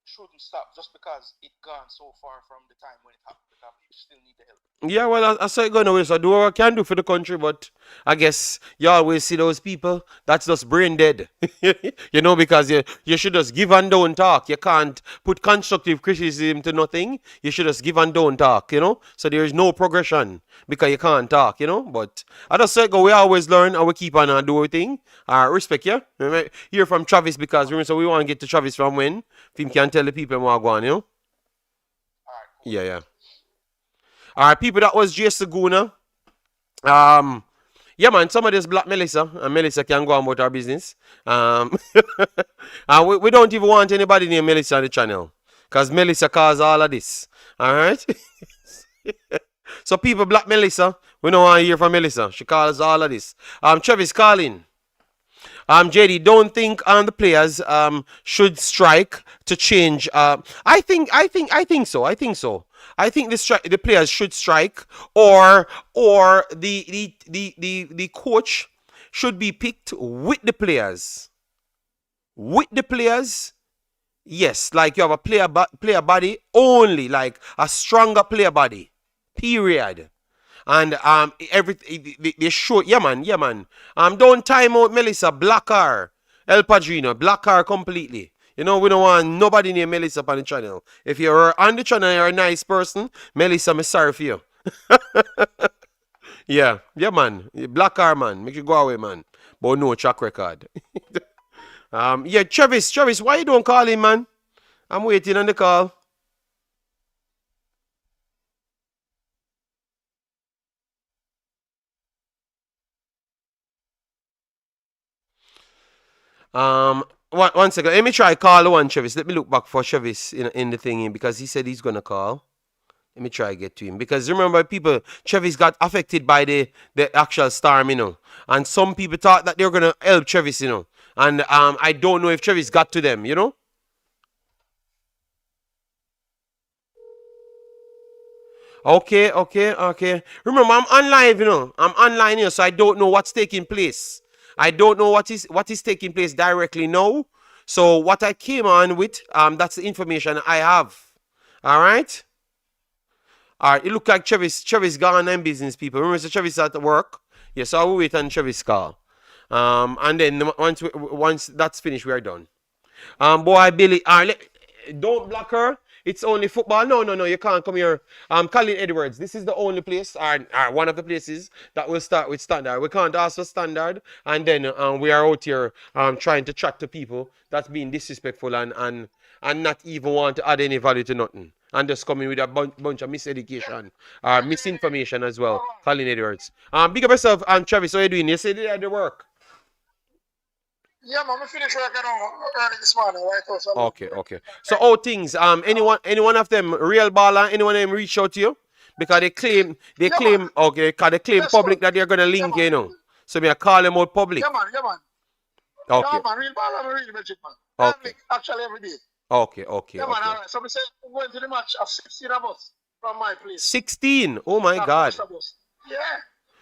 shouldn't stop just because it gone so far from the time when it happened, because people still need the help. Yeah, well, I saw it going away, so I do what I can do for the country, but I guess you always see those people, that's just brain dead. You know, because you should just give and don't talk. You can't put constructive criticism to nothing. You should just give and don't talk, you know? So there is no progression because you can't talk, you know? But I just say, go, we always learn and we keep on and do our thing. Respect, yeah? Hear from Travis, because remember, so we want to get to Travis from when? If he can tell the people what go on, you know? All right, cool. Yeah, yeah. All right, people, that was Jay Saguna. Yeah, man, some of this black Melissa, and Melissa can go on about our business. And we don't even want anybody named Melissa on the channel, because Melissa caused all of this. All right? So people, black Melissa, we don't want to hear from Melissa. She caused all of this. Travis calling. JD, don't think the players should strike to change. I think so. I think the players should strike, or the coach should be picked with the players. With the players, yes, like you have a player body only, like a stronger player body. Period. And they show, yeah man. Don't time out Melissa, block her. El Padrino, block her completely. You know, we don't want nobody named Melissa on the channel. If you're on the channel and you're a nice person, Melissa, I'm sorry for you. Yeah, man. Block her, man. Make you go away, man. But no track record. Yeah, Travis, why you don't call him, man? I'm waiting on the call. One second. Let me try call the one Travis. Let me look back for Travis in the thingy, because he said he's gonna call. Let me try get to him, because remember, people, Travis got affected by the actual storm, you know, and some people thought that they were gonna help Travis, you know, and I don't know if Travis got to them, you know. Okay. Remember, I'm on live, you know. I'm online here, so I don't know what's taking place. I don't know what is taking place directly now. So what I came on with, that's the information I have. All right. It look like Travis gone and business, people. Remember, so Travis at work. Yes, so I will wait on Travis call. And then once that's finished, we are done. Boy, Billy, don't block her. It's only football. No, you can't come here. Colin Edwards, this is the only place, or one of the places that will start with standard. We can't ask for standard, and then we are out here trying to chat to people that's being disrespectful and not even want to add any value to nothing, and just coming with a bunch of miseducation, misinformation as well. Colin Edwards. Big up yourself, Travis. How you doing? You said you had the work. Yeah, man, I finished working early this morning, White House. Okay. So all things, anyone of them, real baller, anyone of them reach out to you? Because they claim, Yeah, man. okay, because they claim Yes, public man. that they're gonna Yeah, link you, you man. know. So me I call them out public. Yeah, man, yeah, man. Okay. Yeah, man, real ball, I'm a real magic, man. Okay. Actually, every day. Okay, okay, Yeah, man, okay. all right. So we say we're going to the match of 16 of us from my place. 16. Oh my God. Yeah.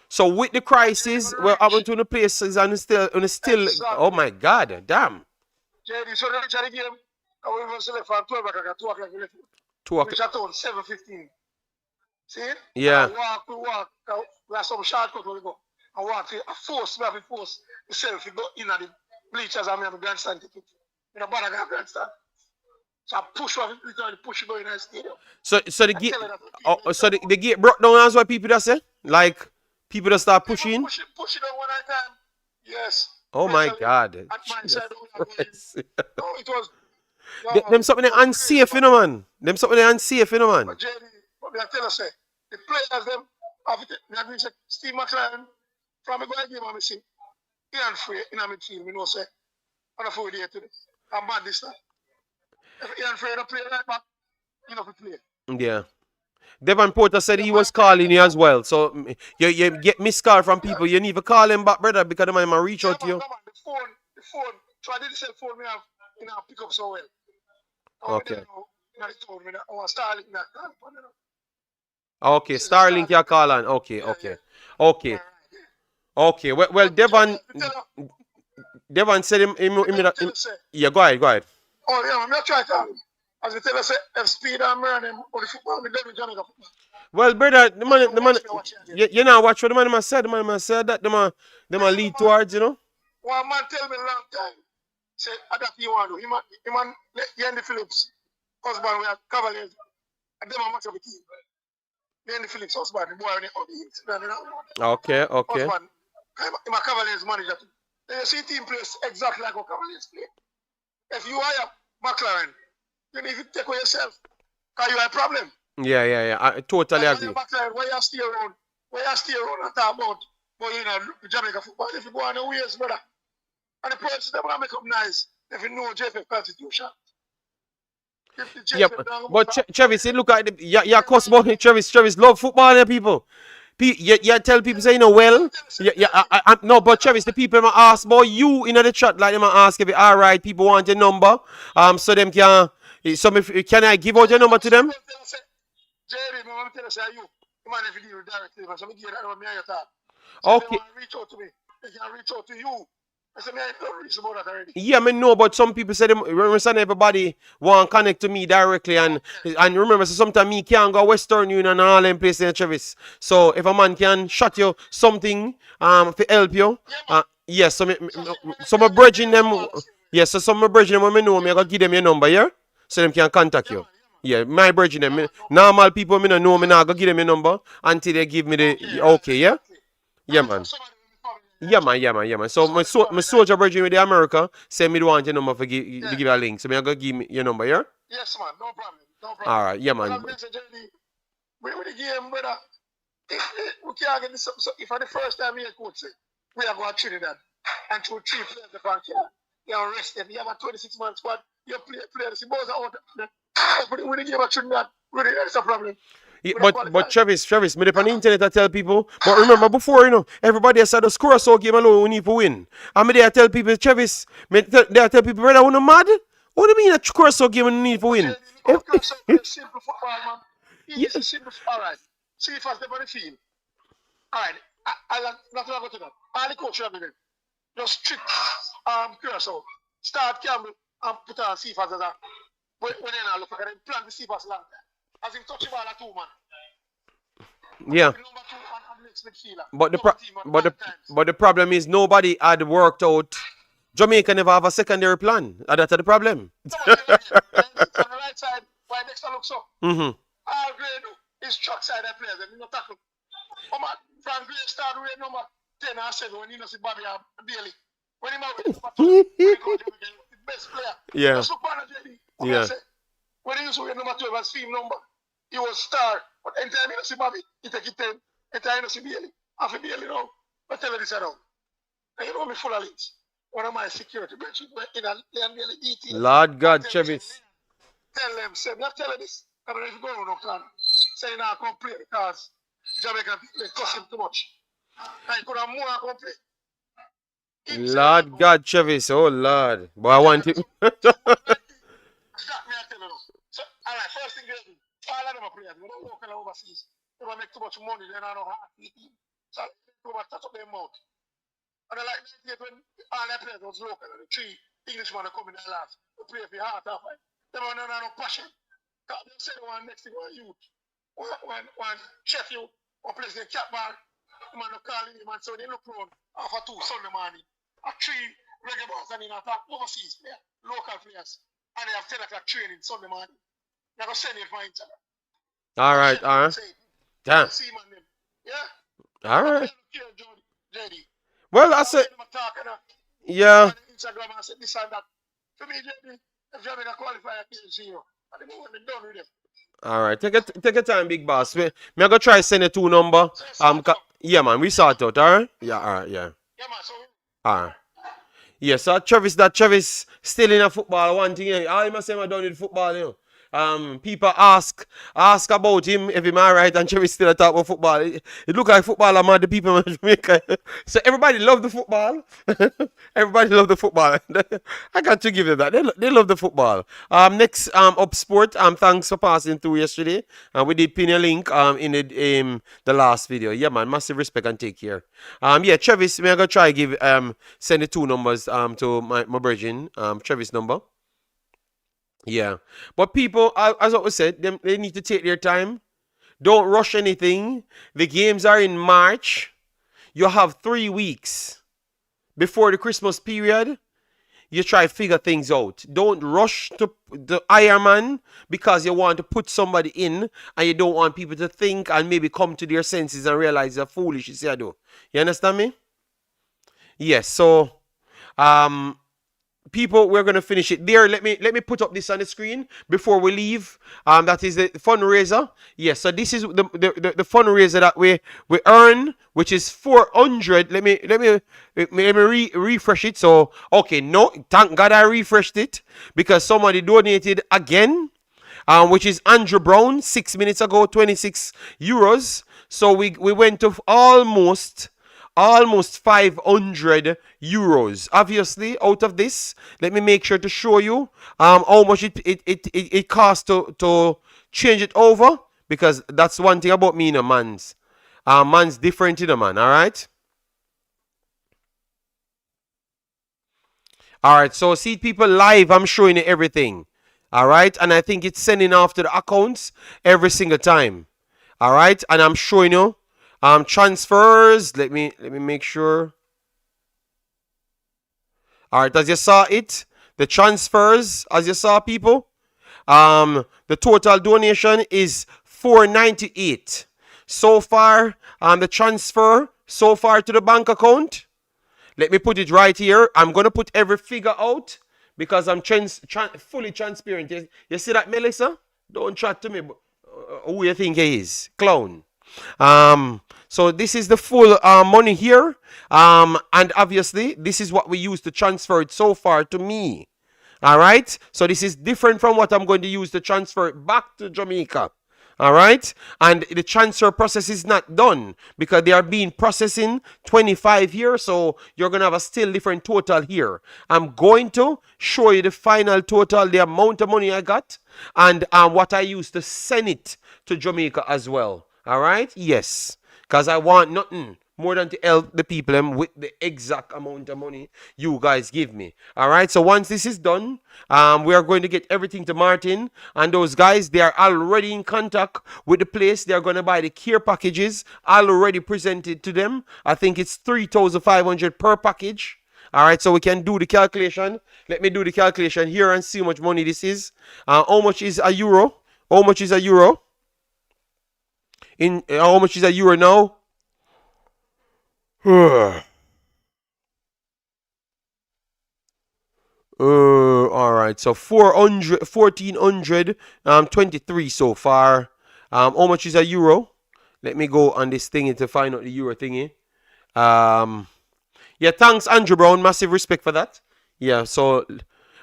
So with the crisis, well, I went to the places and still, Exactly. oh my God, damn. JD, so the reach of the game, and we will select from 12 o'clock, 2 o'clock, we left. 2 Reach o'clock. at town, 7:15. See it? Yeah. We walk, we have some shortcut where we go. And walk, we have to force myself to go in at the bleachers and we have a grandstand ticket. You know, but I got a grandstand. So I push going in the stadium. So the gate, so the gate broke down as well. People that say, like people that start pushing. Push it on one at a time. Yes. Oh my God. At my side, no, it was. Them something they unsafe, you know, man. Them something they unsafe, you know, man. But JD, what I tell us, the players them have it. Me say Steve McLaren from a good game, I see. Ian Frey in a midfield, me know say. On a 4 day today. I'm bad this time. If Ian Frey don't play right back, you know to play. Yeah. Devon Porter said he was calling you as well. So you get missed call from people. You need to call him back, brother, because they might reach out to you. Man, the phone. So I did the phone me have pick up so well. Okay. I want Starlink that. Okay, Starlink you call on. Okay, okay. Okay. Okay. Well Devon said him yeah, go ahead. Oh yeah, I'm not trying to as we tell us if speed and run him or the football, we done with Jamaica football. Well, brother, the man, you know watch what the man said. The man said that the man lead towards, you know. One man tell me a long time. Say, that you want to do. He man, Yandy Phillips, husband, we have Cavaliers. And them are much of a team. Yandy Phillips, husband, the boy on the Okay. Husband, I'm a Cavaliers manager too. Then you see team plays exactly like how Cavaliers play. If you hire McLaren, you need to take away yourself. Because you have a problem. Yeah. I totally agree. McLaren, where you stay around and talk about, but you know, Jamaica football, if you go on the ways, brother. And the person that want to make up nice, if you know JFF Constitution. Yeah, but Travis, look at the yeah, cost money. Travis love football, yeah, people. You tell people say, you know, well, no, but Travis, the people might ask about you in the chat, like they might ask if it all right, people want your number, so them can, can I give out your number to them? Jerry, I want to tell you, say you man, if you deal directly, so me give that number, me and you talk. Okay. They want to reach out to me, they can reach out to you. I said, me I don't reach about that already. Yeah, I know, but some people say them. Remember, everybody want to connect to me directly, and remember, so sometimes me can't go Western Union and all them places in Travis. So if a man can shot you something, to help you, yes, so some of bridging them, yes, so some of bridging them when me know me, I gotta give them your number, yeah, so them can contact you. Yeah, my bridging them. Normal people me no know me now, I gotta give them your number until they give me the okay, yeah, yeah, man. Yeah, man. So my soldier bridging with the America send me the want your number for give you a link. So me I go give me your number, yeah? Yes, man. No problem. All right, yeah, man. With the game, brother, we can't get this. So if for the first time we coach say we are going to Trinidad and through 3 players the bank here, you are arrested. You have a 26-man squad. You play players. The balls are out. With the game of Trinidad, really, that's a problem. Yeah, but Travis, me on the internet I tell people, but remember before, you know, everybody said the Curacao game alone we need to win. And me there I tell people, Travis, I tell people, brother, we're not mad. What do you mean a Curacao game we need to win? Simple football, man. It's a simple. All right. See if I step on the field. All right. I'll not go to that. All the coach have been just trick Curacao. Start Campbell and put on Seafas as a when they now look at them, plant the Seafas long time. As in touch the ball at 2 man. Yeah. But the problem is nobody had worked out. Jamaica never have a secondary plan. That's the problem. On the right side, why next to look so? All grade is truck side of players, and you know tackle. From grade start with number 10 and 7 when you know see Bobby Bailey. When he with number 12, the best player. Yeah. Just look on the yeah. When he used to wear number 12 as team number, he was star. But anytime you know see Bobby, he take it 10. Anytime you know see Bailey, half a Bailey now. But tell her this around. And you know me full of links. One of my security branches in a Bailey detail. Lord God, Travis. Tell them, say, not tell her this. I don't know if you go on no plan. Say now come play because Jamaica they cost him too much. And he could have more come play. Him say that Lord God, Travis. Oh, Lord. But I yeah, want him. that me I tell you. So all right, first thing is all of them are players. We don't local overseas. They don't make too much money, then I know how to eat. So they don't touch up their mouth. And I like 98 when all their players was local and the three Englishmen are coming there last. They play for heart off. They don't have no passion. They say one next thing one youth. One Sheffield, one place the cat ball. Man, no call him, man. So they look round after 2 Sunday morning. A 3 reggae bars and in attack overseas player, local players. And they have 10 o'clock training Sunday morning. They're going to send it for each other. All right, all right. Damn. See, man, them. Yeah? All right. JD. Well, I said, yeah. Instagram and said this and that. For me, JD, if you have a qualifier, zero. And the moment done with them. All right, take a time, big boss. Me I go try send a 2 number. Yeah, man, we sort out. All right. Yeah, all right, yeah. Yeah, man. So. All right. Yeah, so Travis still in a football. One thing, all he must say, I done with football, you know. People ask about him if he's alright, and Travis still talk about football. It look like football among the people in Jamaica. So everybody love the football. Everybody love the football. I got to give them that. They love the football. Next up sport. Thanks for passing through yesterday. We did pin a link in the last video. Yeah, man, massive respect and take care. Yeah, Travis, I'm gonna try give send the 2 numbers to my virgin Travis number. Yeah, but people, as I said, they need to take their time. Don't rush anything. The games are in March. You have 3 weeks before the Christmas period. You try to figure things out. Don't rush to the Ironman because you want to put somebody in and you don't want people to think and maybe come to their senses and realize they're foolish. You see, I do. You understand me? Yes. So, people, we're gonna finish it there. Let me put up this on the screen before we leave. That is the fundraiser. Yes, so this is the fundraiser that we earn, which is 400. Let me refresh it. So okay, no, thank God I refreshed it because somebody donated again. Which is Andrew Brown 6 minutes ago, 26 euros. So we went to almost 500 euros. Obviously, out of this, let me make sure to show you how much it costs to change it over, because that's one thing about me, you know, man's different, you know, man. All right. All right. So see people live. I'm showing you everything. All right, and I think it's sending off to the accounts every single time. All right, and I'm showing you. Transfers. Let me make sure. All right, as you saw it, the transfers, as you saw, people, the total donation is 498 so far. The transfer so far to the bank account. Let me put it right here. I'm gonna put every figure out because I'm fully transparent. You see that, Melissa? Don't chat to me. But, who you think he is? Clown. So this is the full money here, and obviously this is what we use to transfer it so far to me. All right, so this is different from what I'm going to use to transfer it back to Jamaica. All right, and the transfer process is not done because they are being processing 25 here, so you're gonna have a still different total here. I'm going to show you the final total, the amount of money I got, and what I used to send it to Jamaica as well. All right, yes, because I want nothing more than to help the people with the exact amount of money you guys give me. All right, so once this is done, we are going to get everything to Martin, and those guys, they are already in contact with the place. They are going to buy the care packages already presented to them. I think it's 3,500 per package. All right, so we can do the calculation. Let me do the calculation here and see how much money this is. How much is a euro? How much is a euro? How much is a euro now? All right, so 1,423 so far. How much is a euro? Let me go on this thingy to find out the euro thingy. Yeah, thanks, Andrew Brown. Massive respect for that. Yeah, so,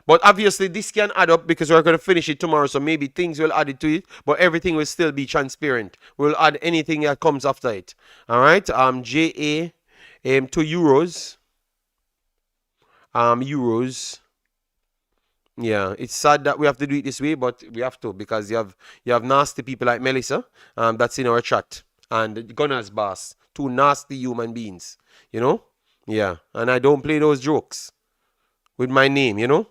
but obviously this can add up because we're going to finish it tomorrow, so maybe things will add it to it, but everything will still be transparent. We'll add anything that comes after it. All right, JA, 2 euros. euros. Yeah, it's sad that we have to do it this way, but we have to because you have nasty people like Melissa, that's in our chat, and Gunner's boss, two nasty human beings, you know. Yeah, and I don't play those jokes with my name, you know.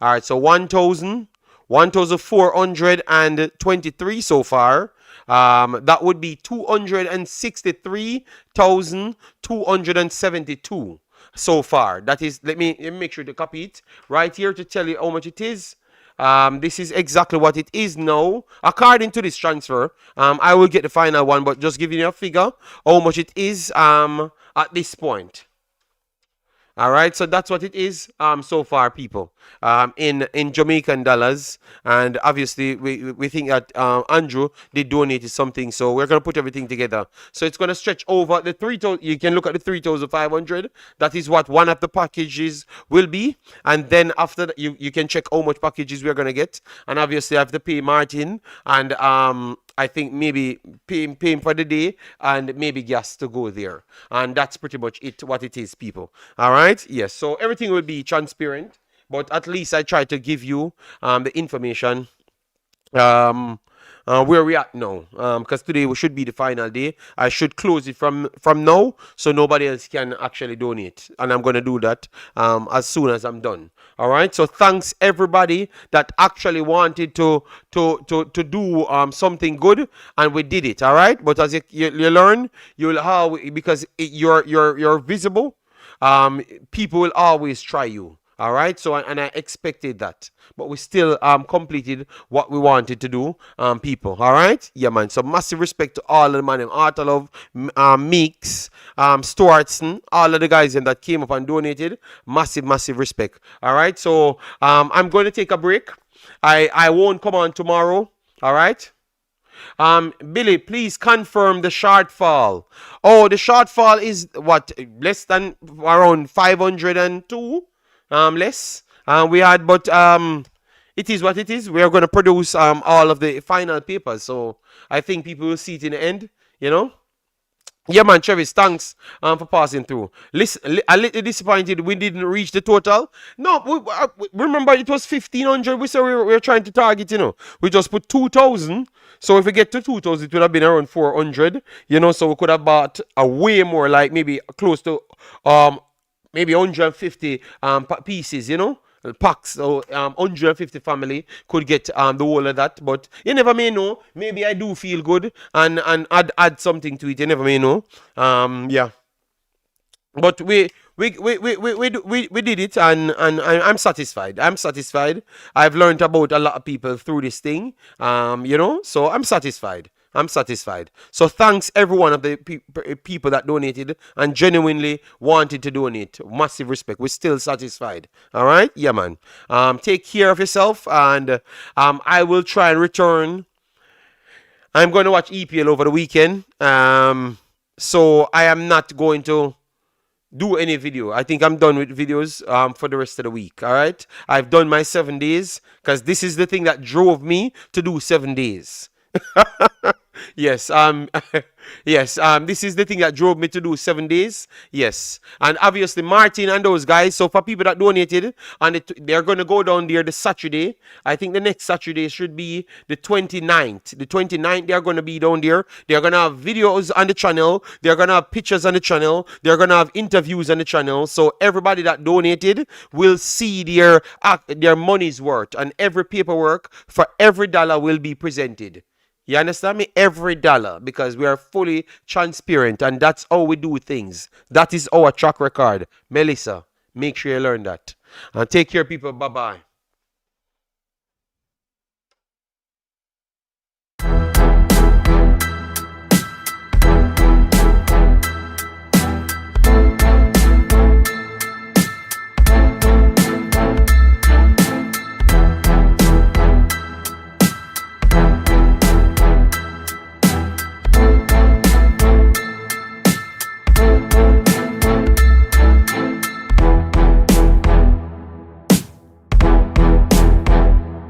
All right, so 1,423 so far. That would be 263,272 so far. That is, let me make sure to copy it right here to tell you how much it is. This is exactly what it is now. According to this transfer, I will get the final one, but just giving you a figure how much it is at this point. All right, so that's what it is so far, people, in Jamaican dollars, and obviously we think that Andrew did donate something, so we're gonna put everything together. So it's gonna stretch over the 3,000. You can look at the 3,500. That is what one of the packages will be, and then after that, you can check how much packages we're gonna get, and obviously I have to pay Martin and I think maybe paying for the day and maybe gas to go there. And that's pretty much it, what it is, people. All right? Yes. So everything will be transparent, but at least I try to give you the information where we at now, because today should be the final day. I should close it from now so nobody else can actually donate, and I'm gonna do that as soon as I'm done. All right, so thanks everybody that actually wanted to do something good, and we did it. All right, but as you learn, you'll how because you're visible, people will always try you. All right, so and I expected that, but we still completed what we wanted to do, people. All right, yeah, man. So massive respect to all of the man, Artalov, Meeks, Stuartson, all of the guys that came up and donated. Massive respect. All right, so I'm going to take a break. I won't come on tomorrow. All right. Billy, please confirm the shortfall. Oh, the shortfall is what, less than around 502. Less. We had, but it is what it is. We are going to produce all of the final papers, so I think people will see it in the end. You know. Yeah, man, Travis, thanks for passing through. Listen, a little disappointed we didn't reach the total. No, remember it was 1,500. We said we were trying to target, you know. We just put 2,000. So if we get to 2,000, it would have been around 400, you know. So we could have bought a way more, like maybe close to maybe 150 pieces, you know, packs. So 150 family could get the whole of that, but you never may know. Maybe I do feel good and add something to it. You never may know. Yeah, but we did it, and I'm satisfied. I'm satisfied. I've learned about a lot of people through this thing. You know, so I'm satisfied. I'm satisfied. So thanks every one of the people that donated and genuinely wanted to donate. Massive respect. We're still satisfied. All right? Yeah, man. Take care of yourself, and I will try and return. I'm going to watch EPL over the weekend. So I am not going to do any video. I think I'm done with videos for the rest of the week. All right? I've done my 7 days because this is the thing that drove me to do 7 days. Yes, yes, this is the thing that drove me to do 7 days. Yes, and obviously Martin and those guys. So for people that donated, and they're going to go down there the Saturday. I think the next Saturday should be the 29th. The 29th, they're going to be down there. They're going to have videos on the channel. They're going to have pictures on the channel. They're going to have interviews on the channel. So everybody that donated will see their money's worth, and every paperwork for every dollar will be presented. You understand me? Every dollar, because we are fully transparent, and that's how we do things. That is our track record. Melissa, make sure you learn that. And take care, people. Bye-bye.